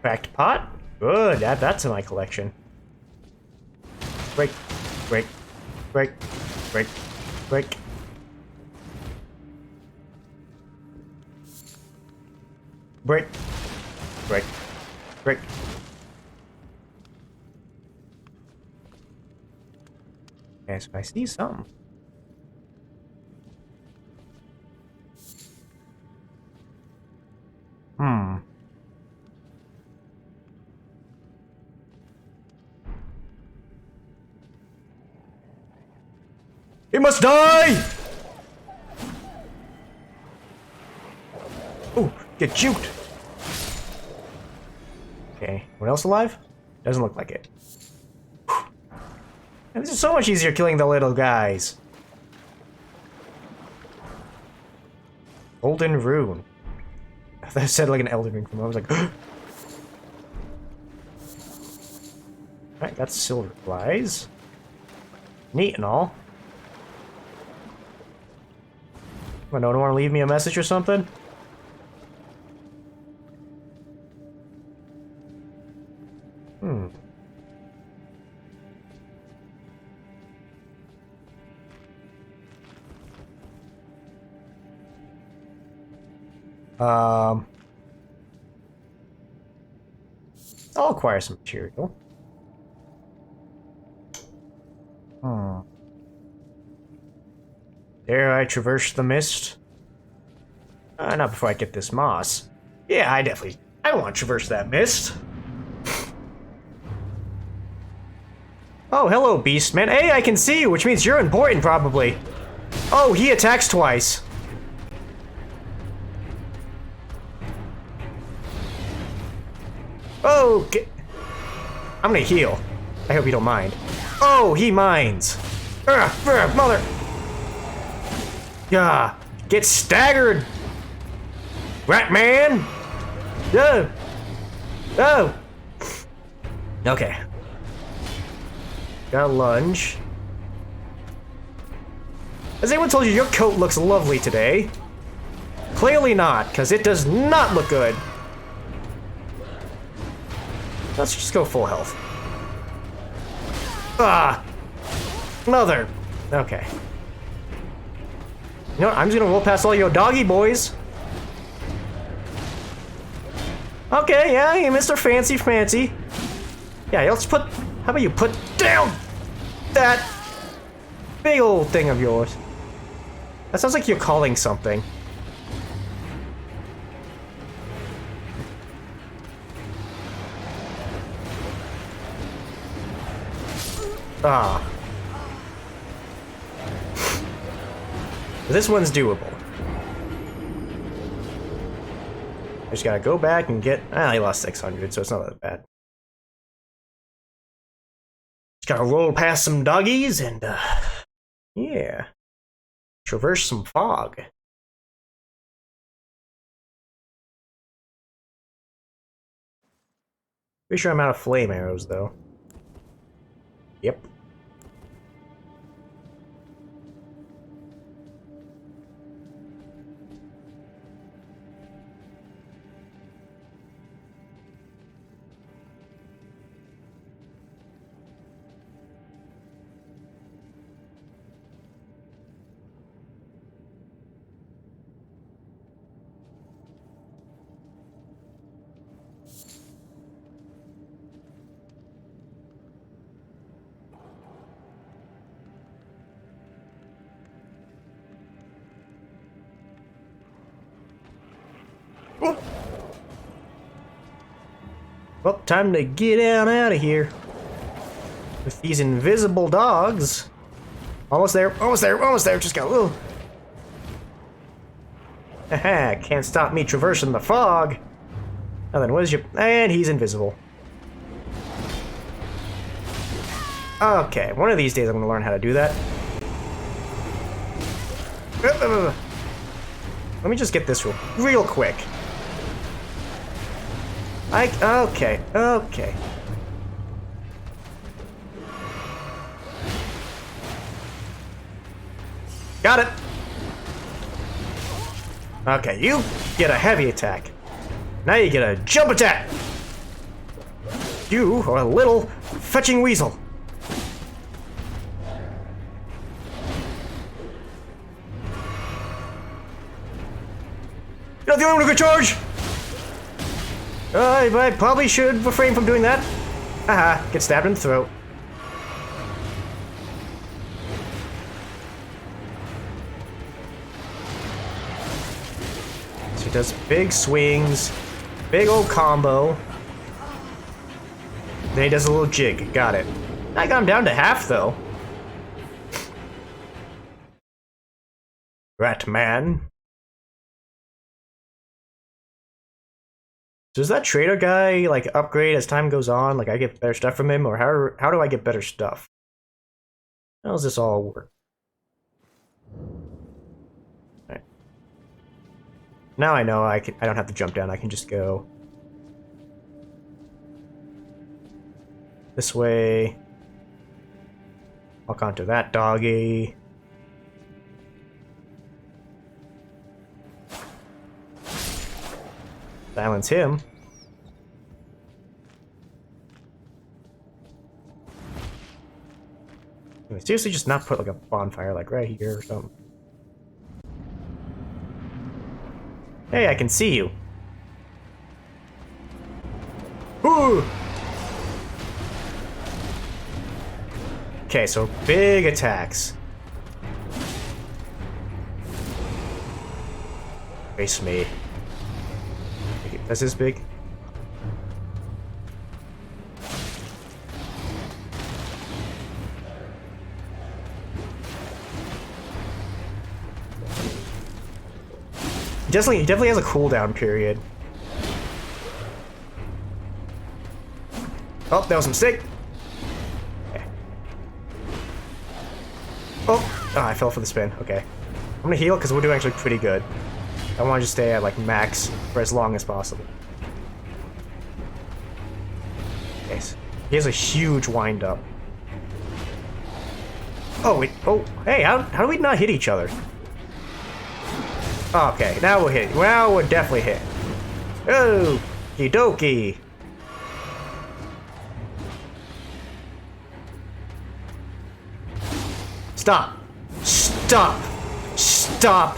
Cracked pot? Good, that's in my collection. Break. Break. Break. Break. Break. Break. Break. Break. Okay, so I see something. He must die! Ooh, get juked! Okay, anyone else alive? Doesn't look like it. And this is so much easier killing the little guys. Golden Rune. That said like an Elden Ring from I was like, alright, that's silver flies. Neat and all. Well, no one want to leave me a message or something? I'll acquire some material. Dare I traverse the mist? Not before I get this moss. Yeah, I want to traverse that mist. Oh, hello, beast man. Hey, I can see you, which means you're important, probably. Oh, he attacks twice. Oh, I'm gonna heal. I hope you don't mind. Oh, he minds. Mother. Yeah, get staggered. Rat man. Oh. Oh. Okay. Got a lunge. Has anyone told you your coat looks lovely today? Clearly not, because it does not look good. Let's just go full health. Ah! Mother! Okay. You know what? I'm just gonna roll past all your doggy boys. Okay, yeah, you Mr. Fancy. Yeah, let's put... How about you put down that big old thing of yours? That sounds like you're calling something. Ah. This one's doable. I just gotta go back and get... I lost 600, so it's not that bad. Just gotta roll past some doggies and, yeah. Traverse some fog. Pretty sure I'm out of flame arrows, though. Yep. Oh. Well, time to get out of here. With these invisible dogs. Almost there, almost there, almost there. Just go. Ooh. Haha, can't stop me traversing the fog. Now then, what is your... And he's invisible. Okay, one of these days I'm going to learn how to do that. Let me just get this real quick. Okay, okay. Got it! Okay, you get a heavy attack. Now you get a jump attack! You are a little fetching weasel. You're not the only one who can charge! I probably should refrain from doing that. Haha, get stabbed in the throat. So he does big swings, big old combo. Then he does a little jig. Got it. I got him down to half, though. Rat man. Does that trader guy, like, upgrade as time goes on? Like, I get better stuff from him? Or how do I get better stuff? How does this all work? Alright. Now I know I don't have to jump down. I can just go this way. Walk onto that doggy. Silence him. Can we seriously just not put like a bonfire like right here or something? Hey, I can see you. Ooh! Okay, so big attacks. Face me. That's this big. He definitely has a cooldown period. Oh, that was a mistake. Okay. Oh, I fell for the spin. Okay. I'm gonna heal because we're doing actually pretty good. I want to just stay at like max for as long as possible. Okay, so he has a huge wind up. Oh wait, oh hey, how do we not hit each other? Okay, now we're hit. Now we're definitely hit. Oh, dokie. Stop! Stop! Stop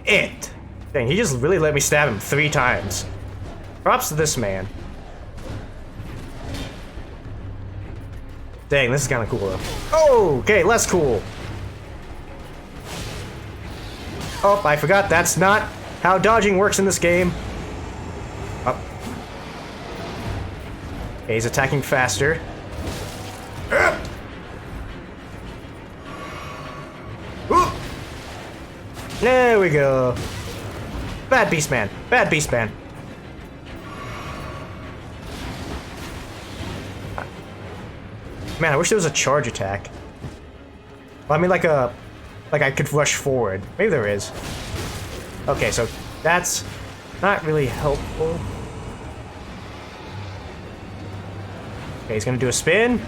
it! Dang, he just really let me stab him 3 times. Props to this man. Dang, this is kind of cool though. Oh, okay, less cool. Oh, I forgot that's not how dodging works in this game. Oh. Okay, he's attacking faster. There we go. Bad beast man. Bad beast man. Man, I wish there was a charge attack. Well, I mean, like I could rush forward. Maybe there is. Okay, so that's not really helpful. Okay, he's gonna do a spin.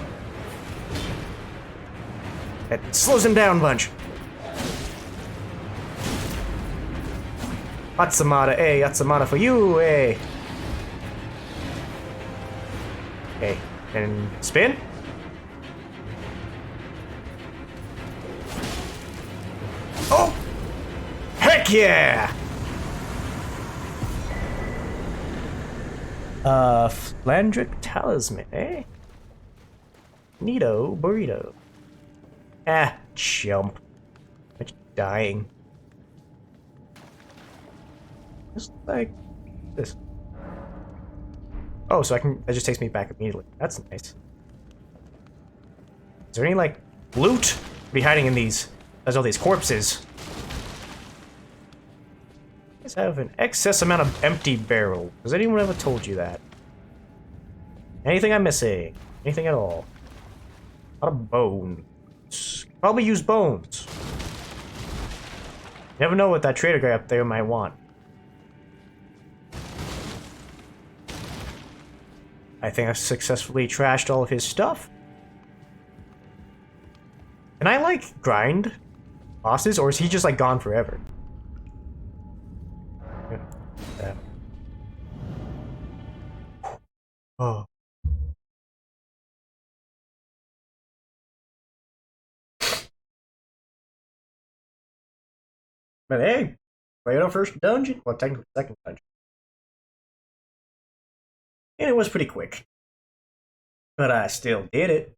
It slows him down a bunch. Atsamada, hey, Atsamada for you, hey. Okay, and spin. Oh! Heck yeah! Flandric Talisman, eh? Neato burrito. Ah, chump. I'm dying. Just like this? Oh, so that just takes me back immediately. That's nice. Is there any, like, loot? Be hiding in these... There's all these corpses. You guys have an excess amount of empty barrels. Has anyone ever told you that? Anything I'm missing? Anything at all? A lot of bones. Probably use bones. You never know what that trader guy up there might want. I think I've successfully trashed all of his stuff. Can I, like, grind bosses, or is he just, like, gone forever? Yeah. Oh. But hey, played our first dungeon. Well, technically second dungeon. And it was pretty quick. But I still did it.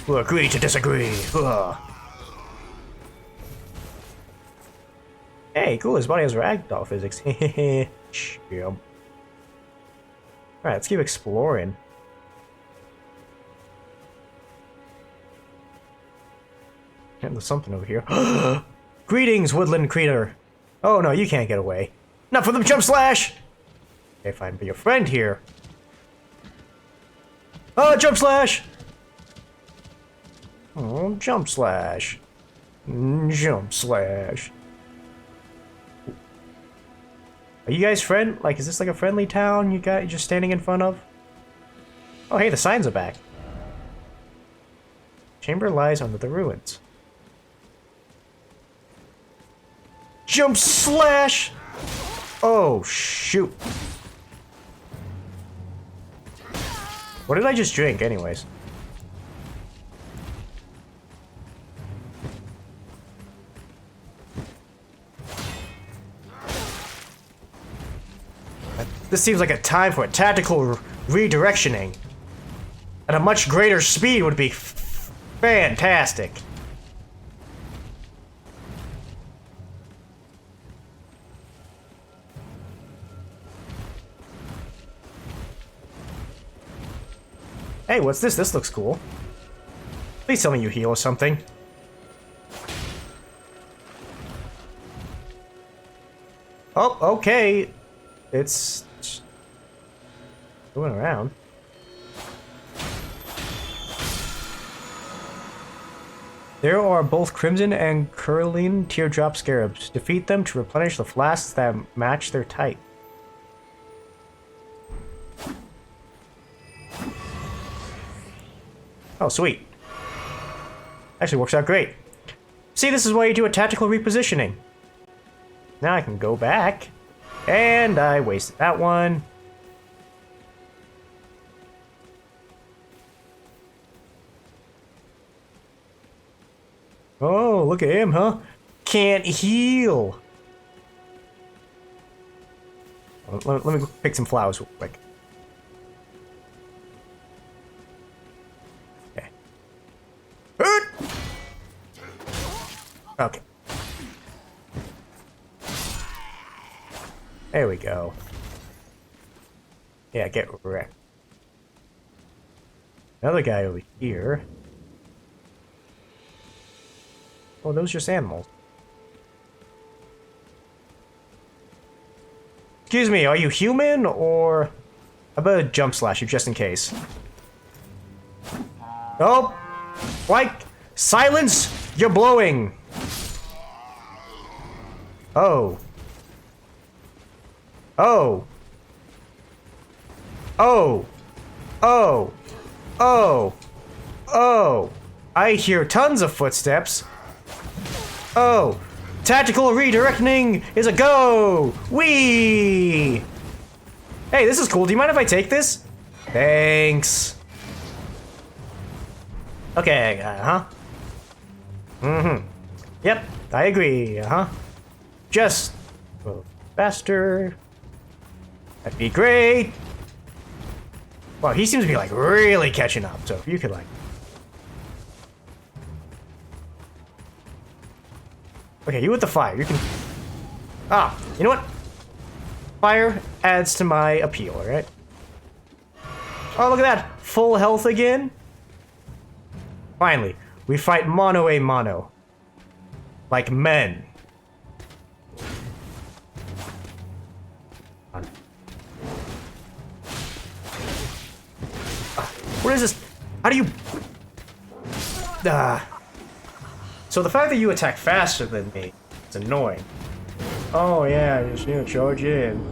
We'll agree to disagree. Ugh. Hey, cool, his body has ragdoll physics. Yep. Alright, let's keep exploring. And there's something over here. Greetings, woodland creature. Oh no, you can't get away. Not for the jump slash! Okay, fine, but your friend here. Oh, jump slash! Oh, jump slash. Jump slash. Are you guys is this like a friendly town you got just standing in front of? Oh, hey, the signs are back. Chamber lies under the ruins. Jump slash! Oh, shoot. What did I just drink, anyways? This seems like a time for a tactical redirectioning. At a much greater speed would be fantastic. Hey, what's this? This looks cool. Please tell me you heal or something. Oh, okay. It's going around. There are both Crimson and Curling Teardrop Scarabs. Defeat them to replenish the flasks that match their type. Oh, sweet. Actually works out great. See, this is why you do a tactical repositioning. Now I can go back. And I wasted that one. Oh, look at him, huh? Can't heal. Let me go pick some flowers real quick. Okay. Okay. There we go. Yeah, get wrecked. Another guy over here. Oh, those are just animals. Excuse me, are you human or... How about a jump slash you just in case? Oh! Like! Silence! You're blowing! Oh. Oh. Oh. Oh. Oh. Oh. I hear tons of footsteps. Oh. Tactical redirecting is a go! Whee! Hey, this is cool. Do you mind if I take this? Thanks. Okay, Mm-hmm. Yep, I agree, Just a little faster. That'd be great. Well, he seems to be, like, really catching up, so if you could, like... Okay, you with the fire. You can... Ah, you know what? Fire adds to my appeal, alright? Oh, look at that! Full health again? Finally, we fight mono a mono. Like men. What is this? How do you... So the fact that you attack faster than me, it's annoying. Oh yeah, just, you know, charge in.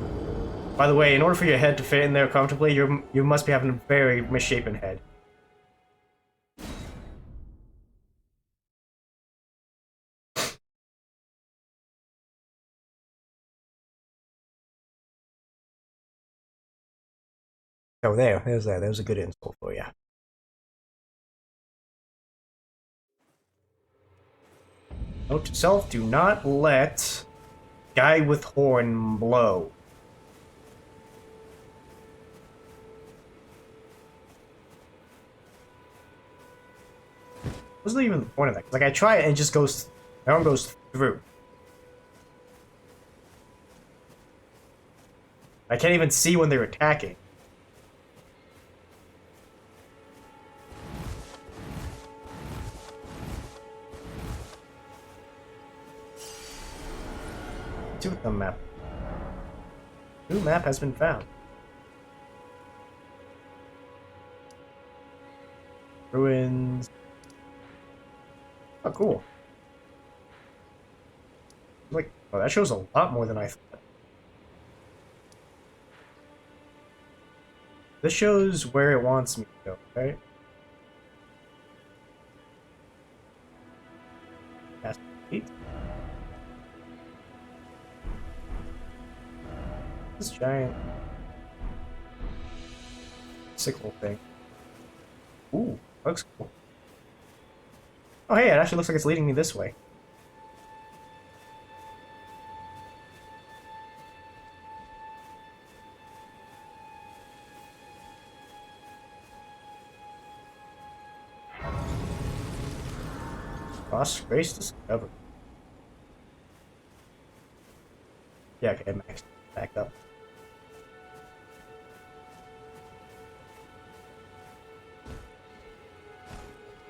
By the way, in order for your head to fit in there comfortably, you must be having a very misshapen head. Oh, there's that. That was a good insult for you. Note to self, do not let guy with horn blow. Wasn't even the point of that. Like, I try it and it just goes, my arm goes through. I can't even see when they're attacking. See what the map. New map has been found. Ruins. Oh, cool. Like, oh, that shows a lot more than I thought. This shows where it wants me to go, right? That's neat. This giant sickle thing. Ooh, looks cool. Oh hey, it actually looks like it's leading me this way. Lost Grace discovered. Yeah, okay, max back up.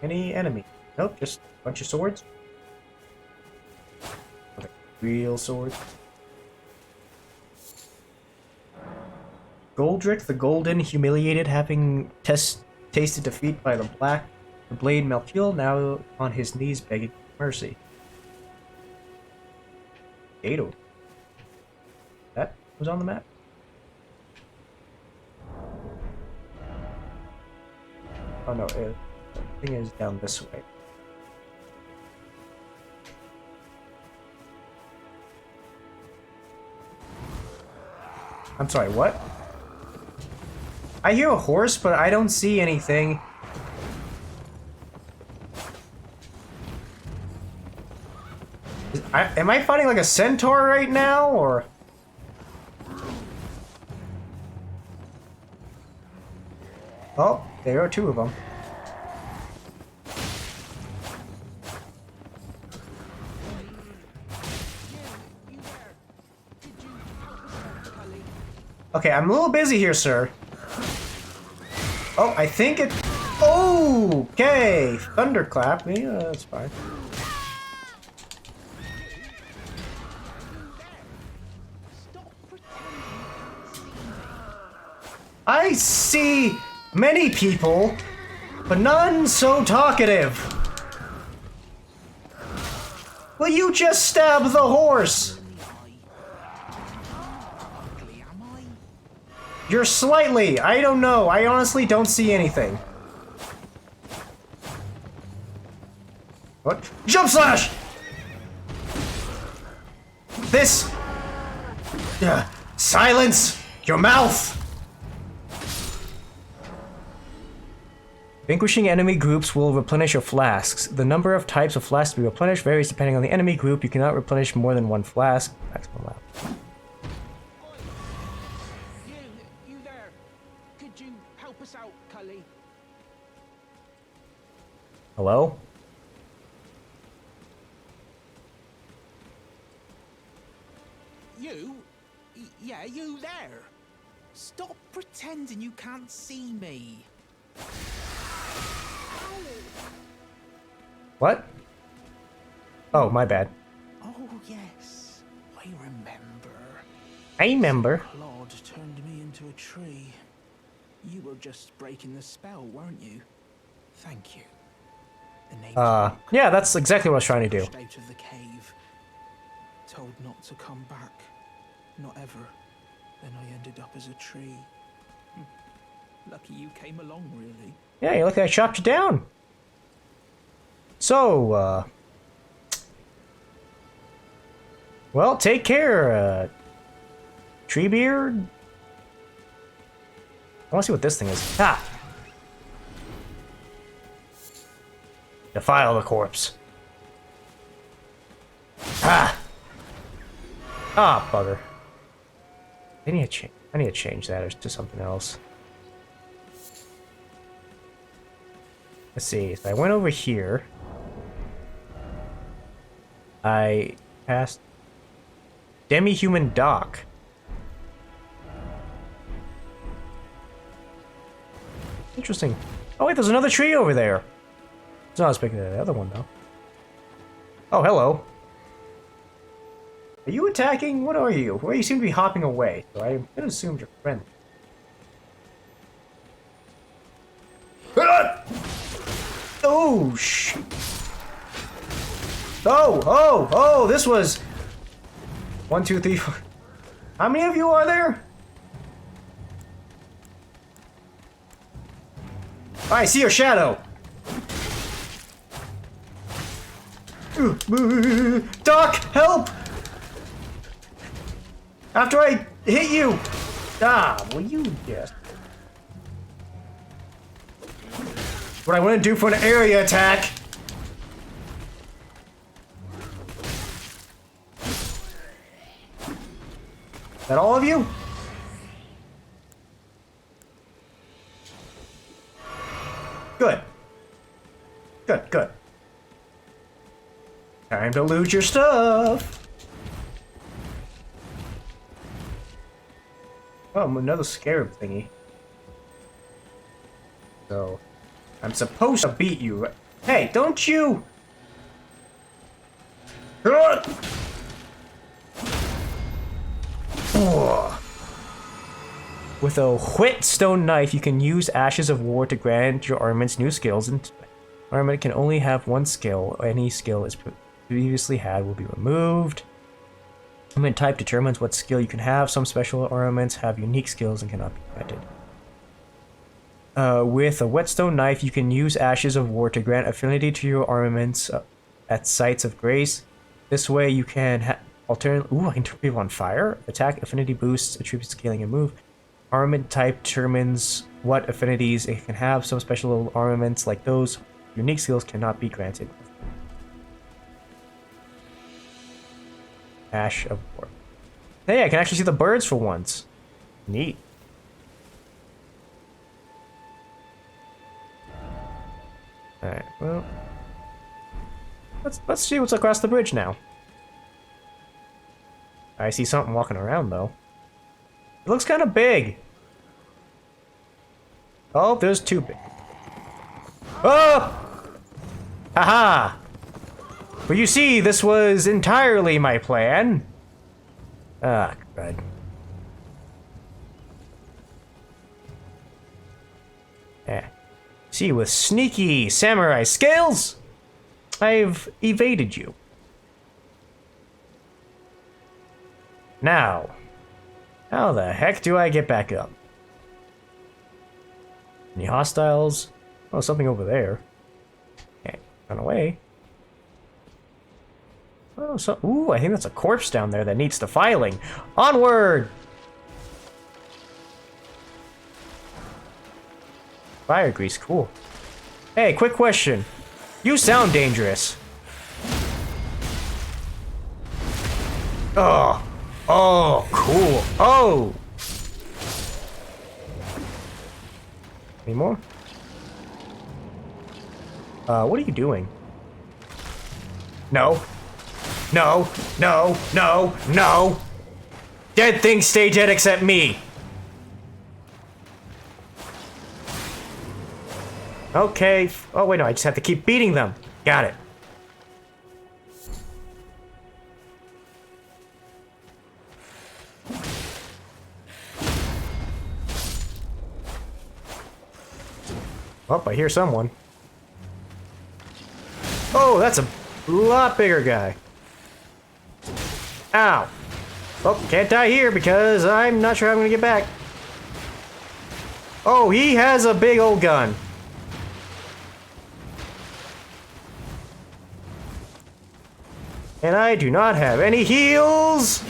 Any enemy? Nope, just a bunch of swords. Okay, real swords. Goldrick the Golden, humiliated, having tasted defeat by the Black, the Blade Melchiel, now on his knees begging mercy. Gato. That was on the map. Oh no, the thing is down this way. I'm sorry, what? I hear a horse, but I don't see anything. Am I fighting like a centaur right now, or? Oh, there are two of them. Okay, I'm a little busy here, sir. Oh, I think it... Oh, okay. Thunderclap. Yeah, that's fine. I see many people, but none so talkative. Will you just stab the horse? You're slightly. I don't know. I honestly don't see anything. What? Jump slash! This... silence your mouth! Vanquishing enemy groups will replenish your flasks. The number of types of flasks to be replenished varies depending on the enemy group. You cannot replenish more than one flask. Maximum allowed. You there? Could you help us out, Cully? Hello? You? Yeah, you there? Stop pretending you can't see me. What? Oh, my bad. Oh, yes. I remember. I remember. Claude turned me into a tree. You were just breaking the spell, weren't you? Thank you. The name's Brock. Yeah, that's exactly what I was trying to do. Pushed out of the cave. Told not to come back. Not ever. Then I ended up as a tree. Lucky you came along, really. Yeah, you look like I chopped you down. So, well, take care, Treebeard. I want to see what this thing is. Ah! Defile the corpse. Ah! Ah, bugger. I need to change that to something else. Let's see, if I went over here, I passed Demi-Human Dock. Interesting. Oh wait, there's another tree over there. It's not as big as the other one, though. Oh, hello. Are you attacking? What are you? Well, you seem to be hopping away, so I'm gonna assume you're friendly. Oh, shit. Oh, this was... 1, 2, 3, 4. How many of you are there? I see your shadow. Doc, help! After I hit you! Ah, will you just... What I want to do for an area attack! Is that all of you? Good. Good, good. Time to loot your stuff! Oh, another scarab thingy. So, I'm supposed to beat you. Hey, don't you... With a whetstone knife, you can use Ashes of War to grant your armaments new skills. And armament can only have one skill. Any skill is previously had will be removed. Armament type determines what skill you can have. Some special armaments have unique skills and cannot be granted. With a whetstone knife, you can use Ashes of War to grant affinity to your armaments at sites of grace. This way, you can alternate. Ooh, I can turn people on fire. Attack affinity boosts, attribute scaling, and move. Armament type determines what affinities it can have. Some special armaments, like those unique skills, cannot be granted. Ash of War. Hey, I can actually see the birds for once. Neat. Alright, well... Let's see what's across the bridge now. I see something walking around, though. It looks kind of big. Oh, there's two big. Oh! Haha! But you see, this was entirely my plan. Ah, good. Yeah. See, with sneaky samurai skills, I've evaded you. Now, how the heck do I get back up? Any hostiles? Oh, something over there. Okay, run away. Oh, so ooh, I think that's a corpse down there that needs defiling. Onward! Fire grease, cool. Hey, quick question. You sound dangerous. Oh. Oh, cool. Oh! Any more? What are you doing? No. No. No. No. No! Dead things stay dead except me! Okay. Oh, wait, no, I just have to keep beating them. Got it. Oh, I hear someone. Oh, that's a lot bigger guy. Ow. Oh, can't die here because I'm not sure how I'm gonna get back. Oh, he has a big old gun. And I do not have any heals!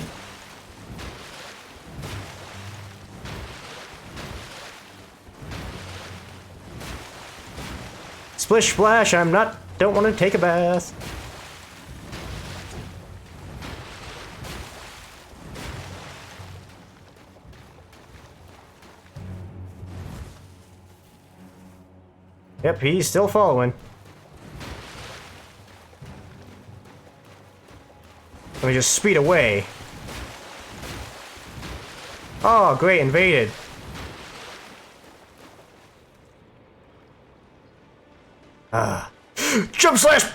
Splish splash, don't want to take a bath. Yep, he's still following. Let me just speed away. Oh, great, invaded. Ah. Jump slash!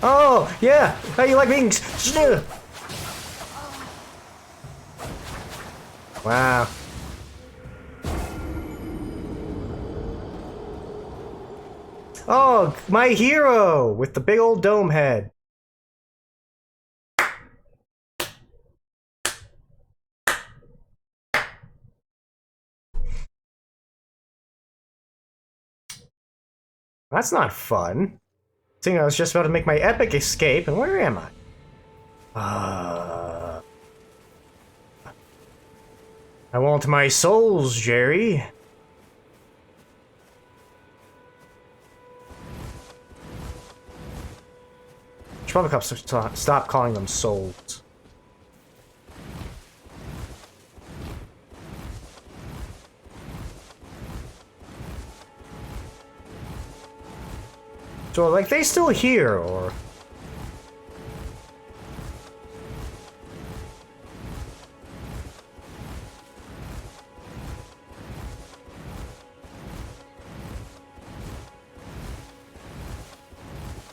Oh, yeah! How you like being... Wow. Oh, my hero! With the big old dome head. That's not fun. Seeing I was just about to make my epic escape, and where am I? I want my souls, Jerry. Should probably stop calling them souls. So, like, they still here, or...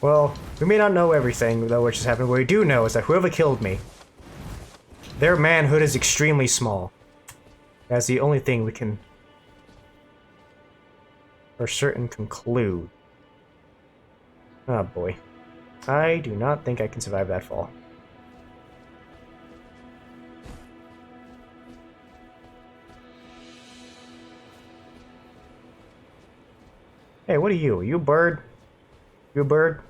Well, we may not know everything, though, which has happened. What we do know is that whoever killed me, their manhood is extremely small. That's the only thing we can, for certain, conclude. Oh boy. I do not think I can survive that fall. Hey, what are you? Are you a bird? You a bird?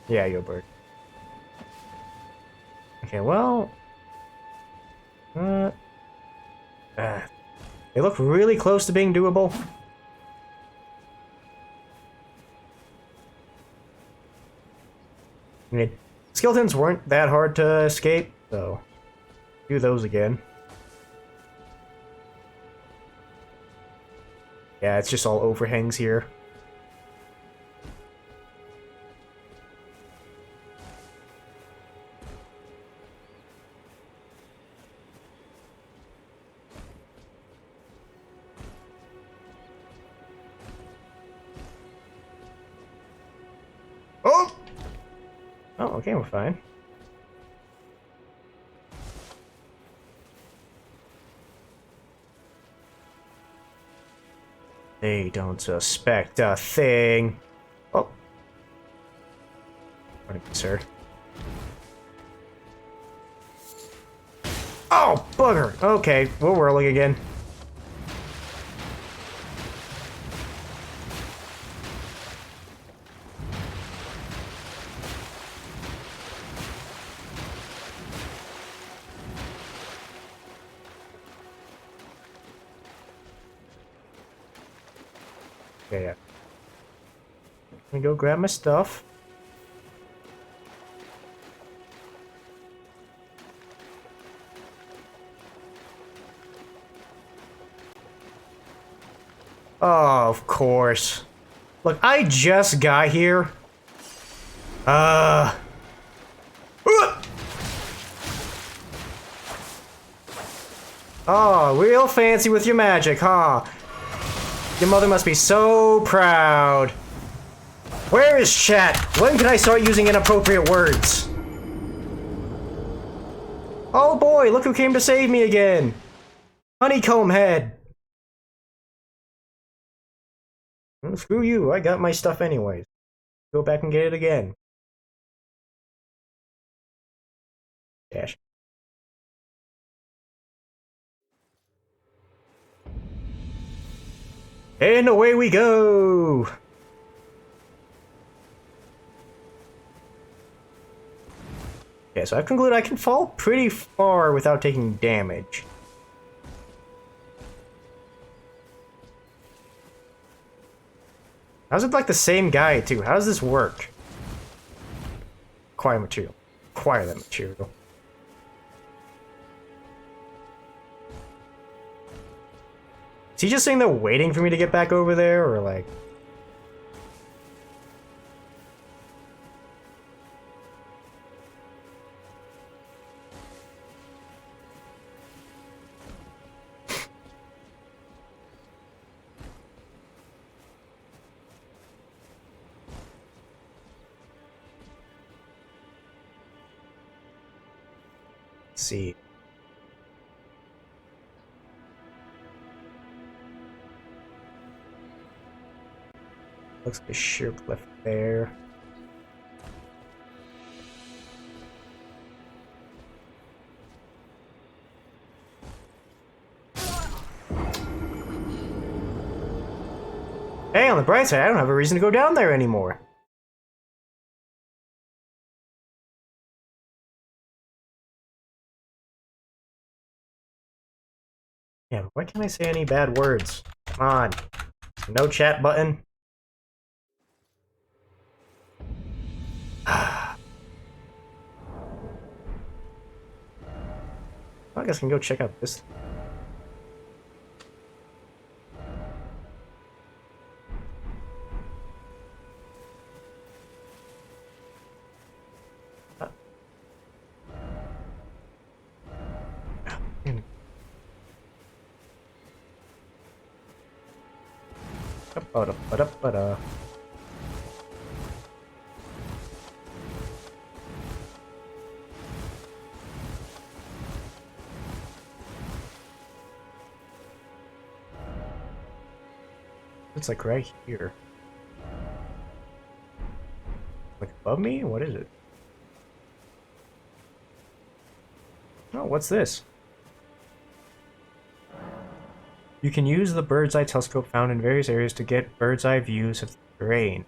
Yeah, you're a bird. Okay, well... they look really close to being doable. I mean, skeletons weren't that hard to escape, so... do those again. Yeah, it's just all overhangs here. Oh! Oh, okay, we're fine. They don't suspect a thing. Oh. Pardon me, sir. Oh, bugger! Okay, we're whirling again. Yeah. Let me go grab my stuff. Oh, of course. Look, I just got here. Oh, real fancy with your magic, huh? Your mother must be so proud. Where is chat? When can I start using inappropriate words? Oh boy, look who came to save me again. Honeycomb head. Well, screw you, I got my stuff anyways. Go back and get it again. Dash. And away we go! Okay, so I've concluded I can fall pretty far without taking damage. How's it like the same guy, too? How does this work? Acquire material. Acquire that material. Is he just saying they're waiting for me to get back over there, or like... Let's see. Looks like a sheer cliff there. Hey, on the bright side, I don't have a reason to go down there anymore. Yeah, but why can't I say any bad words? Come on. No chat button. I guess I can go check out this. Ba-da-ba-da-ba-da. It's like right here. Like above me? What is it? Oh, what's this? You can use the Birdseye Telescope found in various areas to get bird's eye views of the terrain.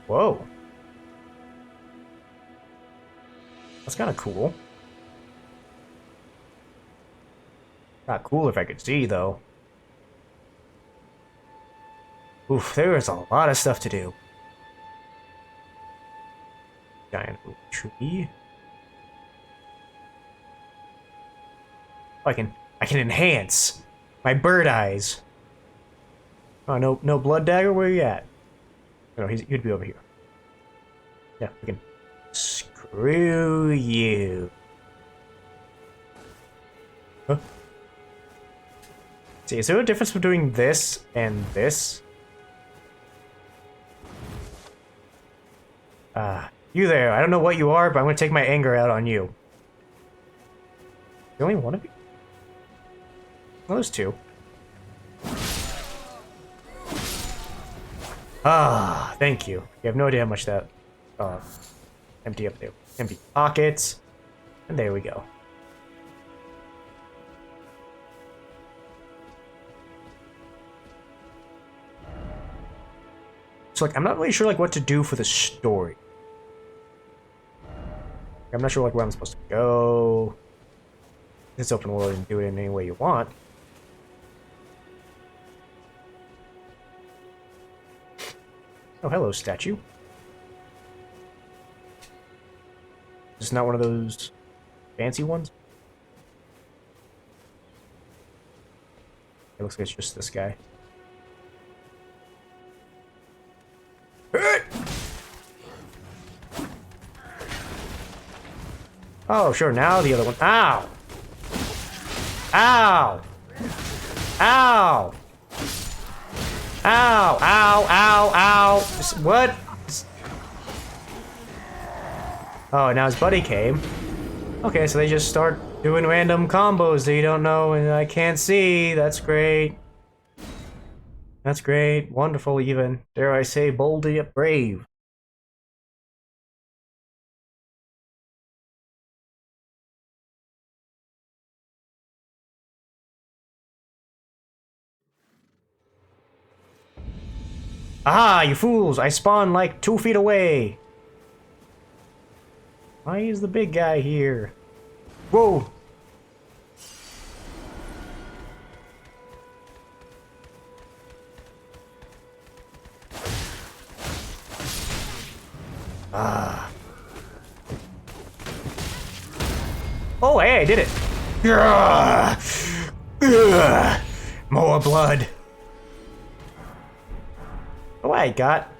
Whoa. That's kind of cool. Not cool if I could see, though. Oof, there is a lot of stuff to do. Giant oak tree. Oh, I can enhance my bird eyes. Oh, no blood dagger. Where are you at? No, he'd be over here. Yeah, we can. Screw you. Huh? See, is there a difference between this and this? You there. I don't know what you are, but I'm gonna take my anger out on you. The only one of you? Well, there's two. Ah, thank you. You have no idea how much that... empty up there. Empty pockets. And there we go. So, like, I'm not really sure, like, what to do for the story. I'm not sure, like, where I'm supposed to go. It's open world and do it in any way you want. Oh, hello, statue. It's not one of those fancy ones? It looks like it's just this guy. Oh, sure, now the other one. Ow! Ow! Ow! Ow! Ow! Ow! Ow! What? Oh, now his buddy came. Okay, so they just start doing random combos that you don't know and I can't see. That's great. That's great. Wonderful, even. Dare I say, bold yet brave. Ah, you fools! I spawned like 2 feet away! Why is the big guy here? Whoa! Ah. Oh, hey, I did it! Ugh. Ugh. More blood. Oh, I got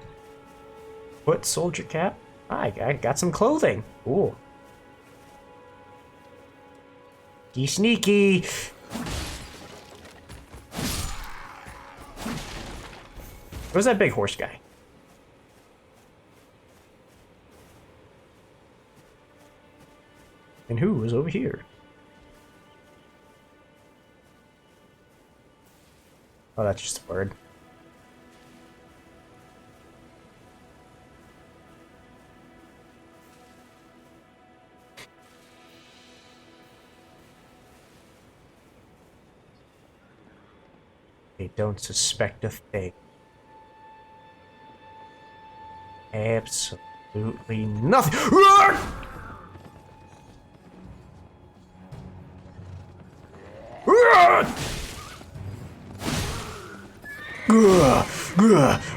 foot soldier cap. I got some clothing. Cool. Sneaky. Where's that big horse guy? And who is over here? Oh, that's just a bird. They don't suspect a thing. Absolutely nothing.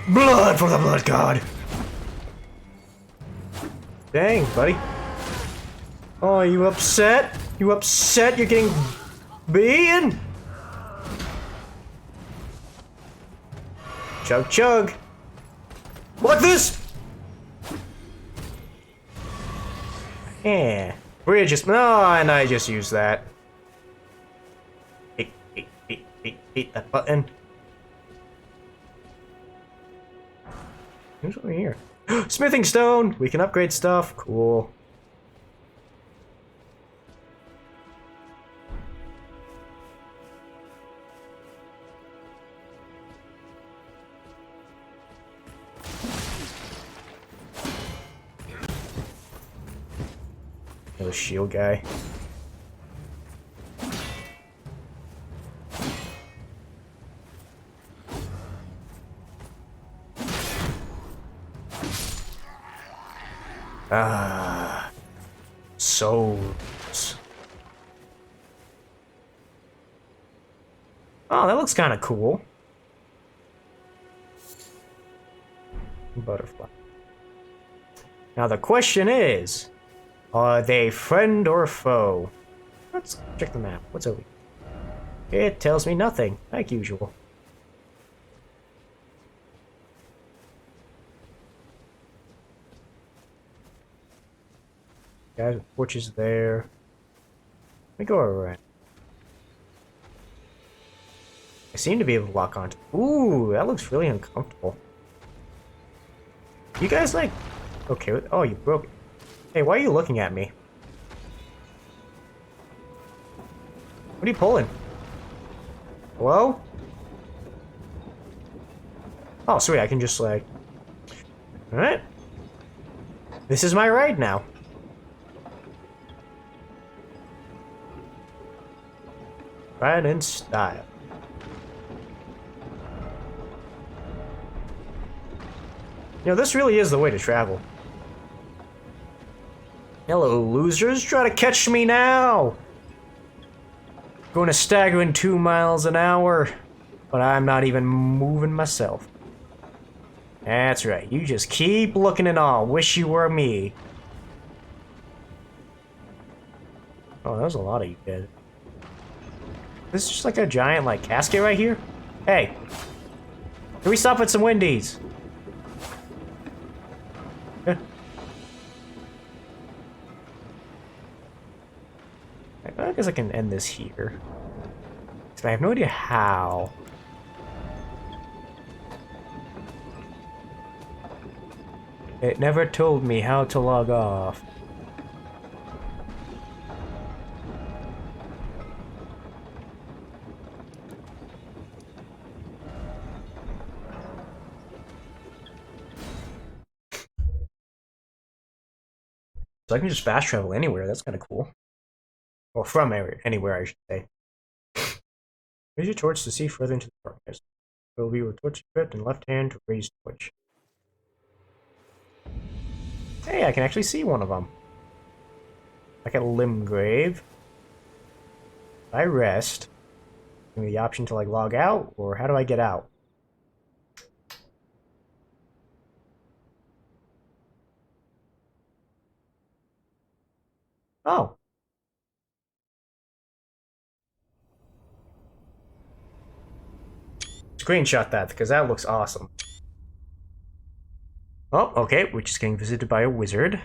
Blood for the blood god. Dang, buddy. Oh, you upset? You upset? You're getting beaten? Chug chug. Like this? Yeah. We're just no, and I just used that. Hit that button. Who's over here? Smithing stone! We can upgrade stuff. Cool. Another shield guy. Ah, souls. Oh, that looks kind of cool. Butterfly. Now the question is, are they friend or foe? Let's check the map. What's over here? It tells me nothing, like usual. Guys with torches there. Let me go around. I seem to be able to lock on. Ooh, that looks really uncomfortable. You guys like okay with oh you broke it. Hey, why are you looking at me? What are you pulling? Hello? Oh, sweet, I can just like alright. This is my ride now. Ride in style. You know, this really is the way to travel. Hello, losers. Try to catch me now. Going a staggering 2 miles an hour, but I'm not even moving myself. That's right, you just keep looking and all. Wish you were me. Oh, that was a lot of you guys. This is just like a giant, like, casket right here? Hey! Can we stop at some Wendy's? Yeah. I guess I can end this here. I have no idea how. It never told me how to log off. So I can just fast travel anywhere. That's kind of cool. Or from anywhere, I should say. Use your torch to see further into the darkness. It will be with torch equipped and left hand to raise torch. Hey, I can actually see one of them. Like a Limgrave. If I rest, give me the option to like log out, or how do I get out? Oh. Screenshot that, because that looks awesome. Oh, okay, we're just getting visited by a wizard.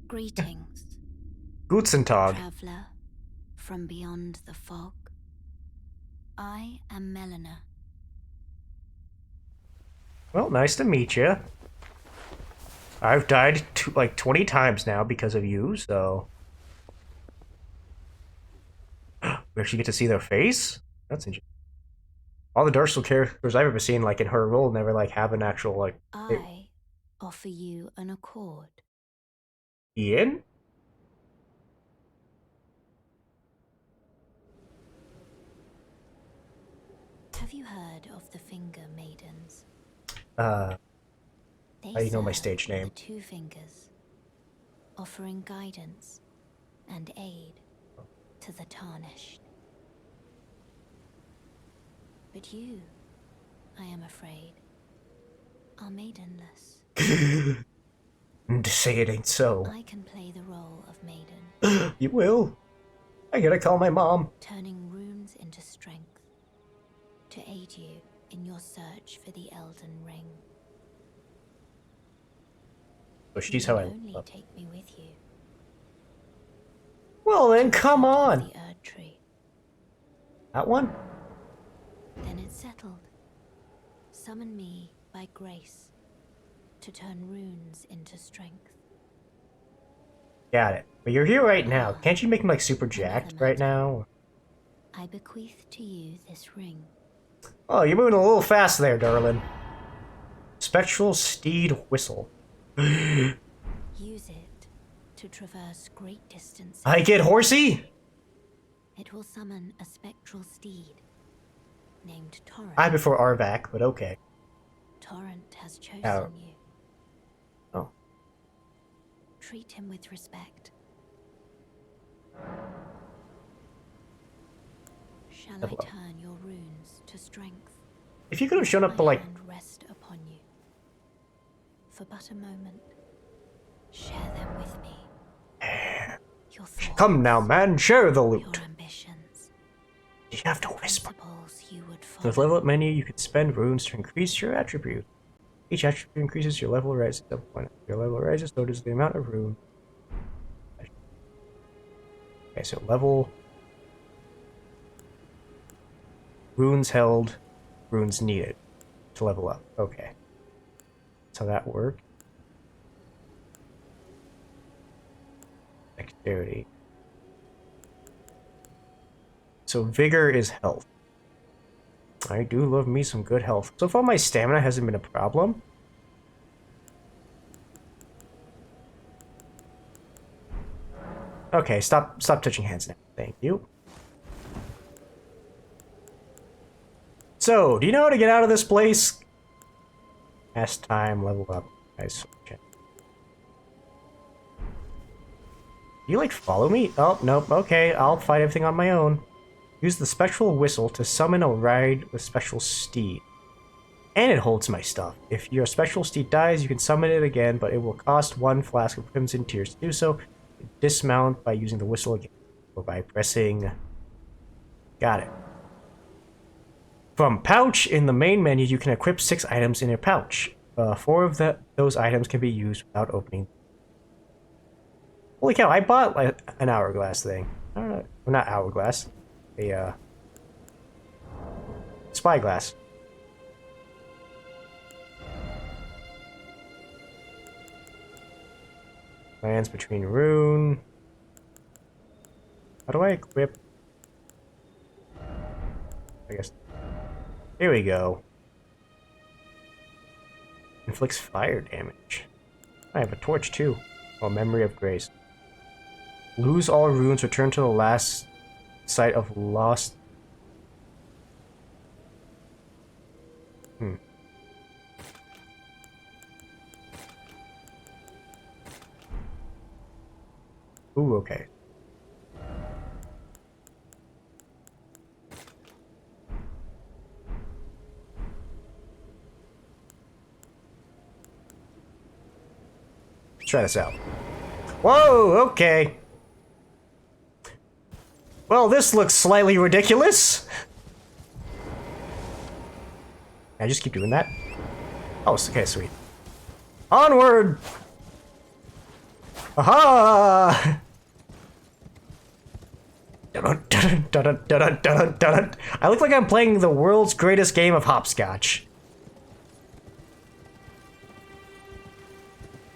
Greetings, Guten Tag. traveler from beyond the fog. I am Melina. Well, nice to meet you. I've died like 20 times now because of you, so... We actually get to see their face? That's interesting. All the Dark Souls characters I've ever seen, like in her role, never like have an actual like... I offer you an accord. Ian? Have you heard of the Finger Maidens? They How do you know my serve stage name? with 2 fingers, offering guidance and aid to the tarnished. But you, I am afraid, are maidenless. To say it ain't so. I can play the role of maiden, You will. I gotta call my mom. turning runes into strength to aid you in your search for the Elden Ring. So she's You how I... would only take me with you. Well then, come Settle on! The Erd Tree. That one? Then it's settled. Summon me by grace to turn runes into strength. Got it. But you're here right now. Can't you make me like super jacked Another right matter. now? I bequeath to you this ring. Oh, you're moving a little fast there, darling. Spectral Steed Whistle. Use it to traverse great distances. I get horsey? It will summon a spectral steed named Torrent. I prefer Arvac, but okay. Torrent has chosen Oh. you. Oh. Treat him with respect. Shall I Level up. turn your runes to strength? If you could have shown up to My like... hand rest upon you. For but a moment, share them with me. Your thoughts, Come now, man, share the your loot. ambitions, You have to whisper. principles you would In the follow. level up menu, you can spend runes to increase your attribute. Each attribute increases your level rises up 1. Your level rises, so does the amount of rune. Okay, so level... Runes held, runes needed to level up. Okay. That's how that works. Dexterity. So vigor is health. I do love me some good health. So far my stamina hasn't been a problem. Okay, stop touching hands now. Thank you. So, do you know how to get out of this place? Past time, level up. Guys, okay. You like follow me? Oh, nope, okay, I'll fight everything on my own. Use the spectral whistle to summon a ride with spectral steed. And it holds my stuff. If your spectral steed dies, you can summon it again, but it will cost 1 flask of crimson tears to do so. Dismount by using the whistle again, or by pressing... Got it. From pouch, in the main menu, you can equip 6 items in your pouch. 4 of those items can be used without opening. Holy cow, I bought like an hourglass thing. I don't know. Well, not hourglass. A, spyglass. Lands between rune. How do I equip? I guess. Here we go. Inflicts fire damage. I have a torch too. Oh, memory of grace. Lose all runes. Return to the last site of lost. Ooh, okay. Let's try this out. Whoa, okay. Well, this looks slightly ridiculous. I just keep doing that. Oh, okay, sweet. Onward! Aha! I look like I'm playing the world's greatest game of hopscotch.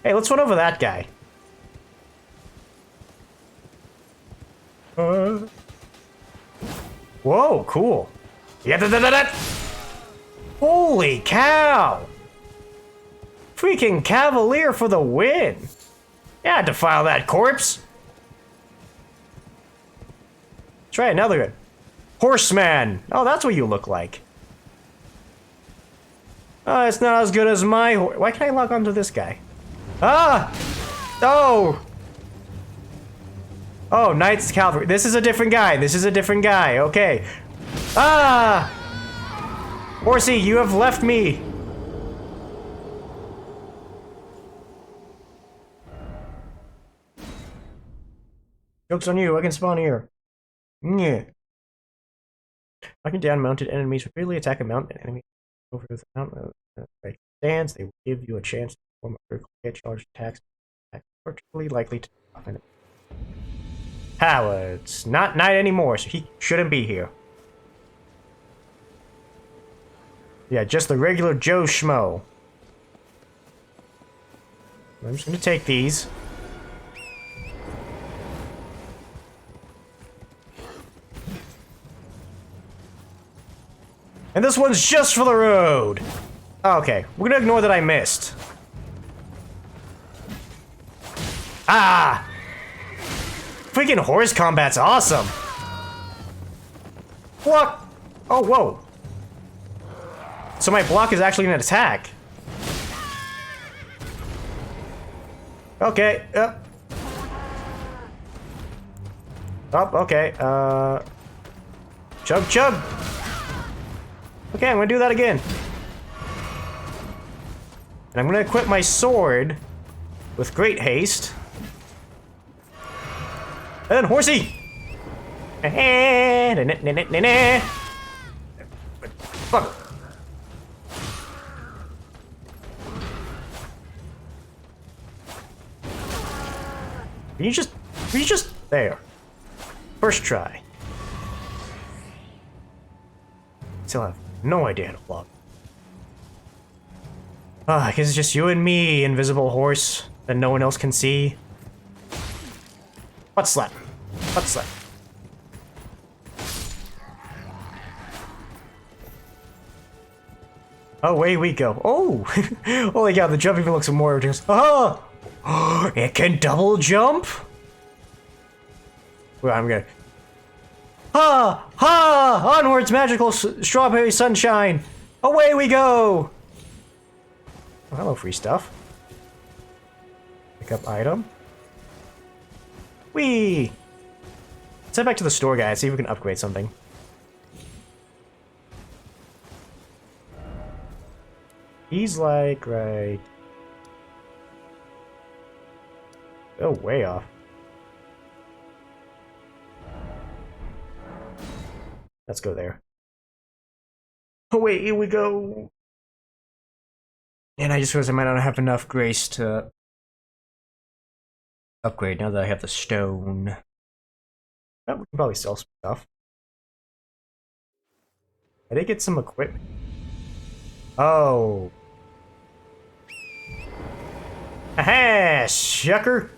Hey, let's run over that guy. Whoa, cool. Yeah, holy cow! Freaking Cavalier for the win! Yeah, defile that corpse! Try another one. Horseman! Oh, that's what you look like. Oh, it's not as good as my why can't I log on to this guy? Ah! Oh! Oh, Knight's Cavalry. This is a different guy. This is a different guy. Okay. Ah! Horsey, you have left me. Joke's on you. I can spawn here. Yeah. Knocking down mounted enemies repeatedly attack a mounted enemy over the mountain. Stands. They will give you a chance to perform a critical hit charge attacks. Particularly likely to often it. It's not night anymore, so he shouldn't be here. Yeah, just the regular Joe Schmo. I'm just gonna take these. And this one's just for the road! Okay, we're gonna ignore that I missed. Ah! Freaking horse combat's awesome! Block! Oh, whoa. So my block is actually an attack. Okay, Oh, okay, Chug, chug! Okay, I'm gonna do that again. And I'm gonna equip my sword with great haste. And then horsey! Fuck. You just there. First try. Still have no idea how to block. I guess it's just you and me, invisible horse, that no one else can see. Butt slap. Butt slap. Oh, away we go. Oh! Holy cow, the jump even looks more ridiculous. Oh! It can double jump? Well, I'm gonna... Ha! Ha! Onwards, magical strawberry sunshine! Away we go! Oh, hello, free stuff. Pick up item. Whee! Let's head back to the store, guys, see if we can upgrade something. He's like, right... Oh, way off. Let's go there. Oh wait, here we go! And I just realized I might not have enough grace to upgrade now that I have the stone. Oh, we can probably sell some stuff. I did get some equipment. Oh. Aha, sucker!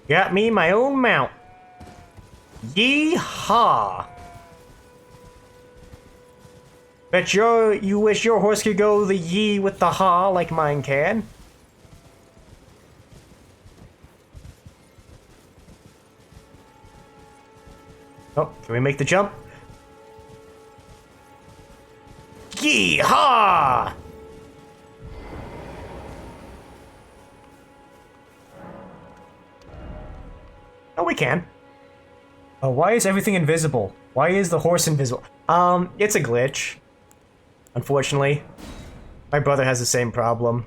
Got me my own mount. Yee-haw! Bet you wish your horse could go the yee with the ha like mine can. Oh, can we make the jump? Yee-haw! Oh, we can. Oh, why is everything invisible? Why is the horse invisible? It's a glitch. Unfortunately. My brother has the same problem.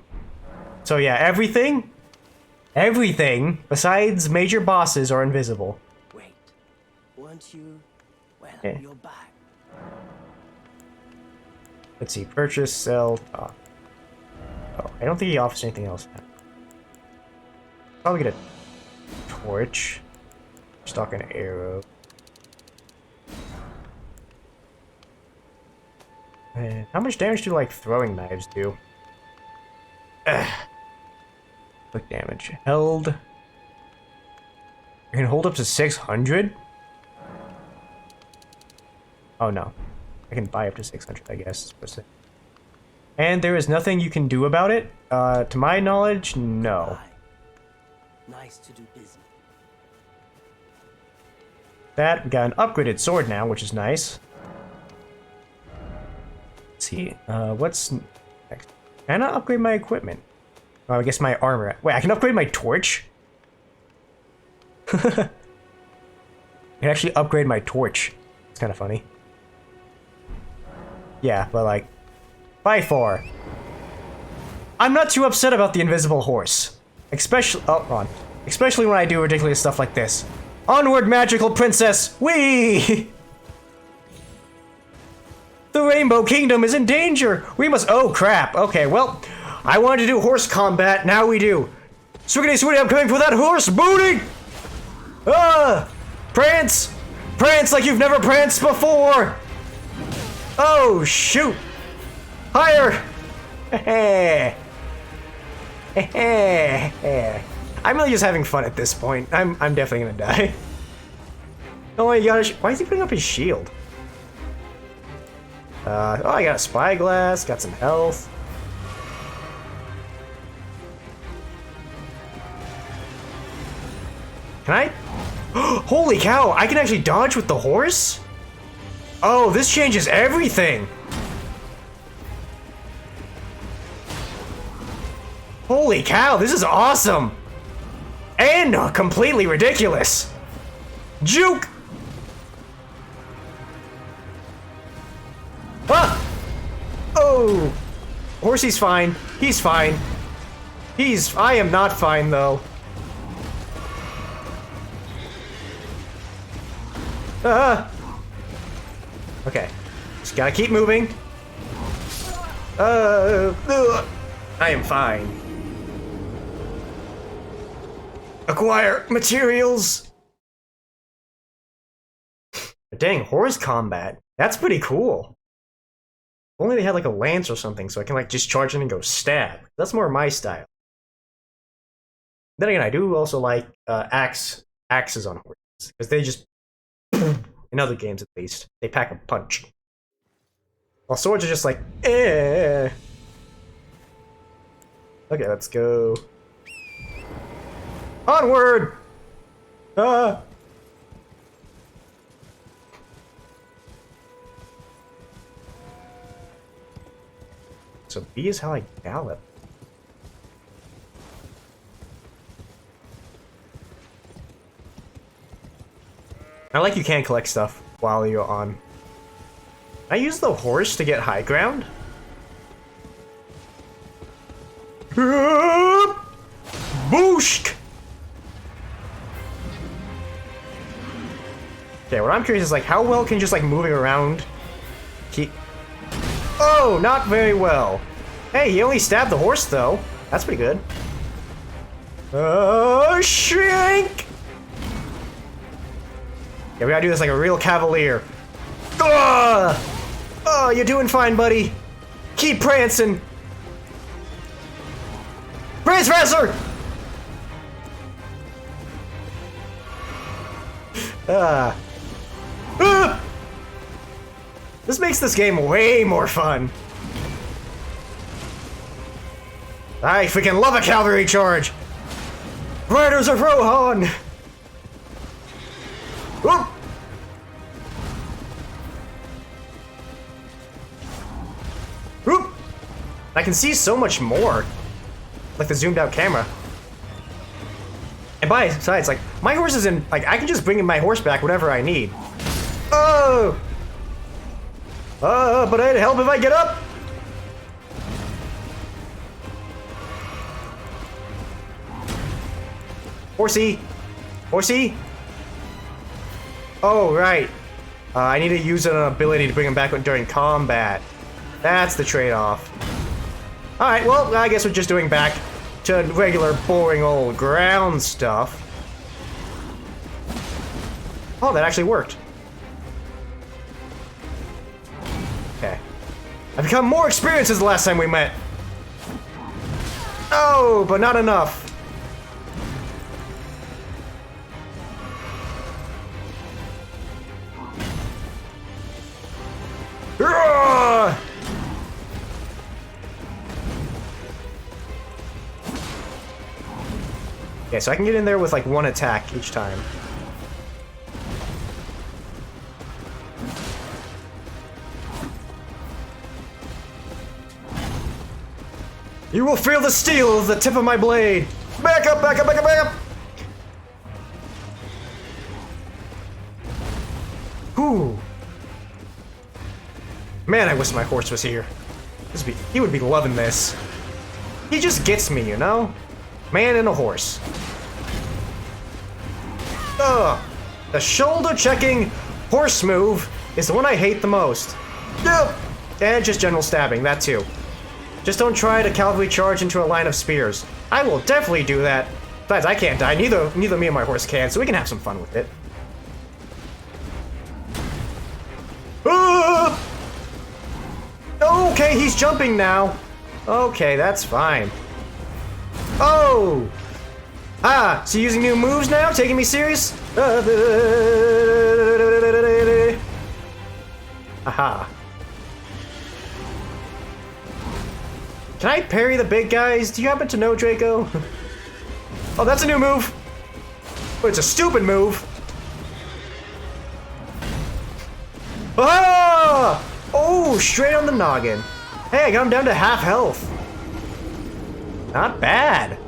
So yeah, everything besides major bosses are invisible. Wait, weren't you? Well, Yeah. you're back. Let's see, purchase, sell, talk. Oh, I don't think he offers anything else. Probably get a torch. Stock an arrow. How much damage do like throwing knives do? Ugh. Quick damage. Held. You can hold up to 600? Oh no. I can buy up to 600, I guess. And there is nothing you can do about it? To my knowledge, no. Nice to do business. That, we got an upgraded sword now, which is nice. Let's see, what's next? Can I upgrade my equipment? Oh, I guess my armor. Wait, I can upgrade my torch? I can actually upgrade my torch. It's kind of funny. Yeah, but like, by far. I'm not too upset about the invisible horse. Especially, oh, hold on. Especially when I do ridiculous stuff like this. Onward, magical princess! Whee! The Rainbow Kingdom is in danger! We must- oh crap, okay, well, I wanted to do horse combat, now we do. Swiggity switty, I'm coming for that horse booty! Ah! Prance! Prance like you've never pranced before! Oh, shoot! Higher! I'm really just having fun at this point. I'm definitely gonna die. Oh, you got why is he putting up his shield? Oh, I got a spyglass, got some health. Can I? Holy cow, I can actually dodge with the horse? Oh, this changes everything. Holy cow, this is awesome. And completely ridiculous. Juke! Ah! Oh! Horsey's fine. He's fine. I am not fine, though. Ah! Okay. Just gotta keep moving. I am fine. Acquire materials. Dang, horse combat. That's pretty cool. If only they had like a lance or something so I can like just charge in and go stab. That's more my style. Then again, I do also like axes on horses because they just in other games at least they pack a punch. While swords are just like eh. Okay, let's go. Onward! Ah! So B is how I gallop. I like you can collect stuff while you're on. I use the horse to get high ground. Boosh! Okay, what I'm curious is like how well can just like moving around keep. Oh, not very well. Hey, he only stabbed the horse though. That's pretty good. Shrink! Yeah, we gotta do this like a real cavalier. Ugh! Oh, you're doing fine, buddy. Keep prancing. Prance faster! This makes this game way more fun. I freaking love a cavalry charge! Riders of Rohan! Whoop! Whoop! I can see so much more. Like the zoomed out camera. And besides, like, my horse is in, like, I can just bring in my horse back whenever I need. Oh! But it'd help if I get up! Horsey! Horsey! Oh, right. I need to use an ability to bring him back during combat. That's the trade-off. Alright, well, I guess we're just doing back to regular, boring old ground stuff. Oh, that actually worked. Okay. I've become more experienced since the last time we met. Oh, but not enough. Okay, so I can get in there with like one attack each time. You will feel the steel of the tip of my blade. Back up, back up, back up, back up. Whew. Man, I wish my horse was here. He would be loving this. He just gets me, you know? Man and a horse. Ugh. The shoulder-checking horse move is the one I hate the most. Yep. And just general stabbing, that too. Just don't try to cavalry charge into a line of spears. I will definitely do that. Besides, I can't die. Neither me and my horse can, so we can have some fun with it. Okay, he's jumping now. Okay, that's fine. Oh! Ah, so using new moves now? Taking me serious? Aha. Can I parry the big guys? Do you happen to know, Draco? Oh, that's a new move. But it's a stupid move. Ah! Oh, straight on the noggin. Hey, I got him down to half health. Not bad.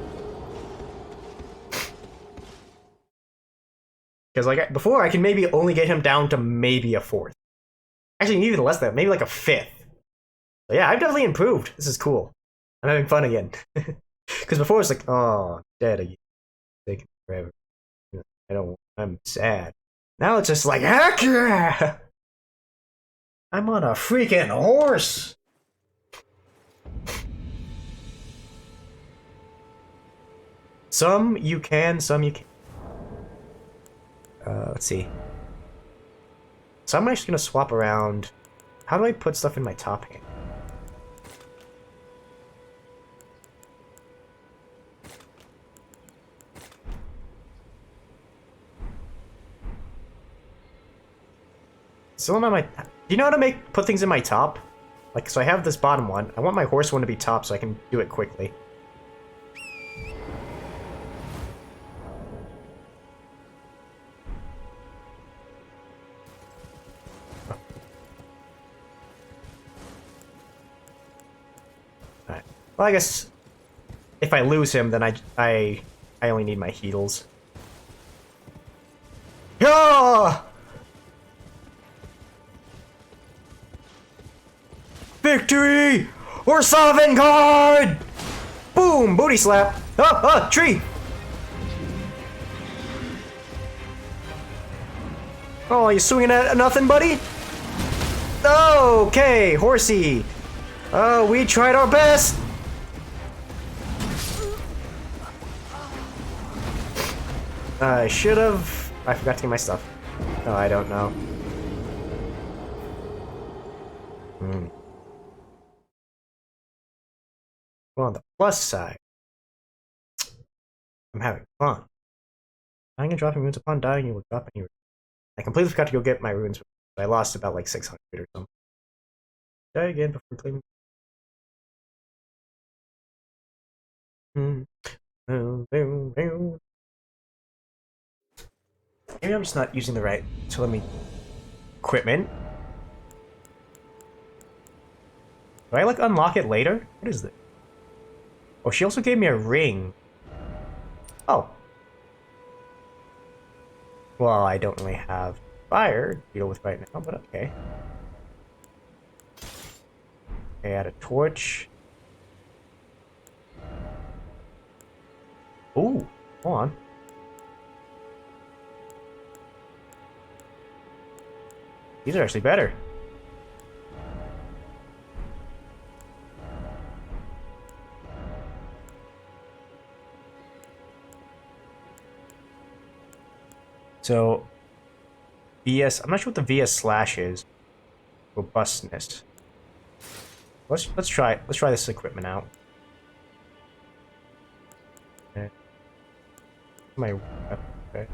Because like before, I can maybe only get him down to maybe a fourth. Actually, even less than that, maybe like a fifth. So yeah, I've definitely improved. This is cool. I'm having fun again. Because before it's like, oh, dead again. Taking forever. I'm sad. Now it's just like, heck yeah! I'm on a freaking horse! Some you can, some you can't. Let's see. So I'm actually gonna swap around. How do I put stuff in my top hand? Still not my. Do you know how to put things in my top? Like, so I have this bottom one. I want my horse one to be top so I can do it quickly. Alright. Well, I guess if I lose him, then I only need my heals. Yeah! Victory! Or Sovngarde! Boom! Booty slap! Tree! Oh, you swinging at nothing, buddy? Okay, horsey. Oh, we tried our best. I should have. I forgot to get my stuff. Oh, I don't know. Well, on the plus side, I'm having fun. Dying and dropping runes upon dying, you will drop any runes. I completely forgot to go get my runes, but I lost about like 600 or something. Die again before claiming. Maybe I'm just not using the right equipment. Do I like unlock it later? What is this? Oh, she also gave me a ring. Oh. Well, I don't really have fire to deal with right now, but okay. Okay, add a torch. Ooh, hold on. These are actually better. So, VS, I'm not sure what the VS slash is. Robustness. Let's try this equipment out. Okay. Okay.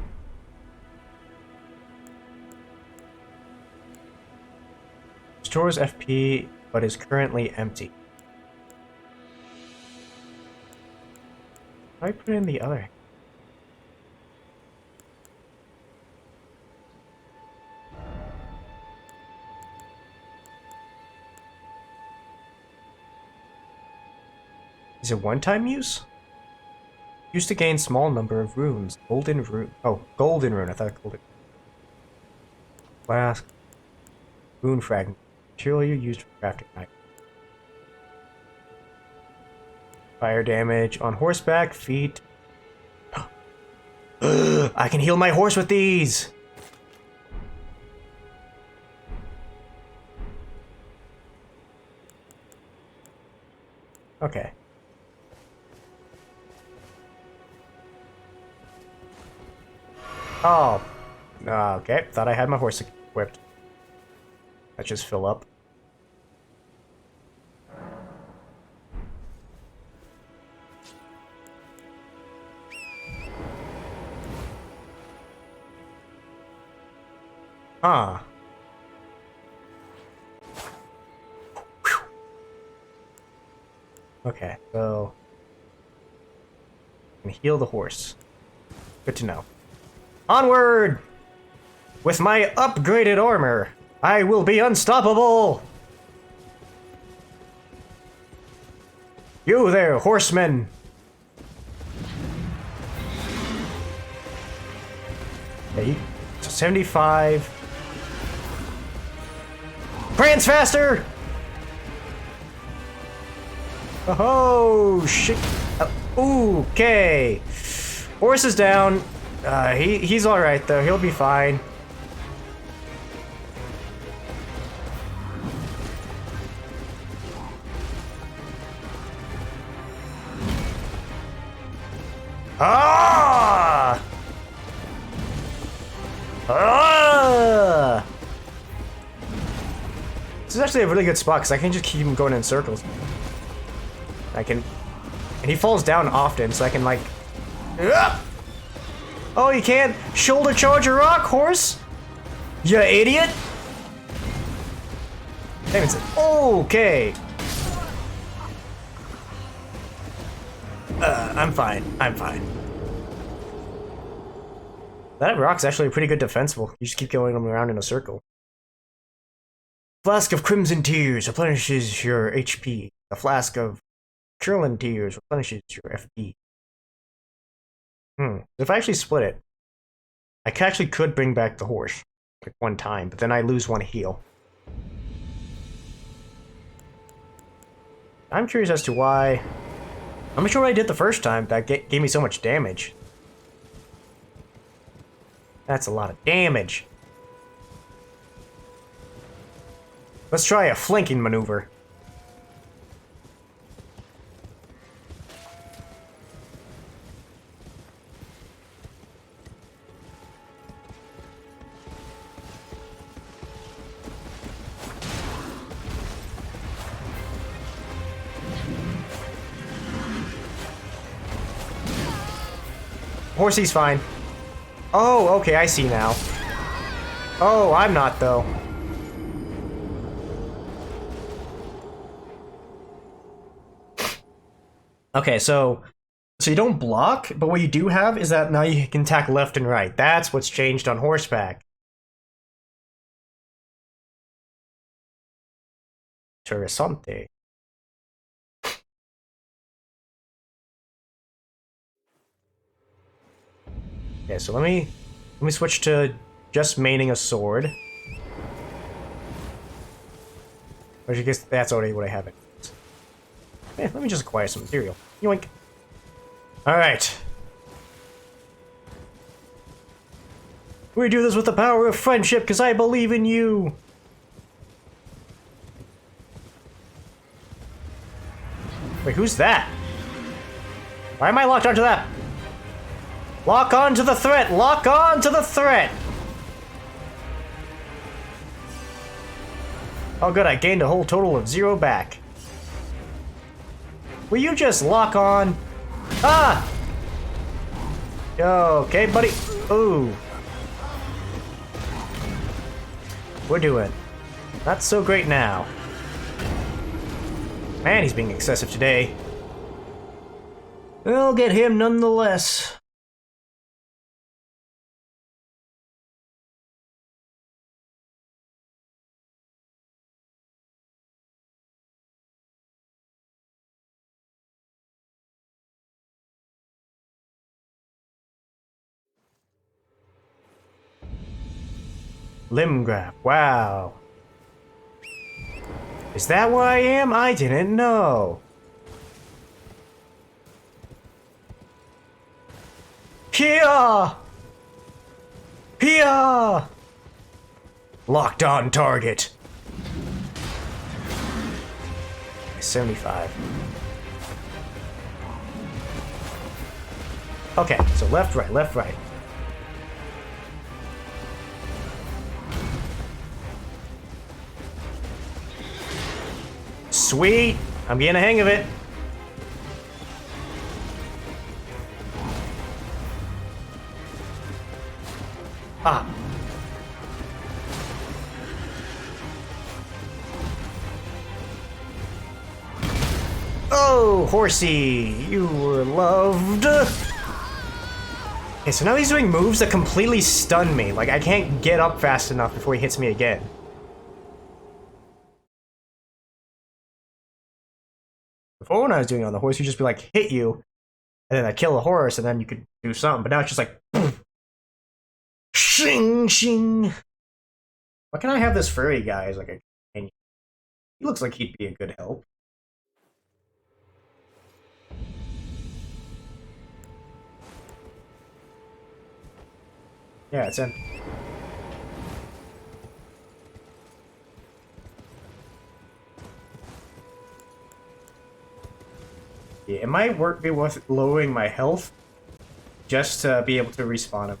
Stores FP, but is currently empty. I put in the other. Is it one-time use? Used to gain small number of runes. Golden rune. Oh, golden rune. I thought golden. Flask. Rune fragment. Material you used for crafting items. Fire damage on horseback, feet. I can heal my horse with these! Okay. Oh. Okay. Thought I had my horse equipped. Let's just fill up. Ah. Okay, so I can heal the horse. Good to know. Onward! With my upgraded armor, I will be unstoppable! You there, horsemen! Okay, 75. Prance faster! Oh, shit. Okay. Horse is down. He's alright, though. He'll be fine. Ah! Ah! This is actually a really good spot, because I can just keep him going in circles. I can... And he falls down often, so I can, like... Oh, you can't shoulder charge a rock, horse? You idiot! Davidson. Okay. I'm fine. I'm fine. That rock's actually pretty good defensible. You just keep going around in a circle. Flask of Crimson Tears replenishes your HP. A flask of Churlin Tears replenishes your FP. If I actually split it, I actually could bring back the horse. Like one time, but then I lose one heal. I'm curious as to why... I'm not sure what I did the first time that gave me so much damage. That's a lot of damage. Let's try a flanking maneuver. Horsey's fine. Oh, okay, I see now. Oh, I'm not, though. Okay, so you don't block, but what you do have is that now you can attack left and right. That's what's changed on horseback. Interessante. Okay, so let me switch to just maining a sword. Which I guess that's already what I have. Let me just acquire some material. Yoink. Alright. We do this with the power of friendship, because I believe in you! Wait, who's that? Why am I locked onto that? Lock on to the threat! Lock on to the threat! Oh good, I gained a whole total of 0 back. Will you just lock on? Ah! Okay, buddy. Ooh. We're doing not so great now. Man, he's being excessive today. We'll get him nonetheless. Limb grab. Wow. Is that where I am? I didn't know. Here! Here! Locked on target. 75. Okay, so left, right, left, right. Sweet! I'm getting a hang of it. Ah. Oh, horsey, you were loved. Okay, so now he's doing moves that completely stun me. Like, I can't get up fast enough before he hits me again. Before, when I was doing it on the horse, you'd just be like, hit you, and then I'd kill the horse, and then you could do something. But now it's just like, shing, shing. Why can't I have this furry guy as like a companion? He looks like he'd be a good help. Yeah, it's in. Yeah, it might be worth lowering my health just to be able to respawn him.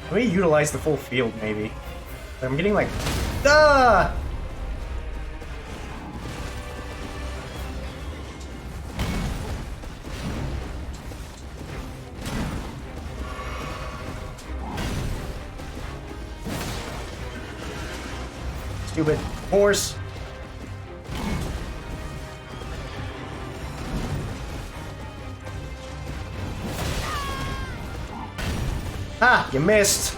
Let me utilize the full field, maybe. I'm getting like... Ah! Stupid horse. Ah, you missed.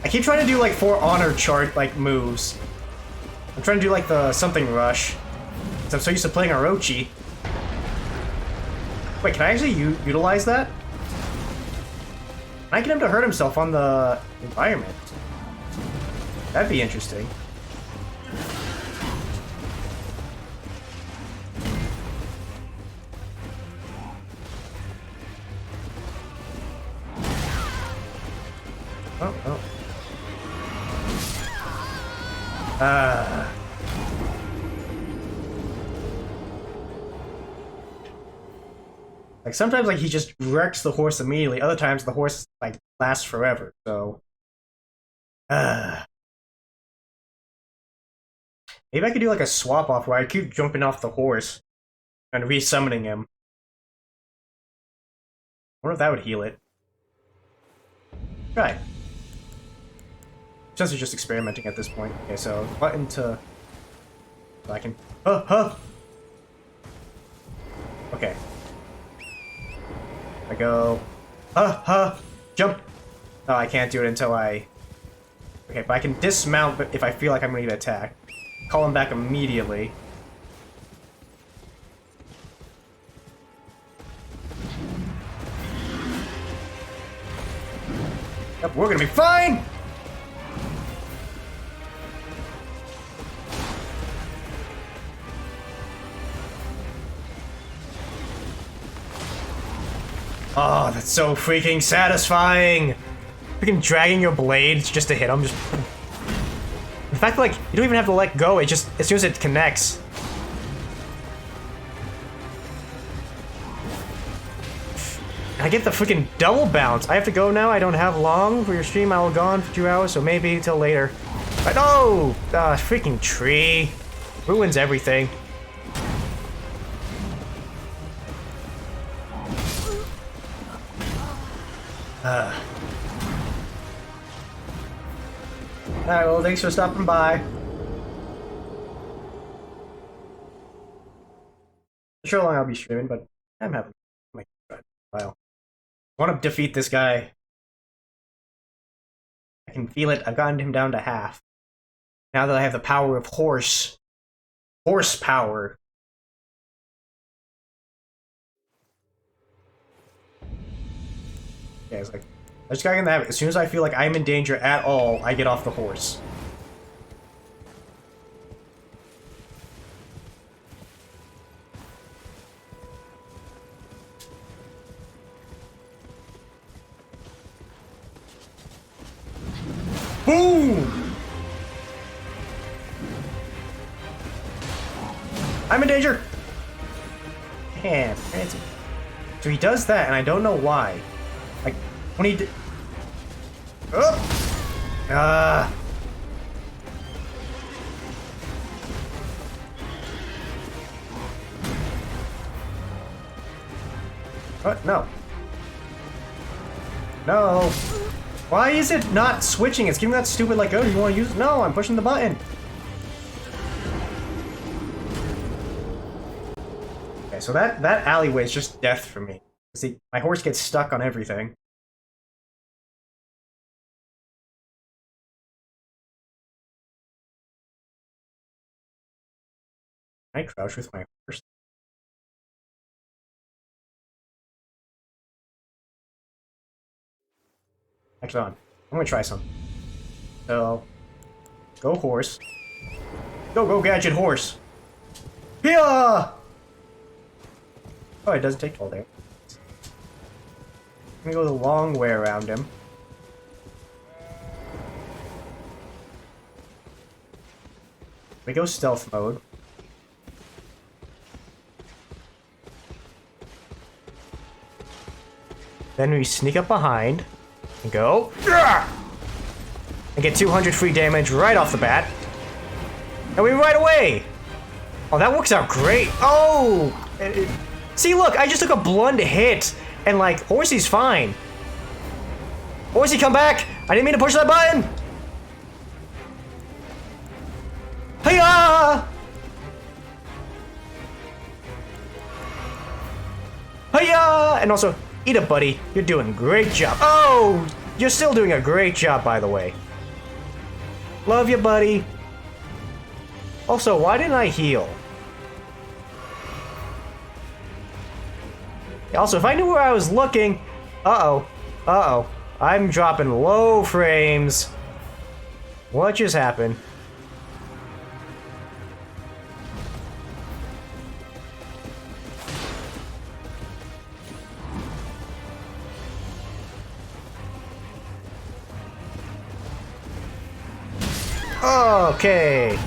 I keep trying to do like 4 honor chart like moves. I'm trying to do like the something rush. I'm so used to playing Orochi. Wait, can I actually utilize that? I get him to hurt himself on the environment. That'd be interesting. Oh, oh. Like sometimes like he just wrecks the horse immediately, other times the horse like lasts forever, so maybe I could do like a swap off where I keep jumping off the horse and re-summoning him. I wonder if that would heal it. Try. Since we're just experimenting at this point. Okay, so button to... I can... Okay. I go... Jump! Oh, I can't do it until I... Okay, but I can dismount if I feel like I'm going to get attacked. Call him back immediately. Yep, we're gonna be fine! Oh, that's so freaking satisfying! Freaking dragging your blades just to hit him, just... In fact, like, you don't even have to let go, it just, as soon as it connects. I get the freaking double bounce. I have to go now, I don't have long for your stream, I will go on for 2 hours, so maybe till later. But no! Freaking tree. Ruins everything. Alright, well, thanks for stopping by. Not sure how long I'll be streaming, but I'm having my while. I want to defeat this guy. I can feel it. I've gotten him down to half. Now that I have the power of horsepower. Yeah, it's like I just gotta get that. As soon as I feel like I'm in danger at all, I get off the horse. Boom! I'm in danger! Man, so he does that, and I don't know why. Like, when he did... Oh! What? No. No! Why is it not switching? It's giving that stupid, like, oh, you want to use... No, I'm pushing the button! Okay, so that alleyway is just death for me. See, my horse gets stuck on everything. Can I crouch with my horse? Actually, on. I'm gonna try some. So, go horse. Go gadget horse! Yeah! Oh, it doesn't take all day. I'm gonna go the long way around him. We go stealth mode. Then we sneak up behind and go and get 200 free damage right off the bat. And we ride away. Oh, that works out great. Oh! See, look, I just took a blunt hit and like, Horsey's fine. Horsey, come back! I didn't mean to push that button! Hiya! Hiya! And also, eat it, buddy. You're doing a great job. Oh! You're still doing a great job, by the way. Love you, buddy. Also, why didn't I heal? Also, if I knew where I was looking... Uh-oh. Uh-oh. I'm dropping low frames. What just happened? Okay.